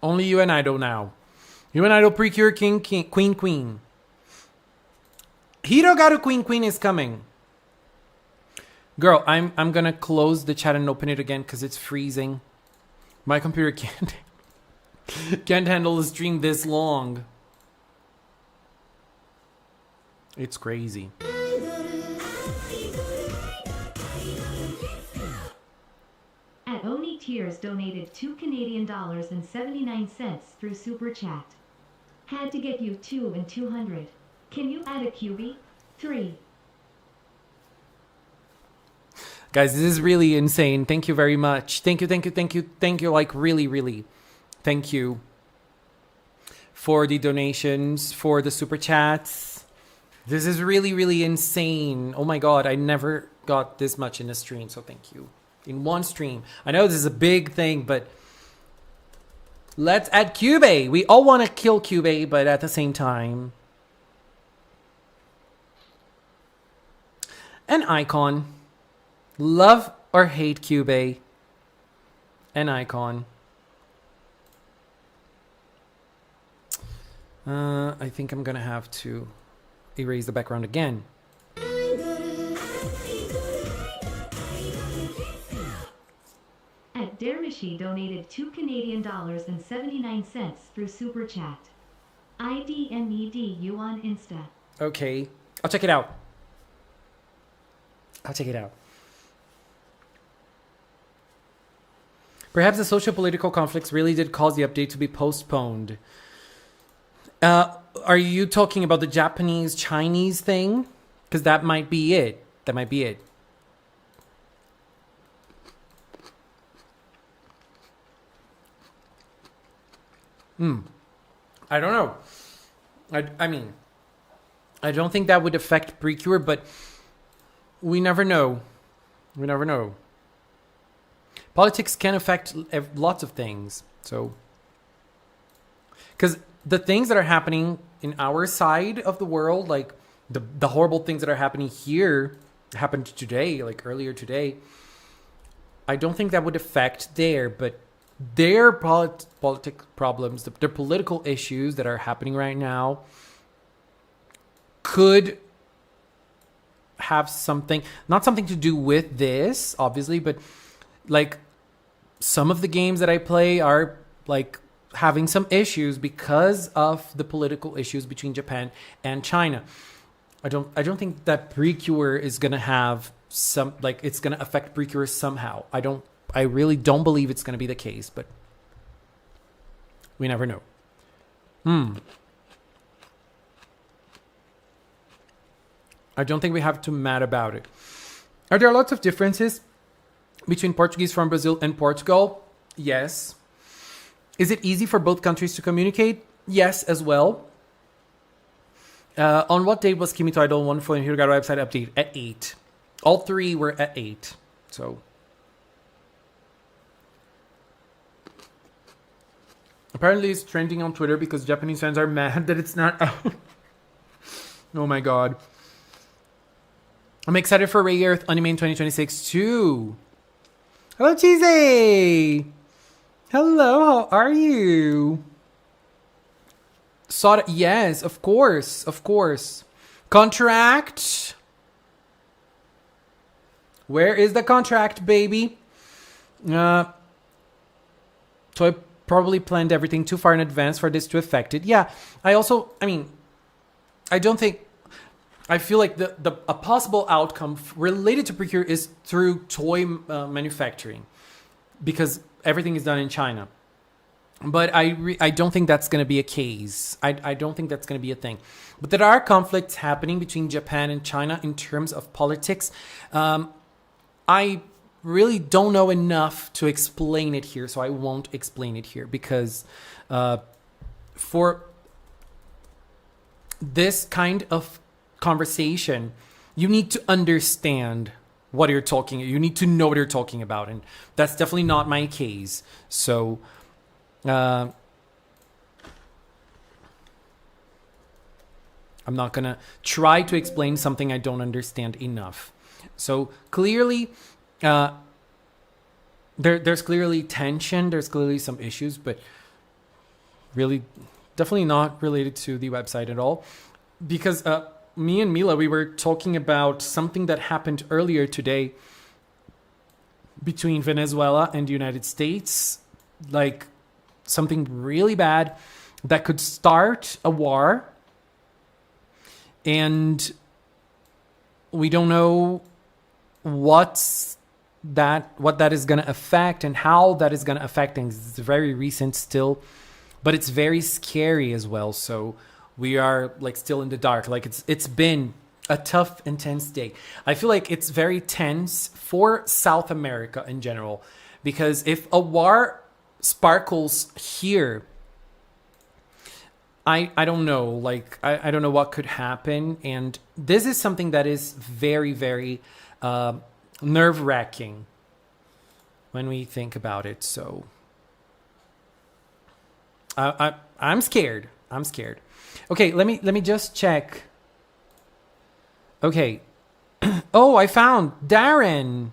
Only you and Idol now. You and Idol Precure King, Queen. Hirogaru Queen is coming. Girl, I'm gonna close the chat and open it again because it's freezing. My computer can't handle the stream this long. It's crazy. At Only Tears donated $2 through Super Chat. Had to get you 2 and 200. Can you add a QB? 3. Guys, this is really insane. Thank you very much. Thank you. Like, really. Thank you for the donations, for the super chats. This is really, really insane. Oh my god, I never got this much in a stream, so thank you. In one stream. I know this is a big thing, but let's add Cube. We all want to kill Cube, but at the same time. An icon. Love or hate Cube. An icon. I think I'm gonna have to erase the background again. At Dermishi donated $2 through Super Chat. IDMED you on Insta. Okay, I'll check it out. I'll check it out. Perhaps the socio-political conflicts really did cause the update to be postponed. Are you talking about the Japanese-Chinese thing? Because that might be it. That might be it. I don't know. I mean, I don't think that would affect PRECURE, but we never know. We never know. Politics can affect lots of things. So, because the things that are happening in our side of the world, like the horrible things that are happening here, happened today, like earlier today, I don't think that would affect there, but their politic problems, their political issues that are happening right now could have something, not something to do with this, obviously, but like some of the games that I play are like having some issues because of the political issues between Japan and China. I don't think that PRECURE is gonna have some, like, it's gonna affect PRECURE somehow. I really don't believe it's gonna be the case, but we never know. I don't think we have to mad about it. Are there lots of differences between Portuguese from Brazil and Portugal? Yes. Is it easy for both countries to communicate? Yes, as well. On what date was Kimito Idol 1 for the Hirogata website update? At 8. All three were at 8. So. Apparently it's trending on Twitter because Japanese fans are mad that it's not out. Oh my god. I'm excited for Ray Earth Anime in 2026 too. Hello, Cheesy! Hello, how are you? Soda, yes, of course, of course. Contract. Where is the contract, baby? So I probably planned everything too far in advance for this to affect it. Yeah, I feel like a possible outcome related to PRECURE is through toy manufacturing, because everything is done in China. But I don't think that's going to be a case. I don't think that's going to be a thing. But there are conflicts happening between Japan and China in terms of politics. I really don't know enough to explain it here, so I won't explain it here, because for this kind of conversation, you need to understand what you're talking. You need to know what you're talking about, and that's definitely not my case. So, I'm not gonna try to explain something I don't understand enough. So clearly, there's clearly tension. There's clearly some issues, but really, definitely not related to the website at all, because me and Mila, we were talking about something that happened earlier today between Venezuela and the United States, like something really bad that could start a war, and we don't know what that is going to affect and how that is going to affect things. It's very recent still, but it's very scary as well. So we are like still in the dark. Like it's been a tough, intense day. I feel like it's very tense for South America in general, because if a war sparkles here, I don't know. Like, I don't know what could happen. And this is something that is very, very nerve-wracking when we think about it. So I'm scared. I'm scared. Okay, let me just check. Okay. Oh, I found Darren.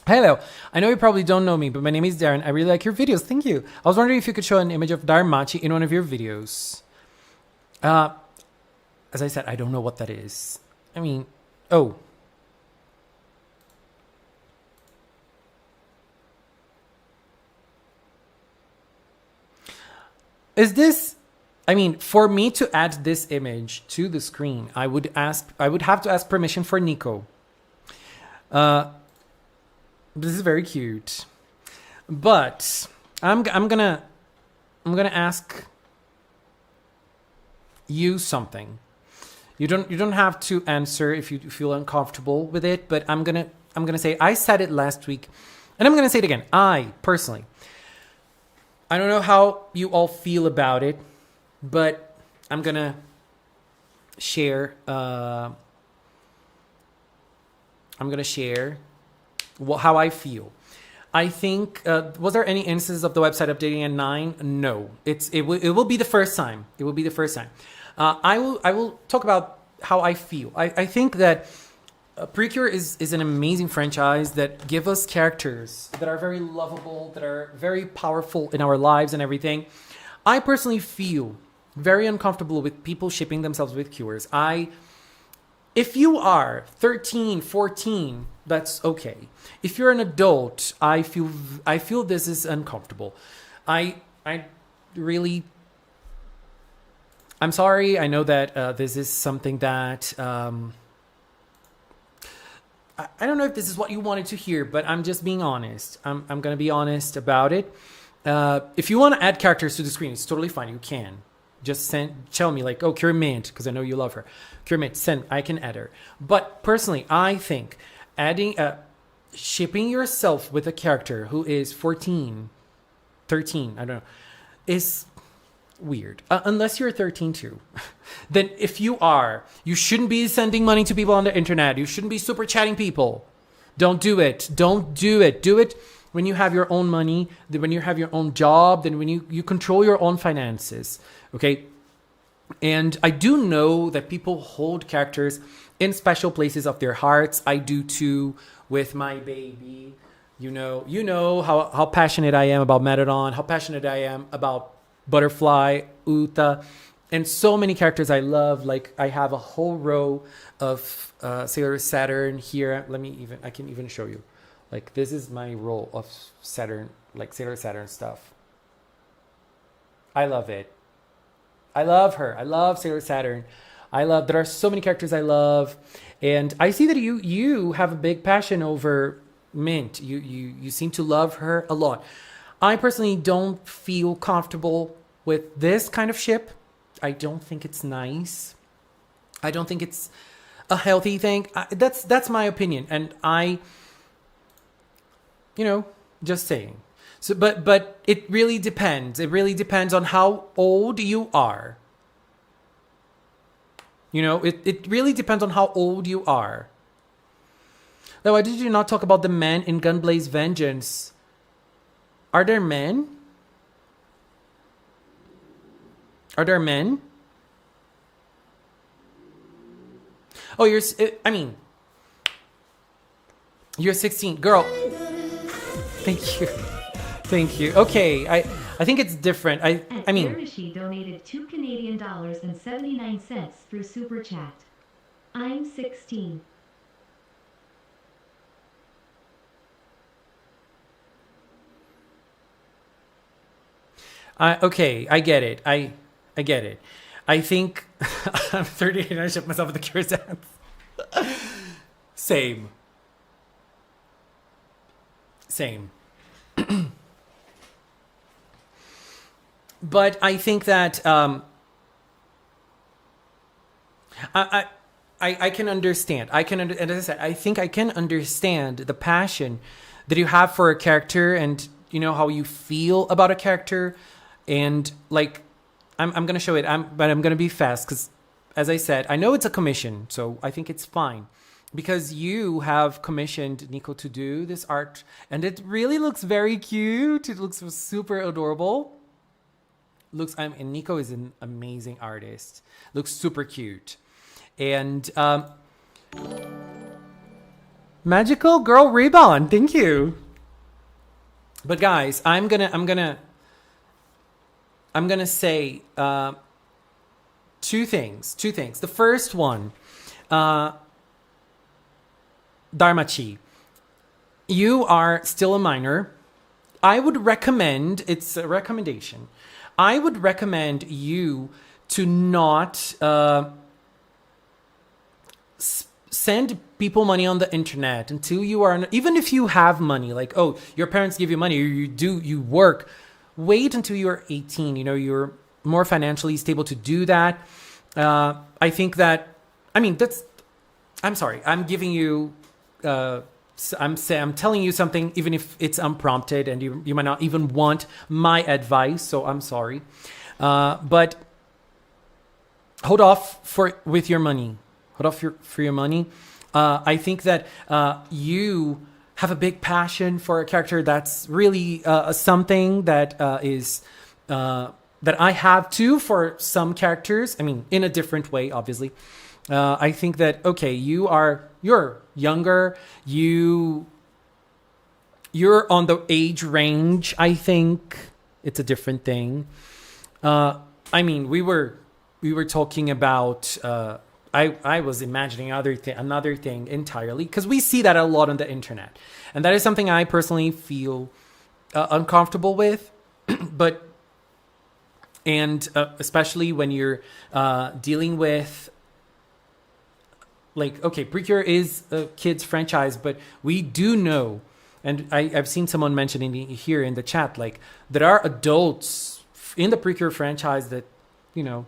Hello. I know you probably don't know me, but my name is Darren. I really like your videos. Thank you. I was wondering if you could show an image of Darmachi in one of your videos. As I said, I don't know what that is. I mean, oh. Is this, I mean, for me to add this image to the screen, I would have to ask permission for Nico. This is very cute, but I'm gonna ask you something. You don't have to answer if you feel uncomfortable with it, but I'm gonna say I said it last week, and I'm gonna say it again. I personally, I don't know how you all feel about it, but I'm gonna share. I'm gonna share how I feel. I think, was there any instances of the website updating at 9? No, it will be the first time. It will be the first time. I will talk about how I feel. I think that PRECURE is an amazing franchise that give us characters that are very lovable, that are very powerful in our lives and everything. I personally feel very uncomfortable with people shipping themselves with cures. If you are 13, 14, that's okay. If you're an adult, I feel this is uncomfortable. I'm sorry. I know that this is something that I don't know if this is what you wanted to hear, but I'm just being honest. I'm going to be honest about it. If you want to add characters to the screen, it's totally fine. You can. Just tell me like, oh, Cure Mint, because I know you love her. Cure Mint, I can add her. But personally, I think shipping yourself with a character who is 14, 13, I don't know, is weird. Unless you're 13 too. Then if you are, you shouldn't be sending money to people on the internet. You shouldn't be super chatting people. Don't do it. Don't do it. Do it when you have your own money, then when you have your own job, then when you control your own finances. Okay? And I do know that people hold characters in special places of their hearts. I do too with my baby. You know how passionate I am about Metadon, how passionate I am about Butterfly, Uta, and so many characters I love. Like I have a whole row of Sailor Saturn here. I can even show you. Like this is my roll of Saturn, like Sailor Saturn stuff. I love it. I love her. I love Sailor Saturn. There are so many characters I love. And I see that you have a big passion over Mint. You seem to love her a lot. I personally don't feel comfortable with this kind of ship. I don't think it's nice. I don't think it's a healthy thing. That's my opinion. And just saying. So, but it really depends. It really depends on how old you are. It really depends on how old you are. Now, why did you not talk about the men in Gunblaze Vengeance? Are there men? Are there men? Oh, you're 16. Girl. Thank you. Thank you. Okay, I think it's different. I mean, Erishi donated $2.79 through Super Chat. I'm 16. Okay, I get it. I get it. I think I'm 38 and I ship myself with the Cure dance. Same. But I think that I can understand. And as I said, I think I can understand the passion that you have for a character, and how you feel about a character, and like I'm gonna show it. But I'm gonna be fast because, as I said, I know it's a commission, so I think it's fine. Because you have commissioned Nico to do this art, and it really looks very cute. It looks super adorable. And Nico is an amazing artist. Looks super cute, and Magical Girl Ribbon. Thank you. But guys, I'm gonna say two things. The first one. Dharmachi, you are still a minor. I would recommend, it's a recommendation, I would recommend you to not send people money on the internet until you are, even if you have money, like, oh, your parents give you money, or you work, wait until you're 18, you're more financially stable to do that. I think that, I'm sorry, I'm giving you, I'm telling you something, even if it's unprompted, and you might not even want my advice. So I'm sorry, but hold off with your money. Hold off for your money. I think that you have a big passion for a character that's really something that is that I have too for some characters. In a different way, obviously. I think that, okay, you're younger, you're on the age range. I think it's a different thing. We were talking about, I was imagining another thing entirely, because we see that a lot on the internet, and that is something I personally feel uncomfortable with. But especially when you're dealing with, like, okay, PRECURE is a kids franchise, but we do know, and I've seen someone mentioning here in the chat, like, there are adults in the PRECURE franchise that, I'm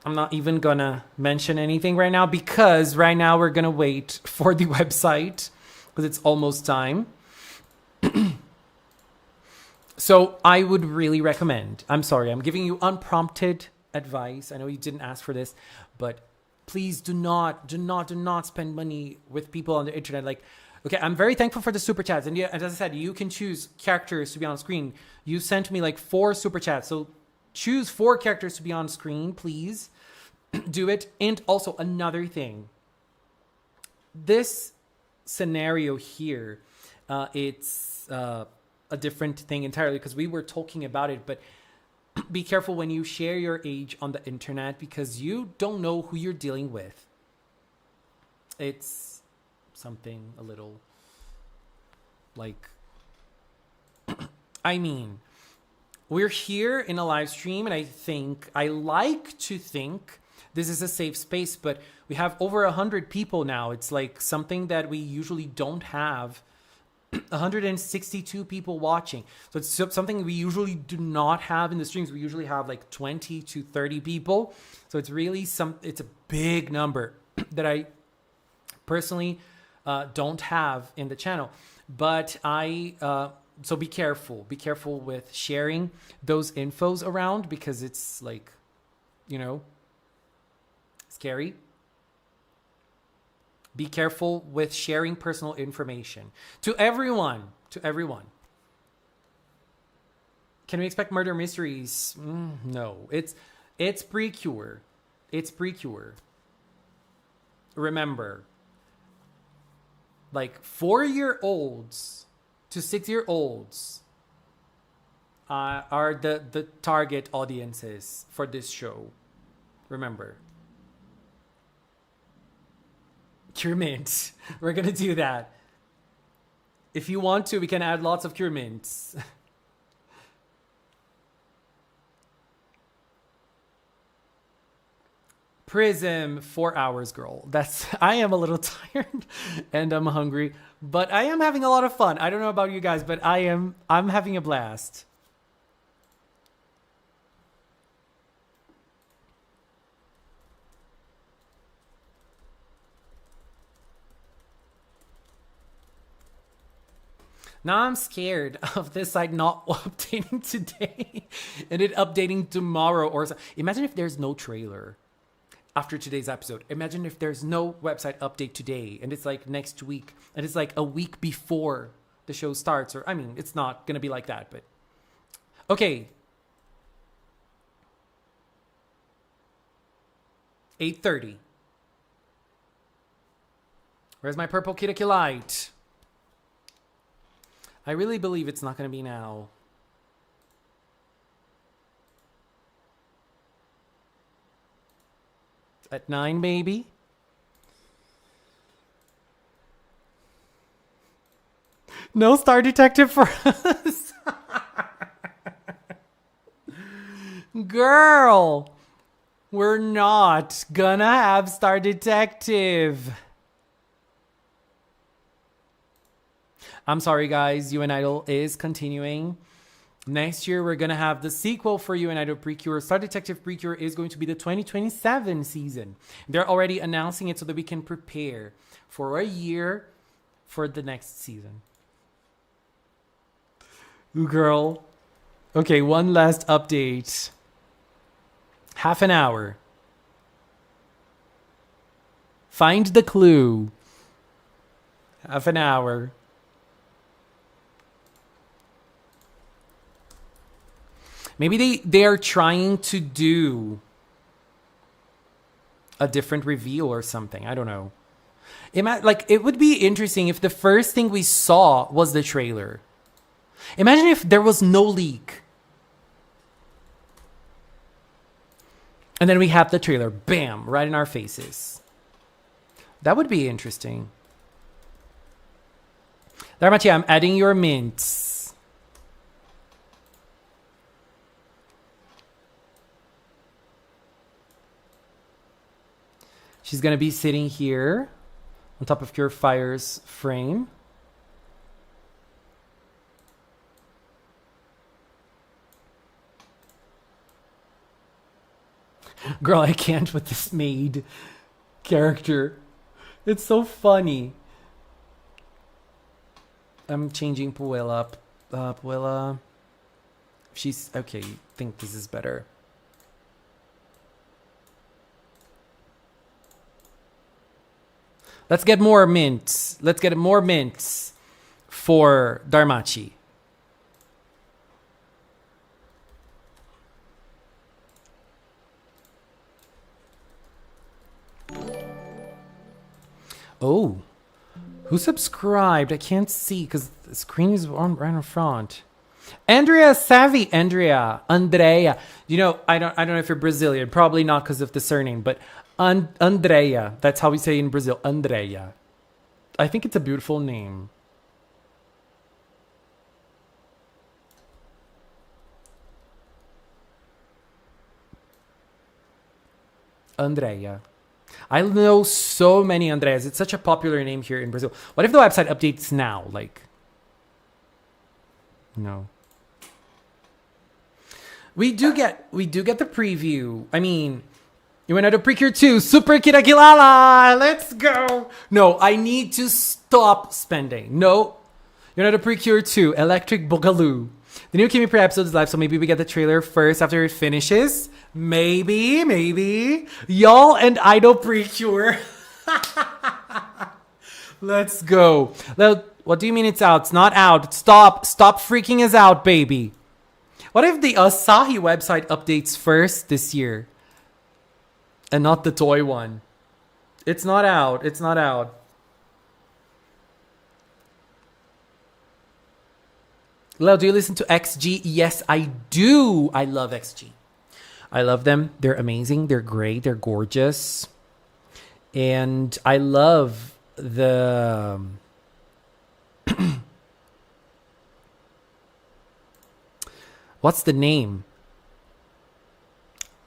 not even gonna mention anything right now, because right now we're gonna wait for the website, because it's almost time. So I would really recommend, I'm sorry, I'm giving you unprompted advice. I know you didn't ask for this, but please do not spend money with people on the internet. Like, okay, I'm very thankful for the super chats, and as I said, you can choose characters to be on screen. You sent me like 4 super chats, so choose 4 characters to be on screen, please. Do it. And also another thing, this scenario here, it's a different thing entirely, because we were talking about it, but be careful when you share your age on the internet, because you don't know who you're dealing with. It's something a little like, we're here in a live stream, and I like to think this is a safe space, but we have over 100 people now. It's like something that we usually don't have. 162 people watching. So it's something we usually do not have in the streams. We usually have like 20 to 30 people. So it's really it's a big number that I personally don't have in the channel. But so be careful. Be careful with sharing those infos around, because it's like, scary. Be careful with sharing personal information to everyone. Can we expect murder mysteries? No, it's PRECURE. It's PRECURE. Remember, like 4-year-olds to 6-year-olds are the target audiences for this show. Remember. Cure mints. We're gonna do that. If you want to, we can add lots of cure mints. Prism, 4 hours, girl. I am a little tired and I'm hungry, but I am having a lot of fun. I don't know about you guys, but I'm having a blast. Now I'm scared of this site not updating today and it updating tomorrow. Or imagine if there's no trailer after today's episode. Imagine if there's no website update today and it's like next week and it's like a week before the show starts. Or I mean, it's not gonna be like that, but okay. 8:30. Where's my purple Kitty light? I really believe it's not going to be now. At 9, maybe? No Star Detective for us. Girl, we're not gonna have Star Detective. I'm sorry, guys. UN Idol is continuing. Next year, we're going to have the sequel for UN Idol PRECURE. Star Detective PRECURE is going to be the 2027 season. They're already announcing it so that we can prepare for a year for the next season. Ooh, girl. Okay, one last update. Half an hour. Find the clue. Half an hour. Maybe they are trying to do a different reveal or something. I don't know. It would be interesting if the first thing we saw was the trailer. Imagine if there was no leak. And then we have the trailer. Bam! Right in our faces. That would be interesting. Dharmachi, I'm adding your mints. She's going to be sitting here on top of Pure Fire's frame. Girl, I can't with this maid character. It's so funny. I'm changing Puella. Puella. She's okay. I think this is better. Let's get more mints. Let's get more mints for Dharmachi. Oh, who subscribed? I can't see because the screen is on right in front. Andrea Savvy, Andrea. You know, I don't know if you're Brazilian. Probably not because of the surname, but Andrea. That's how we say in Brazil. Andrea. I think it's a beautiful name. Andrea. I know so many Andreas. It's such a popular name here in Brazil. What if the website updates now? Like, no. We do get the preview. I mean, you went out to PRECURE 2, Super Kirakilala. Let's go. No, I need to stop spending. No, you're not a PRECURE 2, Electric Boogaloo. The new Kimi Pre episode is live, so maybe we get the trailer first after it finishes. Maybe. Y'all and Idol PRECURE. Let's go. What do you mean it's out? It's not out. Stop freaking us out, baby. What if the Asahi website updates first this year? And not the toy one. It's not out. Leo, do you listen to XG? Yes, I do. I love XG. I love them. They're amazing. They're great. They're gorgeous. And I love the... What's the name?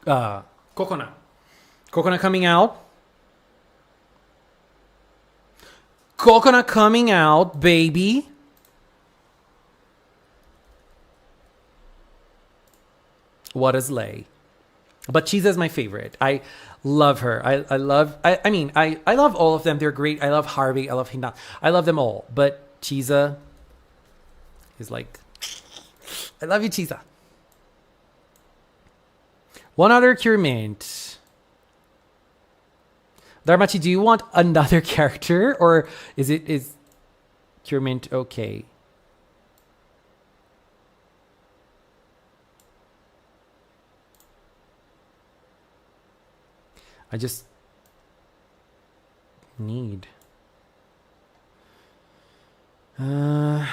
Coconut. Coconut coming out. Coconut coming out, baby. What a slay. But Chiza's my favorite. I love her. I love all of them. They're great. I love Harvey. I love Hina. I love them all. But Chiza, is like, I love you, Chisa. One other cure mint. Dharmachi, do you want another character, or is cure mint okay? I just need. How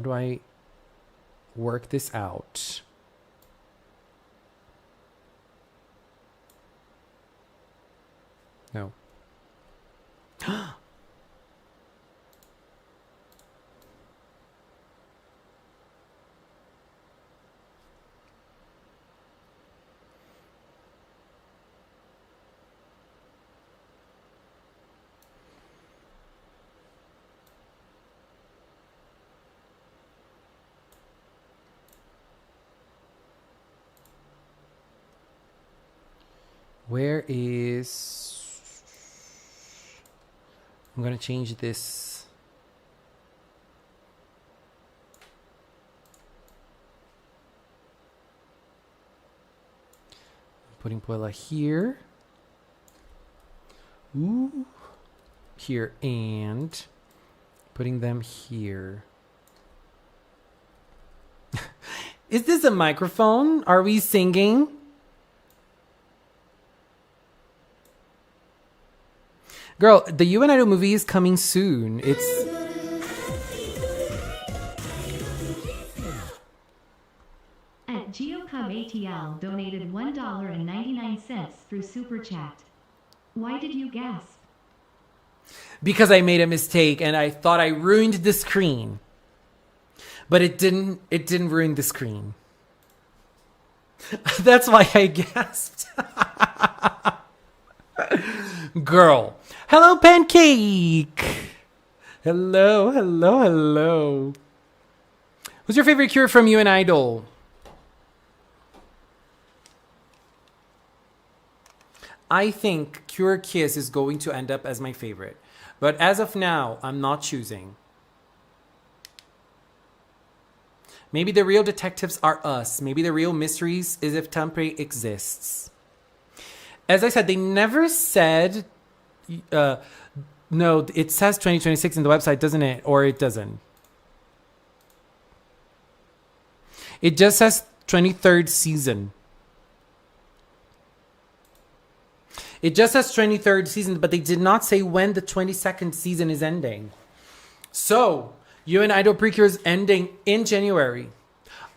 do I work this out? No. Where is... I'm going to change this. Putting Puella here. Ooh. Here. And putting them here. Is this a microphone? Are we singing? Girl, the You and Idol movie is coming soon. It's... At GeoCubATL donated $1.99 through Super Chat. Why did you gasp? Because I made a mistake and I thought I ruined the screen. But it didn't ruin the screen. That's why I gasped. Girl. Hello, Pancake. Hello, hello, hello. What's your favorite cure from You and Idol? I think Cure Kiss is going to end up as my favorite. But as of now, I'm not choosing. Maybe the real detectives are us. Maybe the real mysteries is if Tampere exists. As I said, they never said... no, it says 2026 in the website, doesn't it? Or it doesn't. It just says 23rd season. It just says 23rd season, but they did not say when the 22nd season is ending. So, You and Idol PRECURE is ending in January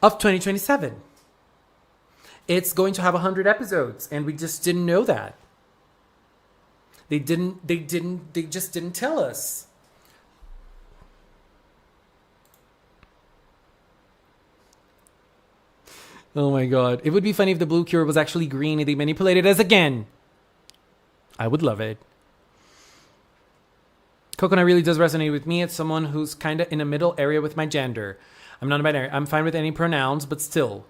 of 2027. It's going to have 100 episodes, and we just didn't know that. They just didn't tell us. Oh my god. It would be funny if the blue cure was actually green and they manipulated us again. I would love it. Coconut really does resonate with me. It's someone who's kind of in a middle area with my gender. I'm not a binary. I'm fine with any pronouns, but still.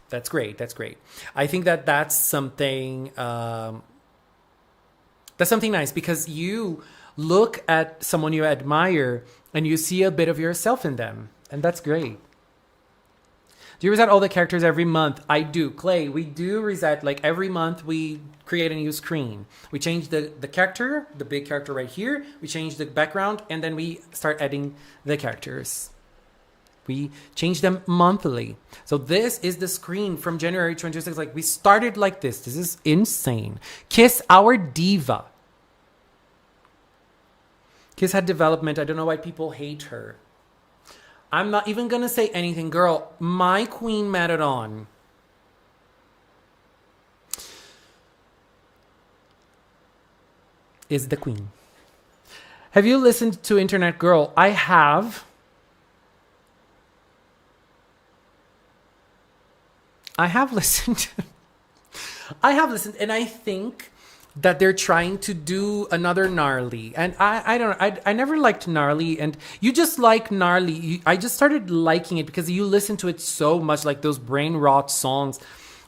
That's great. That's great. I think that that's something... that's something nice because you look at someone you admire and you see a bit of yourself in them. And that's great. Do you reset all the characters every month? I do. Clay, we do reset. Like every month we create a new screen. We change the character, the big character right here. We change the background and then we start adding the characters. We change them monthly. So this is the screen from January 26th. Like we started like this. This is insane. Kiss our diva. Kiss had development. I don't know why people hate her. I'm not even going to say anything. Girl, my queen Maradon. Is the queen. Have you listened to Internet Girl? I have. I have listened. And I think that they're trying to do another Gnarly. And I never liked Gnarly. And you just like Gnarly. I just started liking it because you listen to it so much, like those brain rot songs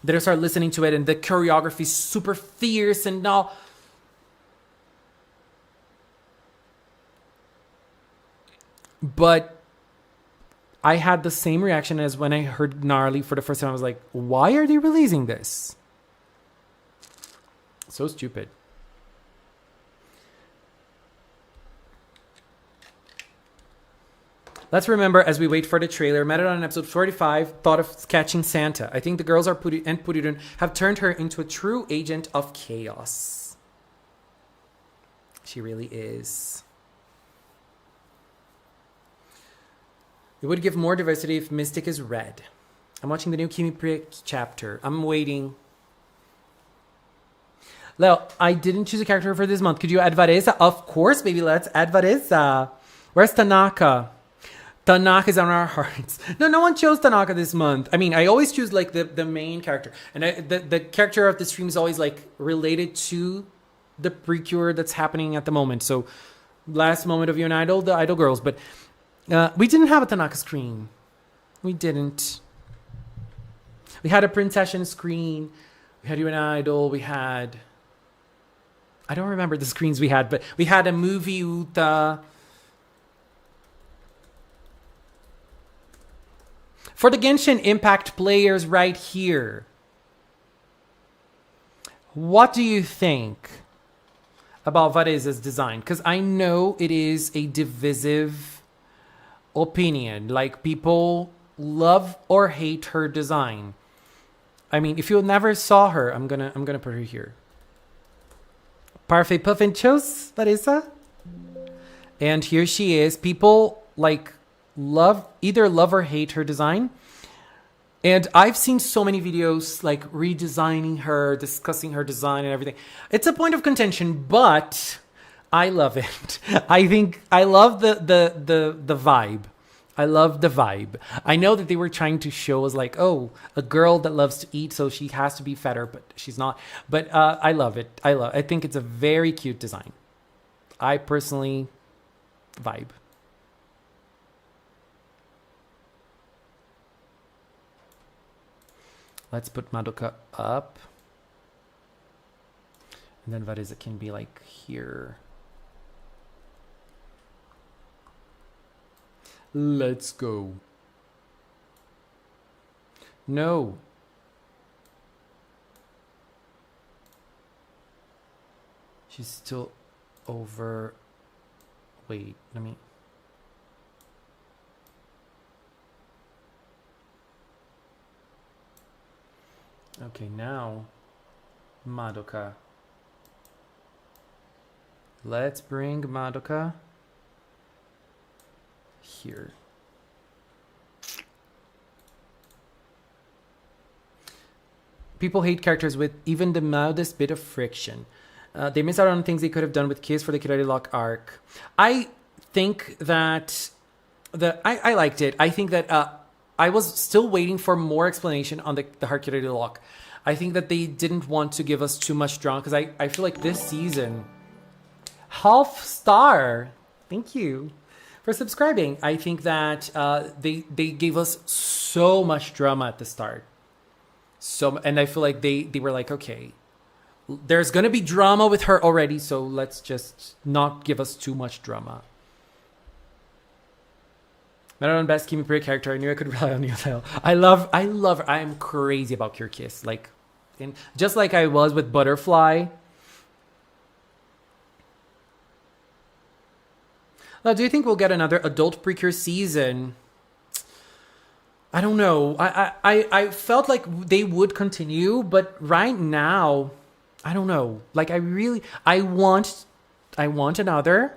that I started listening to it and the choreography is super fierce and all. But I had the same reaction as when I heard Gnarly for the first time. I was like, why are they releasing this? So stupid. Let's remember, as we wait for the trailer, Metadon in episode 45 thought of catching Santa. I think the girls and Purirun have turned her into a true agent of chaos. She really is. It would give more diversity if Mystic is red. I'm watching the new Kimi chapter. I'm waiting. Leo, I didn't choose a character for this month. Could you add Varesa? Of course, baby. Let's add Varesa. Where's Tanaka? Tanaka is on our hearts. No one chose Tanaka this month. I mean, I always choose like the main character. And the character of the stream is always like related to the PRECURE that's happening at the moment. So last moment of You and Idol, the Idol girls. But we didn't have a Tanaka screen. We didn't. We had a Princession screen. We had You and Idol. We had... I don't remember the screens we had, but we had a movie Uta. For the Genshin Impact players right here, what do you think about Vareza's design? Because I know it is a divisive opinion. Like, people love or hate her design. I mean, if you never saw her, I'm gonna put her here. Parfait Puffin chose Varesa. And here she is. People like either love or hate her design. And I've seen so many videos like redesigning her, discussing her design and everything. It's a point of contention, but I love it. I love the vibe. I love the vibe. I know that they were trying to show us like, oh, a girl that loves to eat, so she has to be fatter, but she's not. But I love it. I think it's a very cute design. I personally vibe. Let's put Madoka up. And then Varesa can be like here. Let's go. No. She's still over. Wait, let me. Okay, now Madoka. Let's bring Madoka here. People hate characters with even the mildest bit of friction. They miss out on things they could have done with Kiss for the Kirari Lock arc. I think that I liked it. I think that I was still waiting for more explanation on the Heart Kirari Lock. I think that they didn't want to give us too much drama because I feel like this season, half star. Thank you for subscribing. I think that they gave us so much drama at the start. And I feel like they were like, okay, there's gonna be drama with her already, so let's just not give us too much drama. Metaron best Kimi Puri character. I knew I could rely on you. I love her. I am crazy about Pure Kiss. Like, just like I was with Butterfly. Now, do you think we'll get another adult PRECURE season? I don't know. I felt like they would continue, but right now, I don't know. Like, I want another.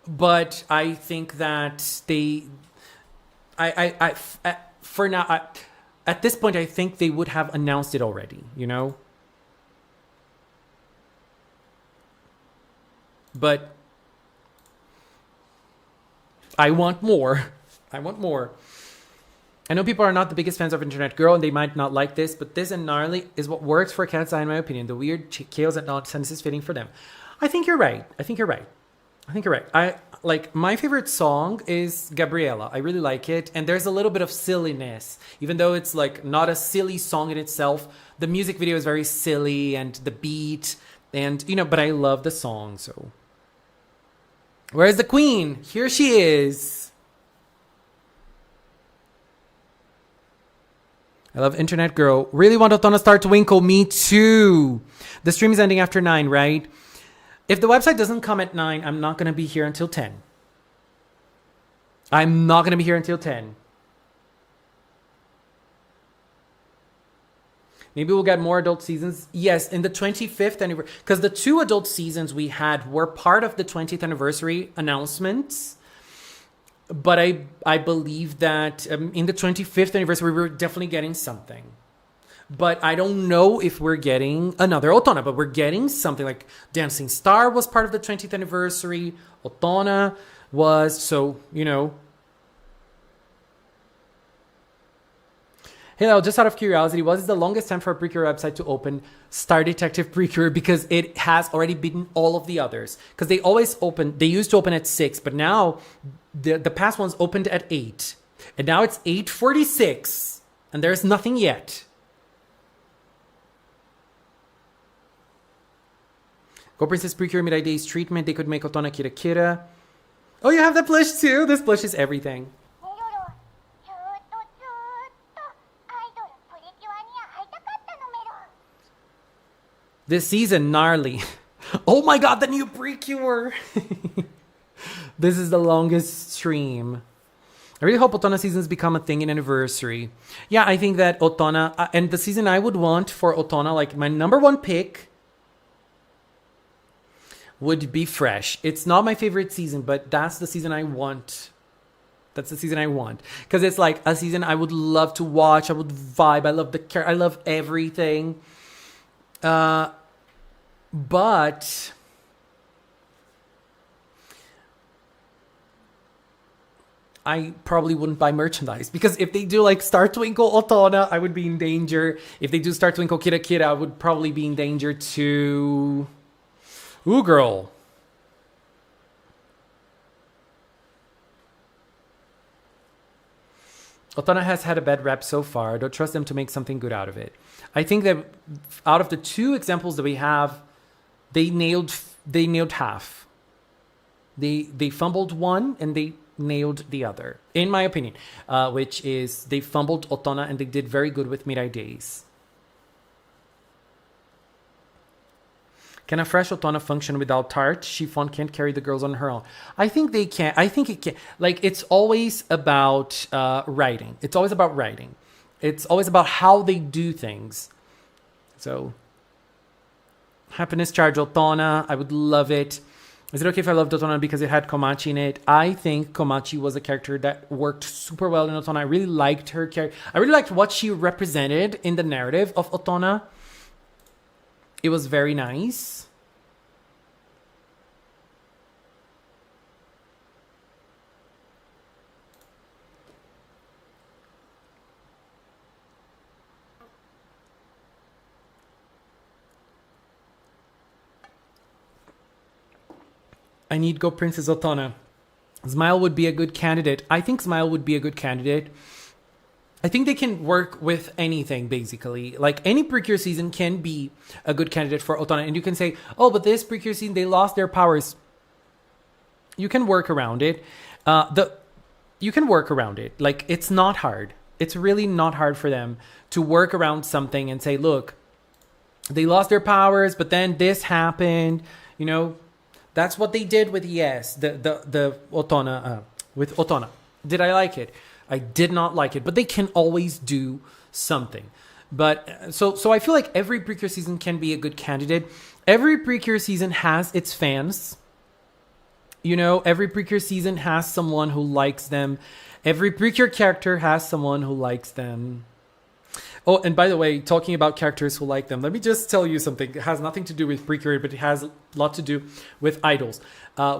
But I think that for now, at this point, I think they would have announced it already, you know? But I want more. I want more. I know people are not the biggest fans of Internet Girl, and they might not like this, but this and Gnarly is what works for Cat's Eye, in my opinion. The weird chaos and nonsense is fitting for them. I think you're right. I like, my favorite song is Gabriela. I really like it. And there's a little bit of silliness. Even though it's like not a silly song in itself, the music video is very silly and the beat and, you know, but I love the song. So Where's the queen? Here she is. I love Internet Girl. Really want Otona Star to Winkle. Me too. The stream is ending after 9, right? If the website doesn't come at 9, I'm not going to be here until 10. I'm not going to be here until 10. Maybe we'll get more adult seasons. Yes, in the 25th anniversary. Because the 2 adult seasons we had were part of the 20th anniversary announcements. But I believe that in the 25th anniversary, we were definitely getting something. But I don't know if we're getting another Otona. But we're getting something like Dancing Star was part of the 20th anniversary. Otona was, so, you know. Hey, just out of curiosity, what is the longest time for a PRECURE website to open Star Detective PRECURE? Because it has already beaten all of the others. Because they always open, they used to open at 6, but now the past ones opened at 8. And now it's 8:46, and there's nothing yet. Go Princess PRECURE Mirai Days treatment. They could make Otona Kira Kira. Oh, you have the plush too? This plush is everything. This season, gnarly. Oh my god, the new PRECURE. This is the longest stream. I really hope Otona seasons become a thing in anniversary. Yeah, I think that Otona, and the season I would want for Otona, like my number 1 pick would be Fresh. It's not my favorite season, but that's the season I want. That's the season I want. Because it's like a season I would love to watch. I would vibe. I love the character. I love everything. But I probably wouldn't buy merchandise, because if they do like Star Twinkle Otona, I would be in danger. If they do Star Twinkle Kira Kira, I would probably be in danger too. Ooh, girl. Otona has had a bad rep so far. I don't trust them to make something good out of it. I think that out of the 2 examples that we have, they nailed half. They fumbled one and they nailed the other, in my opinion, which is they fumbled Otona and they did very good with Mirai Days. Can a fresh Otona function without tart? Chiffon can't carry the girls on her own. I think they can. I think it can. Like, it's always about writing. It's always about writing. It's always about how they do things. So, Happiness Charge Otona. I would love it. Is it okay if I loved Otona because it had Komachi in it? I think Komachi was a character that worked super well in Otona. I really liked her character. I really liked what she represented in the narrative of Otona. It was very nice. I need Go Princess Otona. Smile would be a good candidate. I think Smile would be a good candidate. I think they can work with anything, basically. Like, any PRECURE season can be a good candidate for Otona. And you can say, oh, but this PRECURE season, they lost their powers. You can work around it. You can work around it. Like, it's not hard. It's really not hard for them to work around something and say, look, they lost their powers, but then this happened. You know, that's what they did with the Otona, with Otona. Did I like it? I did not like it, but they can always do something. But so I feel like every PRECURE season can be a good candidate. Every PRECURE season has its fans. You know, every PRECURE season has someone who likes them. Every PRECURE character has someone who likes them. Oh, and by the way, talking about characters who like them, let me just tell you something. It has nothing to do with PRECURE, but it has a lot to do with idols,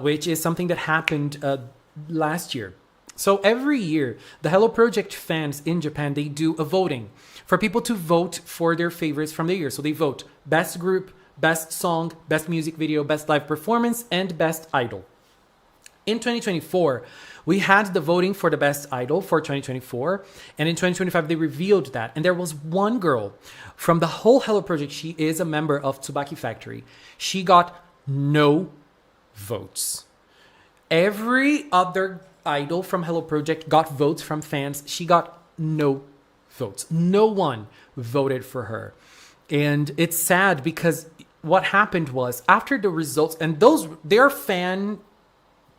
which is something that happened last year. So every year, the Hello Project fans in Japan, they do a voting for people to vote for their favorites from the year. So they vote best group, best song, best music video, best live performance, and best idol. In 2024, we had the voting for the best idol for 2024. And in 2025, they revealed that. And there was one girl from the whole Hello Project. She is a member of Tsubaki Factory. She got no votes. Every other idol from Hello Project got votes from fans. She got no votes. No one voted for her. And it's sad because what happened was after the results, and they're fan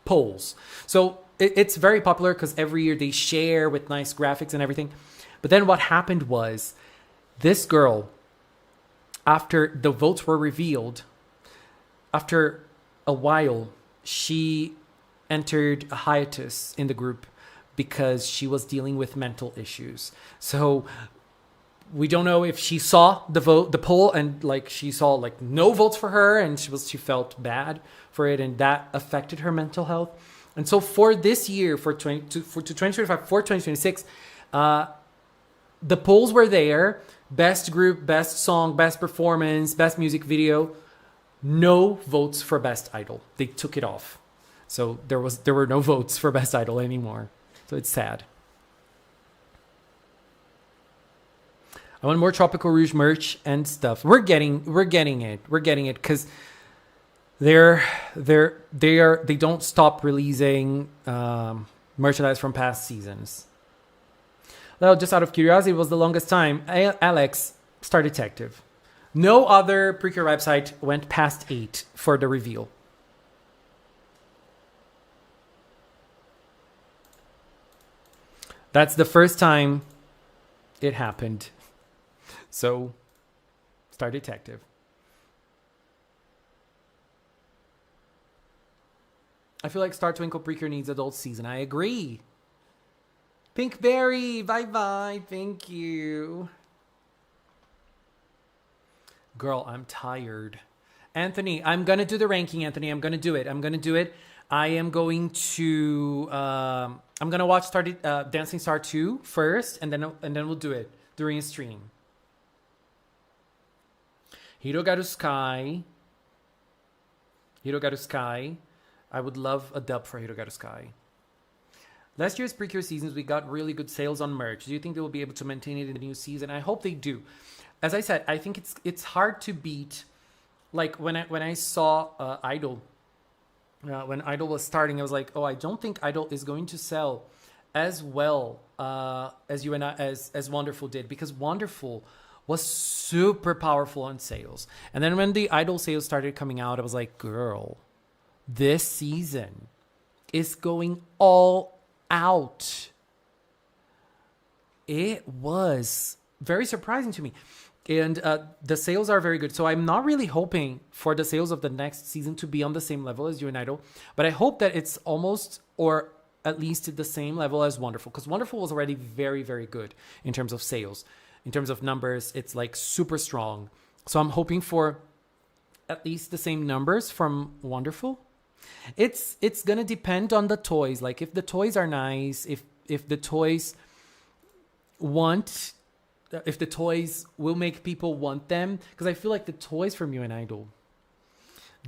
polls. So it's very popular because every year they share with nice graphics and everything. But then what happened was this girl, after the votes were revealed, after a while, she entered a hiatus in the group because she was dealing with mental issues. So we don't know if she saw the poll, and like she saw like no votes for her, and she felt bad for it, and that affected her mental health. And so for this year, for 2025, for 2026, the polls were there: best group, best song, best performance, best music video. No votes for best idol. They took it off. So there were no votes for best idol anymore. So it's sad. I want more Tropical Rouge merch and stuff. We're getting it. We're getting it because they don't stop releasing merchandise from past seasons. Well, just out of curiosity, it was the longest time. Alex, Star Detective. No other PRECURE website went past 8 for the reveal. That's the first time it happened. So, Star Detective. I feel like Star Twinkle PRECURE needs adult season. I agree. Pinkberry, bye-bye. Thank you. Girl, I'm tired. Anthony, I'm going to do the ranking, Anthony. I'm going to do it. I am going to... I'm going to watch Dancing Star 2 first, and then we'll do it during a stream. Hirogaru Sky. I would love a dub for Hirogaru Sky. Last year's PRECURE seasons, we got really good sales on merch. Do you think they will be able to maintain it in the new season? I hope they do. As I said, I think it's hard to beat. Like when I saw Idol, when Idol was starting, I was like, oh, I don't think Idol is going to sell as well as Wonderful did, because Wonderful was super powerful on sales. And then when the Idol sales started coming out, I was like, girl, this season is going all out. It was very surprising to me. And the sales are very good. So I'm not really hoping for the sales of the next season to be on the same level as You and Idol. But I hope that it's almost or at least at the same level as Wonderful. Because Wonderful was already very, very good in terms of sales. In terms of numbers, it's like super strong. So I'm hoping for at least the same numbers from Wonderful. It's going to depend on the toys. Like if the toys are nice, if the toys will make people want them, because I feel like the toys from You and Idol,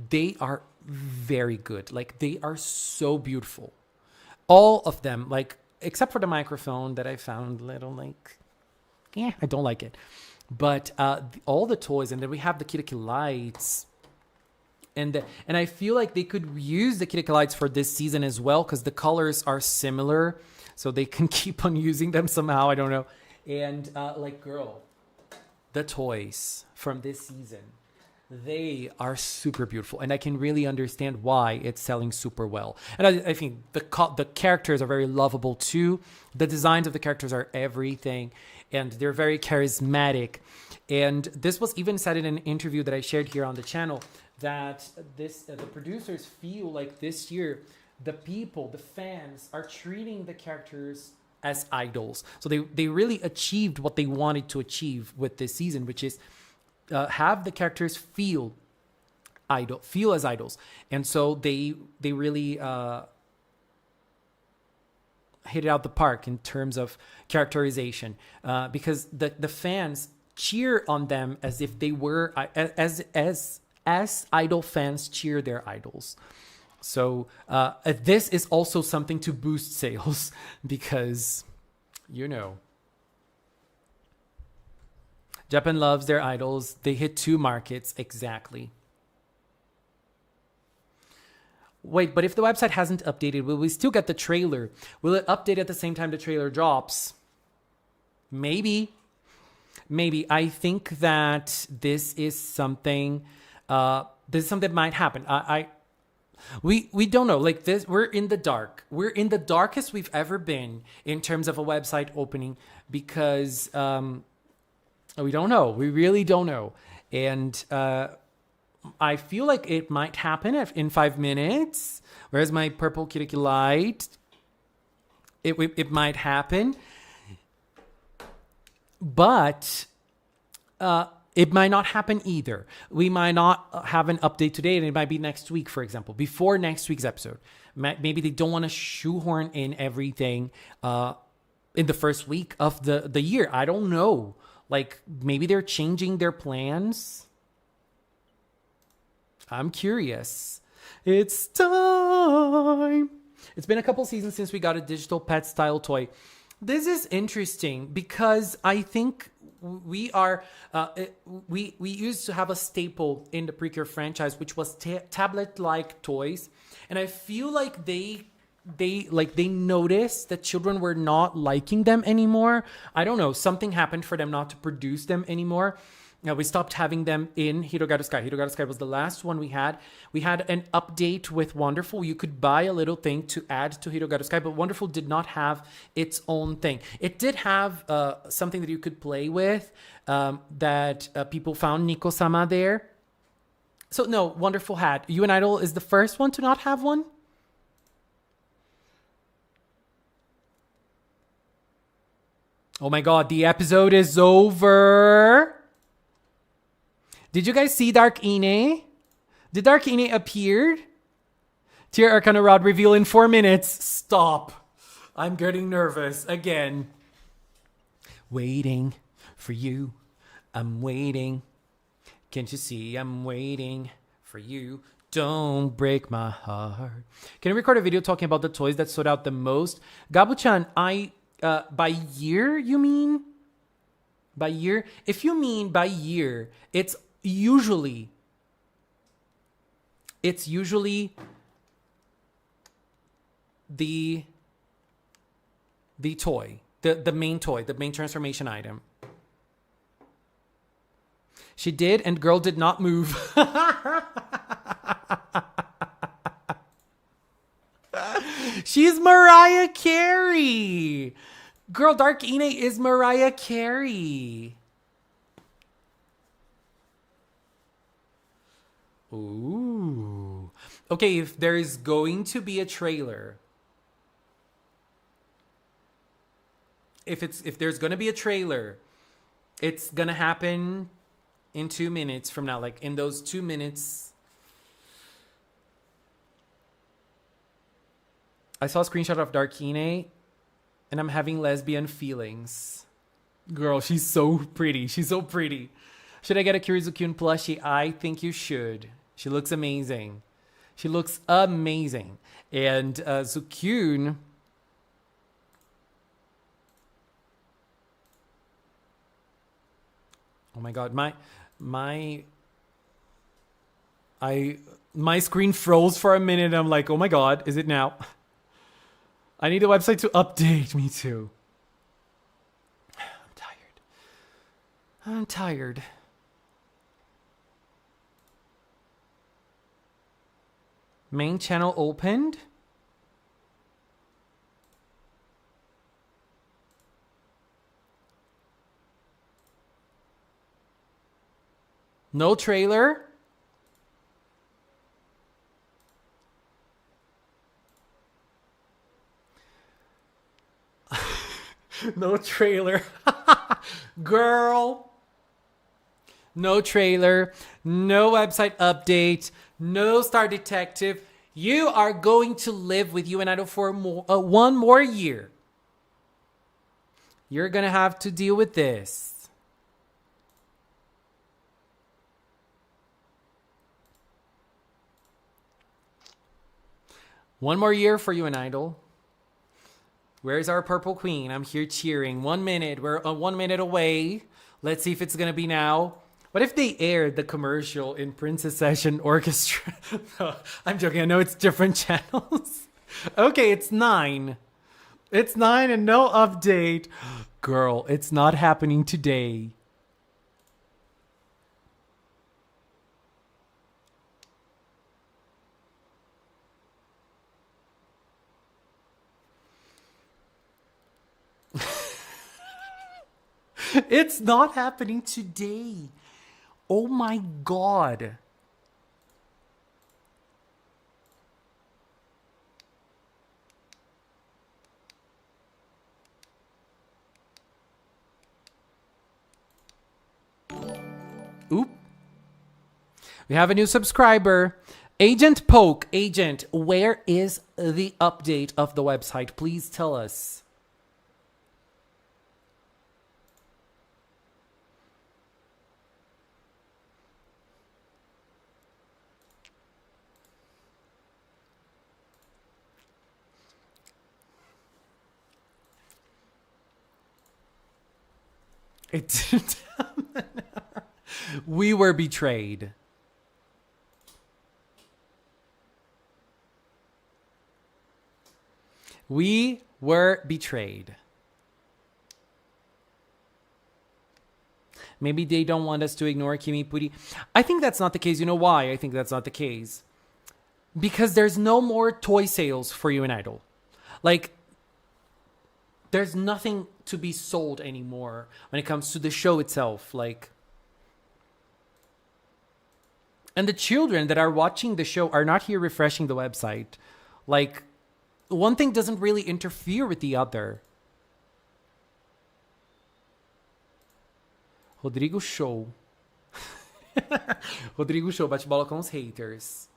they are very good. Like they are so beautiful, all of them. Like except for the microphone that I found a little like, yeah, I don't like it. But all the toys, and then we have the Kiriki lights, and I feel like they could use the Kiriki lights for this season as well, because the colors are similar, so they can keep on using them somehow. I don't know. And like, girl, the toys from this season, they are super beautiful. And I can really understand why it's selling super well. And I think the characters are very lovable too. The designs of the characters are everything. And they're very charismatic. And this was even said in an interview that I shared here on the channel, that the producers feel like this year, the people, the fans, are treating the characters as idols. So they really achieved what they wanted to achieve with this season, which is have the characters feel as idols. And so they really hit it out the park in terms of characterization, because the fans cheer on them as if they were as idol fans cheer their idols. So this is also something to boost sales, because, Japan loves their idols. They hit 2 markets exactly. Wait, but if the website hasn't updated, will we still get the trailer? Will it update at the same time the trailer drops? Maybe. I think that this is something that might happen. We don't know. Like this, we're in the dark. We're in the darkest we've ever been in terms of a website opening because we don't know. We really don't know. And I feel like it might happen in 5 minutes. Where's my purple kitty light? It might happen. But it might not happen either. We might not have an update today, and it might be next week, for example, before next week's episode. Maybe they don't want to shoehorn in everything in the first week of the year. I don't know. Like, maybe they're changing their plans. I'm curious. It's time. It's been a couple seasons since we got a digital pet style toy. This is interesting because I think we are we used to have a staple in the PRECURE franchise, which was tablet-like toys, and I feel like they noticed that children were not liking them anymore. I don't know, something happened for them not to produce them anymore. We stopped having them in Hirogaru Sky. Hirogaru Sky was the last one we had. We had an update with Wonderful. You could buy a little thing to add to Hirogaru Sky, but Wonderful did not have its own thing. It did have something that you could play with that people found Nico-sama there. So no, Wonderful had. You and Idol is the first one to not have one. Oh my god, the episode is over. Did you guys see Dark Ine? Did Dark Ine appear? Tier Arcana Rod reveal in 4 minutes. Stop. I'm getting nervous again. Waiting for you. I'm waiting. Can't you see I'm waiting for you? Don't break my heart. Can I record a video talking about the toys that stood out the most? Gabu-chan, by year, you mean? By year? If you mean by year, it's usually the toy, the main toy, the main transformation item. She did, and girl did not move. She's Mariah Carey. Girl, Dark Ine is Mariah Carey. Ooh. Okay, if there is going to be a trailer, if there's going to be a trailer, it's going to happen in 2 minutes from now. Like in those 2 minutes. I saw a screenshot of Dark Ine and I'm having lesbian feelings. Girl, she's so pretty. She's so pretty. Should I get a Kirizukyun plushie? I think you should. She looks amazing. She looks amazing. And Zukyun... Oh my god, my screen froze for a minute. I'm like, oh my god, is it now? I need the website to update me too. I'm tired. Main channel opened. No trailer. No trailer. Girl. No trailer. No website update. No Star Detective. You are going to live with you and Idol for one more year. You're going to have to deal with this. One more year for you and Idol. Where's our purple queen? I'm here cheering. 1 minute. We're 1 minute away. Let's see if it's going to be now. What if they aired the commercial in Princess Session Orchestra? No, I'm joking. I know it's different channels. Okay, it's 9. It's 9 and no update. Girl, it's not happening today. It's not happening today. Oh my God. Oop. We have a new subscriber. Agent Poke. Agent, where is the update of the website? Please tell us. It didn't happen. We were betrayed. We were betrayed. Maybe they don't want us to ignore Kimi Puri. I think that's not the case. You know why I think that's not the case? Because there's no more toy sales for UN Idol. Like, there's nothing to be sold anymore when it comes to the show itself. Like, and the children that are watching the show are not here refreshing the website. Like, one thing doesn't really interfere with the other. Rodrigo Show. Rodrigo Show, bate-bola com os haters.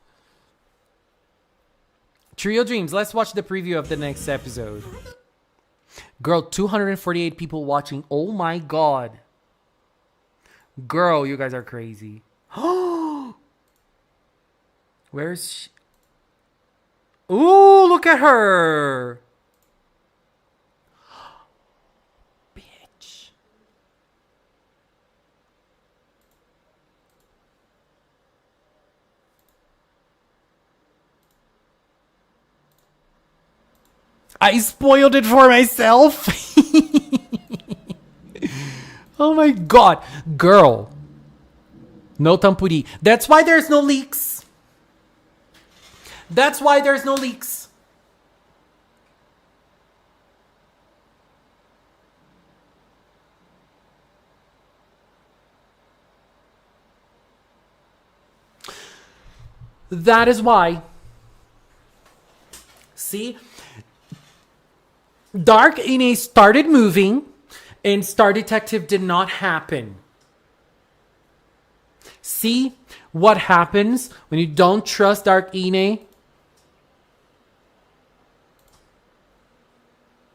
Trio Dreams, let's watch the preview of the next episode. Girl, 248 people watching. Oh my God. Girl, you guys are crazy. Where's she? Ooh, look at her. Bitch. I spoiled it for myself. Oh my God. Girl. No tampuri. That's why there's no leaks. That's why there's no leaks. That is why. See? Dark Ine started moving and Star Detective did not happen. See what happens when you don't trust Dark Ine?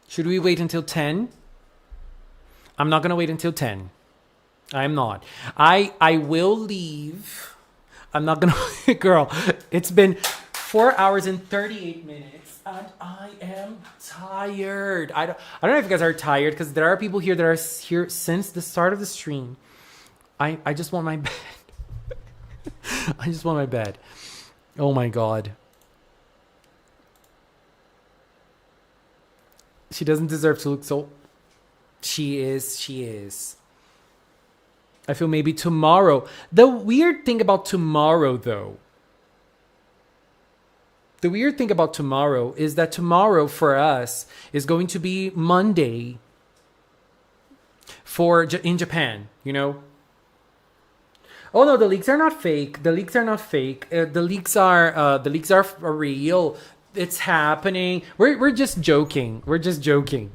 Should we wait until 10? I'm not going to wait until 10. I'm not. I will leave. I'm not going to... Girl, it's been 4 hours and 38 minutes. And I am tired. I don't know if you guys are tired because there are people here that are here since the start of the stream. I just want my bed. I just want my bed. Oh my God. She doesn't deserve to look so... She is. I feel maybe tomorrow. The weird thing about tomorrow, though. The weird thing about tomorrow is that tomorrow for us is going to be Monday in Japan, you know? Oh no, the leaks are not fake. The leaks are not fake. The leaks are real. It's happening. We're just joking. We're just joking.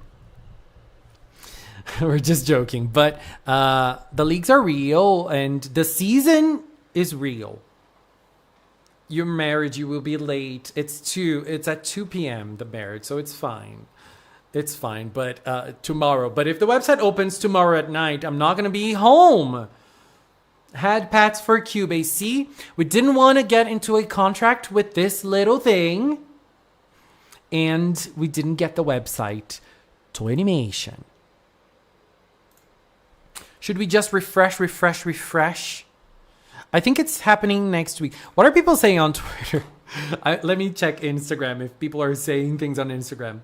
We're just joking. But the leaks are real and the season is real. Your marriage, you will be late. It's at 2 p.m. the marriage, so it's fine. It's fine. But tomorrow. But if the website opens tomorrow at night, I'm not gonna be home. Had Pats for Cubase. See, we didn't want to get into a contract with this little thing. And we didn't get the website to animation. Should we just refresh? I think it's happening next week. What are people saying on Twitter? Let me check Instagram if people are saying things on Instagram.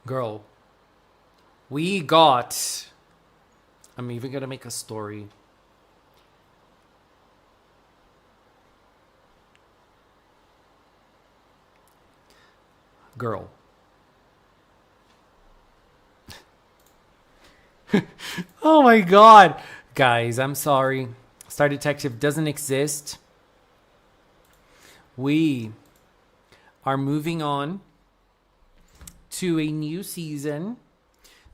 Girl, we got... I'm even gonna make a story. Girl. Oh my god. Guys, I'm sorry. Star Detective doesn't exist. We are moving on to a new season,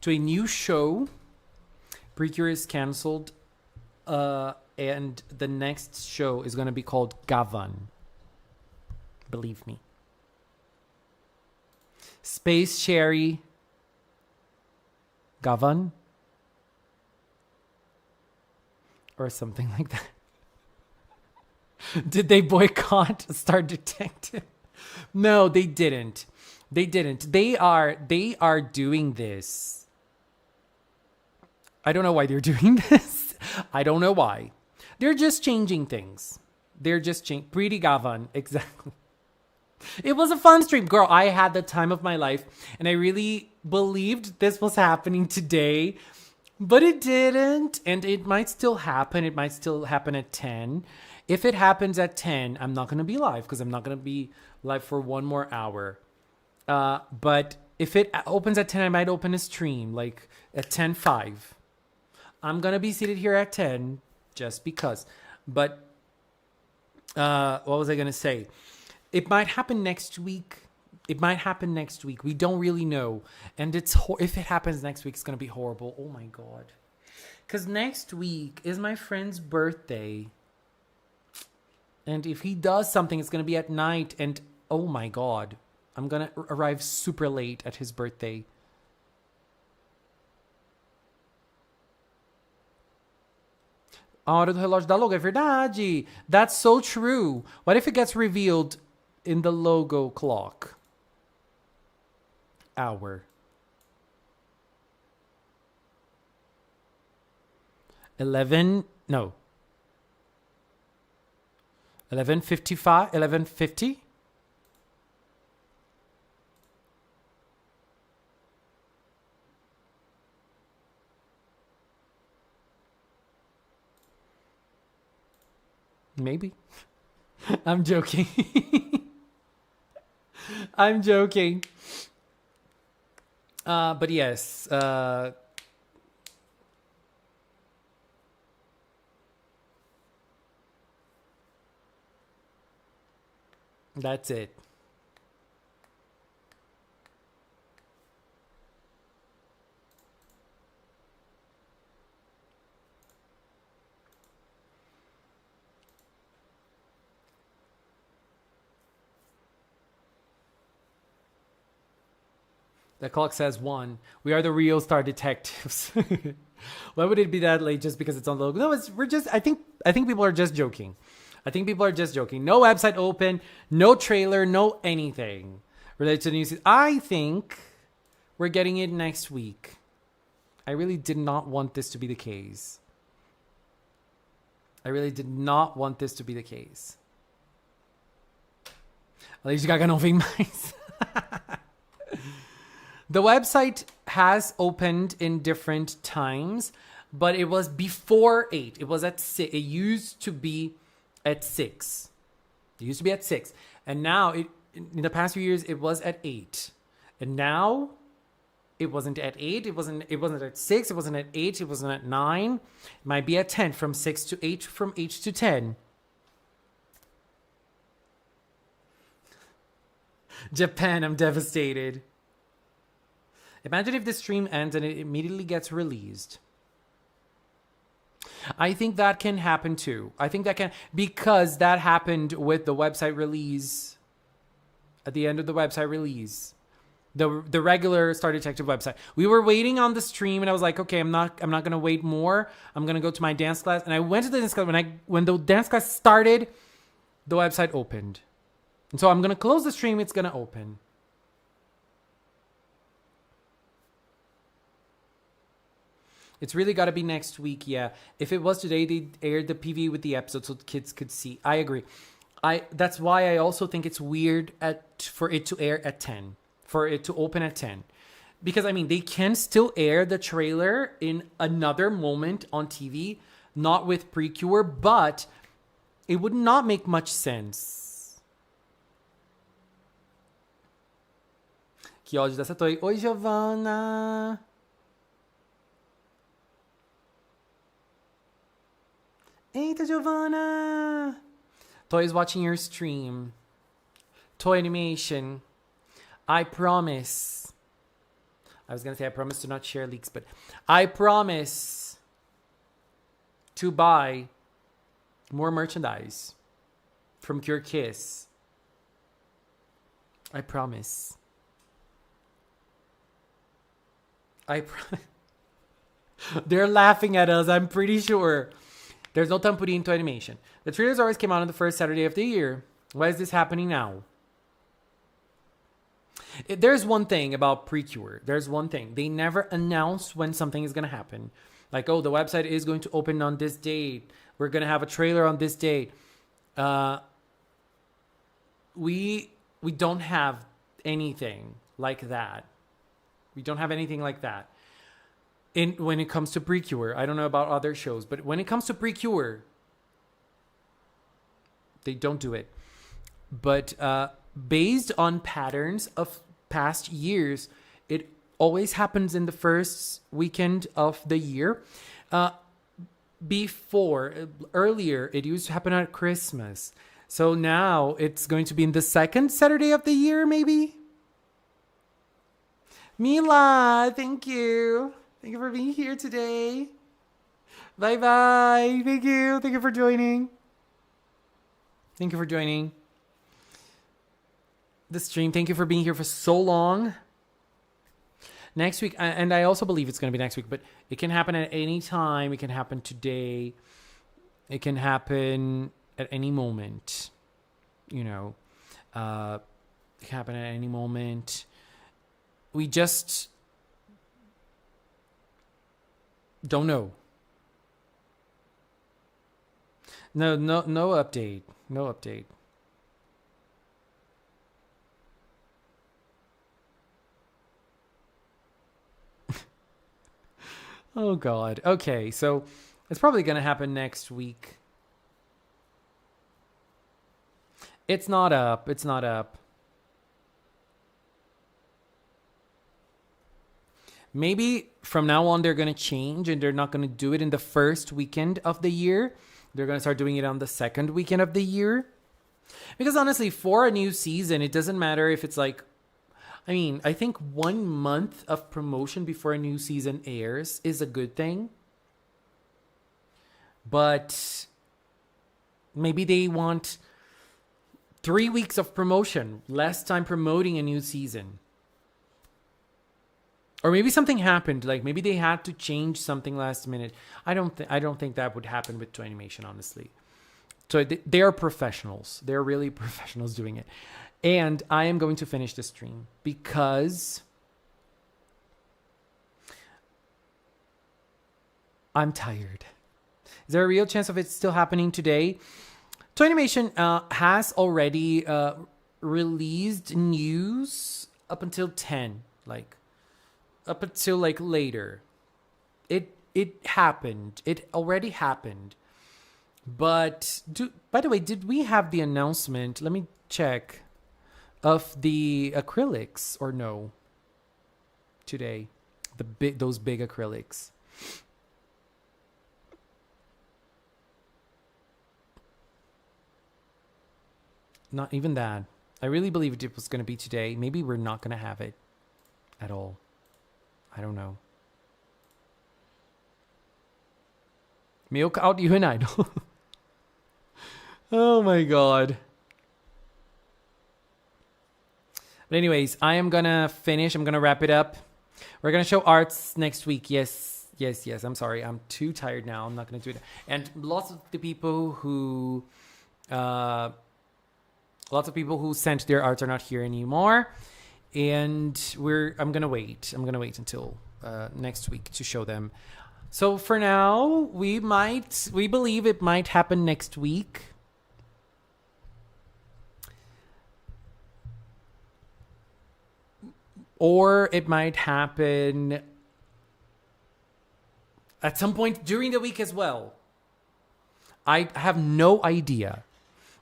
to a new show. PRECURE is canceled, and the next show is going to be called Gavan. Believe me. Space Cherry Gavan? Or something like that. Did they boycott Star Detective? No, they didn't. They didn't. They are doing this. I don't know why they're doing this. I don't know why. They're just changing things. They're just changing. Pretty Gavan, exactly. It was a fun stream. Girl, I had the time of my life. And I really believed this was happening today. But it didn't. And it might still happen. It might still happen at 10. If it happens at 10, I'm not going to be live. Because I'm not going to be live for one more hour. But if it opens at 10, I might open a stream. Like at 10:05. I'm going to be seated here at 10. Just because. But what was I going to say? It might happen next week. It might happen next week. We don't really know. And if it happens next week, it's going to be horrible. Oh my God. Because next week is my friend's birthday. And if he does something, it's going to be at night. And oh my God. I'm going to arrive super late at his birthday. A hora do relógio da logo, é verdade. That's so true. What if it gets revealed in the logo clock? Hour. 11, no. 11:55, 11:50? Maybe. I'm joking. I'm joking. But yes. That's it. The clock says 1. We are the real Star Detectives. Why would it be that late just because it's on the logo? No, we're just, I think people are just joking. I think people are just joking. No website open, no trailer, no anything related to the news. I think we're getting it next week. I really did not want this to be the case. I really did not want this to be the case. A Lady Gaga não vem mais. The website has opened in different times, but it was before 8. It was at 6. It used to be at 6. It used to be at 6. And now, in the past few years, it was at 8. And now, It wasn't at 8. It wasn't at 6. It wasn't at 8. It wasn't at 9. It might be at 10. From 6 to 8. From 8 to 10. Japan, I'm devastated. Imagine if the stream ends and it immediately gets released. I think that can happen too. I think that can, because that happened with the website release. At the end of the website release, the regular Star Detective website, we were waiting on the stream, and I was like, okay, I'm not gonna wait more. I'm gonna go to my dance class, and I went to the dance class. When the dance class started, the website opened, and so I'm gonna close the stream. It's gonna open. It's really got to be next week. Yeah. If it was today, they aired the PV with the episode so the kids could see. I agree. That's why I also think it's weird for it to air at 10, for it to open at 10. Because, I mean, they can still air the trailer in another moment on TV, not with PRECURE, but it would not make much sense. Que ódio dessa Toy. Oi, Giovanna. Eita, Giovanna! Toy is watching your stream. Toy Animation. I promise. I was going to say I promise to not share leaks, but I promise to buy more merchandise from Cure Kiss. I promise. They're laughing at us, I'm pretty sure. There's no tampurin to animation. The trailers always came out on the first Saturday of the year. Why is this happening now? There's one thing about PRECURE. There's one thing. They never announce when something is going to happen. Like, oh, the website is going to open on this date. We're going to have a trailer on this date. We don't have anything like that. We don't have anything like that. When it comes to PRECURE, I don't know about other shows, but when it comes to PRECURE, they don't do it. But based on patterns of past years, it always happens in the first weekend of the year. Earlier, it used to happen at Christmas. So now it's going to be in the second Saturday of the year, maybe? Mila, thank you. Thank you for being here today. Bye-bye. Thank you. Thank you for joining. Thank you for joining the stream. Thank you for being here for so long. Next week, and I also believe it's going to be next week, but it can happen at any time. It can happen today. It can happen at any moment. You know, it can happen at any moment. We just don't know. No update. No update. Oh, God. Okay, so it's probably going to happen next week. It's not up. It's not up. Maybe from now on they're going to change and they're not going to do it in the first weekend of the year. They're going to start doing it on the second weekend of the year. Because honestly, for a new season, it doesn't matter if it's like, I mean, I think 1 month of promotion before a new season airs is a good thing. But maybe they want 3 weeks of promotion, less time promoting a new season. Or maybe something happened, like maybe they had to change something last minute. I don't think that would happen with Toy Animation, honestly. So they are professionals. They're really professionals doing it. And I am going to finish the stream because I'm tired. Is there a real chance of it still happening today? Toy Animation has already released news up until 10, up until later. It happened. It already happened. But by the way, did we have the announcement? Let me check. Of the acrylics or no? today. Those big acrylics. Not even that. I really believed it was going to be today. Maybe we're not going to have it at all. I don't know. Milk out you and idol. Oh my god. But anyways, I am gonna finish. I'm gonna wrap it up. We're gonna show arts next week. Yes. I'm sorry. I'm too tired now. I'm not gonna do it. And lots of people who sent their arts are not here anymore. And I'm gonna wait. I'm gonna wait until next week to show them. So for now, we believe it might happen next week. Or it might happen at some point during the week as well. I have no idea.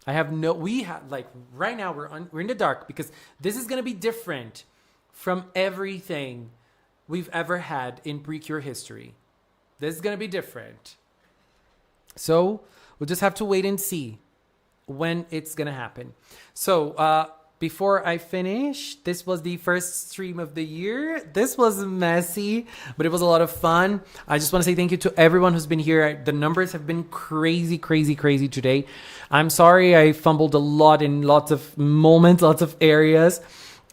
Right now we're in the dark because this is going to be different from everything we've ever had in PRECURE history. This is going to be different. So we'll just have to wait and see when it's going to happen. So, before I finish, this was the first stream of the year. This was messy, but it was a lot of fun. I just want to say thank you to everyone who's been here. The numbers have been crazy today. I'm sorry I fumbled a lot in lots of moments, lots of areas.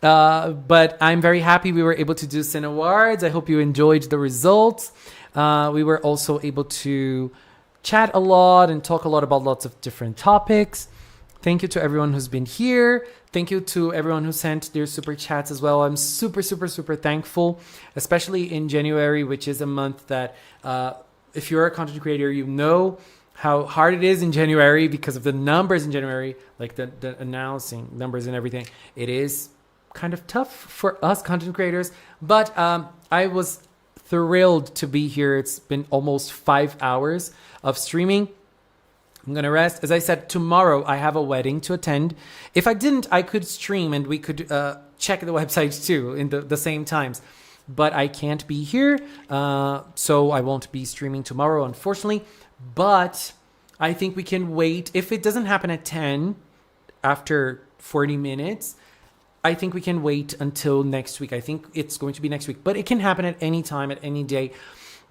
But I'm very happy we were able to do Cinnawards. I hope you enjoyed the results. We were also able to chat a lot and talk a lot about lots of different topics. Thank you to everyone who's been here. Thank you to everyone who sent their super chats as well. I'm super thankful, especially in January, which is a month that if you're a content creator, you know how hard it is in January because of the numbers in January, like the announcing numbers and everything. It is kind of tough for us content creators, but I was thrilled to be here. It's been almost 5 hours of streaming. I'm going to rest. As I said, tomorrow I have a wedding to attend. If I didn't, I could stream and we could check the website too in the same times. But I can't be here, so I won't be streaming tomorrow, unfortunately. But I think we can wait. If it doesn't happen at 10, after 40 minutes, I think we can wait until next week. I think it's going to be next week. But it can happen at any time, at any day.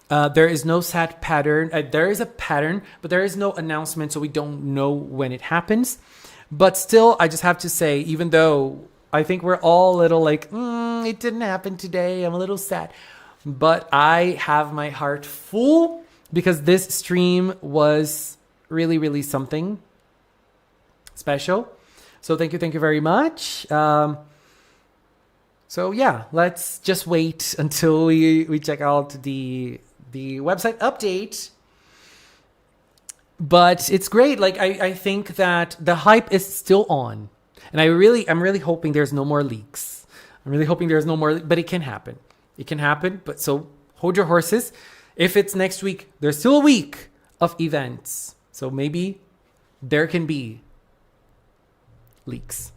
There is no set pattern. There is a pattern, but there is no announcement, so we don't know when it happens. But still, I just have to say, even though I think we're all a little like, it didn't happen today, I'm a little sad. But I have my heart full because this stream was really something special. So thank you very much. So yeah, let's just wait until we check out the website update. But it's great. Like I think that the hype is still on. And I'm really hoping there's no more leaks. I'm really hoping there's no more, but it can happen. It can happen. But so hold your horses. If it's next week, there's still a week of events. So maybe there can be leaks.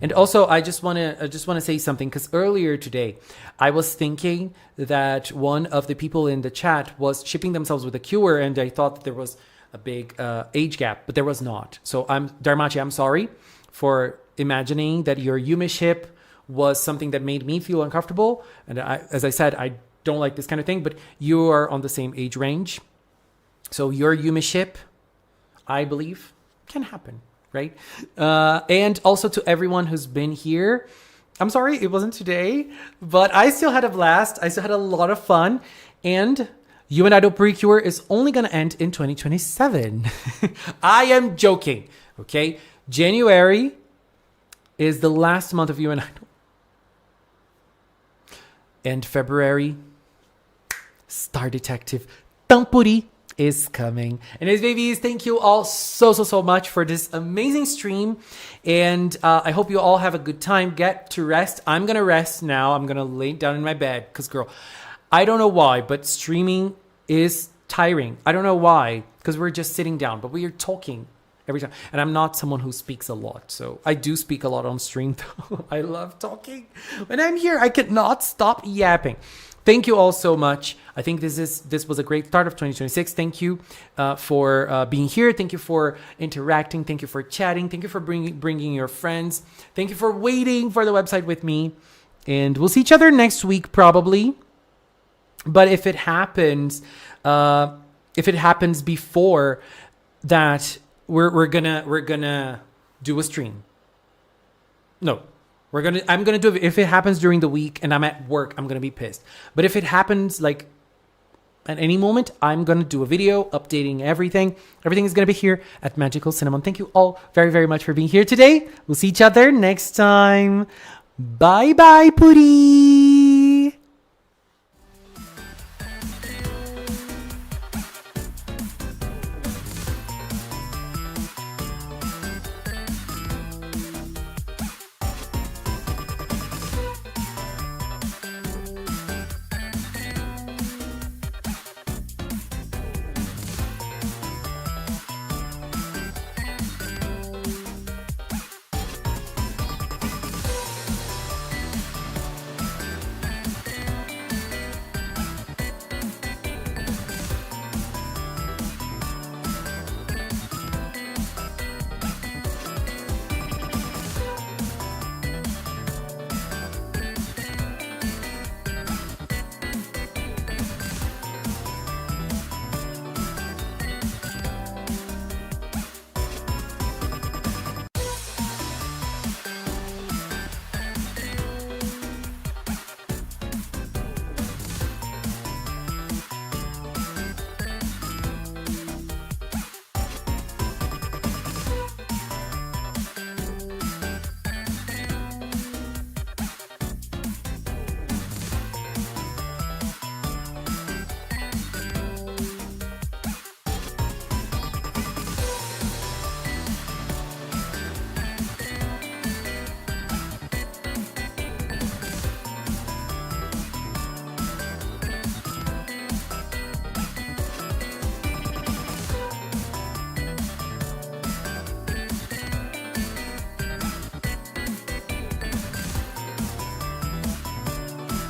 And also, I just want to say something, because earlier today, I was thinking that one of the people in the chat was shipping themselves with a cure, and I thought that there was a big age gap, but there was not. So Darmachi, I'm sorry for imagining that your Yumi ship was something that made me feel uncomfortable. And as I said, I don't like this kind of thing, but you are on the same age range. So your Yumi ship, I believe, can happen. Right? And also to everyone who's been here. I'm sorry it wasn't today, but I still had a blast. I still had a lot of fun. And You and Idol PRECURE is only going to end in 2027. I am joking. Okay? January is the last month of You and Idol. And February, Star Detective Tampuri is coming. Anyways, babies, thank you all so much for this amazing stream, and I hope you all have a good time. Get to rest. I'm gonna rest now. I'm gonna lay down in my bed because, girl, I don't know why, but streaming is tiring. I don't know why, because we're just sitting down, but we are talking every time. And I'm not someone who speaks a lot. So I do speak a lot on stream though. I love talking. When I'm here, I cannot stop yapping. Thank you all so much. I think this was a great start of 2026. Thank you for being here. Thank you for interacting. Thank you for chatting. Thank you for bringing your friends. Thank you for waiting for the website with me. And we'll see each other next week probably. But if it happens before that, we're gonna do a stream. No. I'm gonna do it. If it happens during the week and I'm at work, I'm gonna be pissed. But if it happens like at any moment, I'm gonna do a video updating everything. Everything is gonna be here at Magical Cinnamon. Thank you all very, very much for being here today. We'll see each other next time. Bye bye, Puri.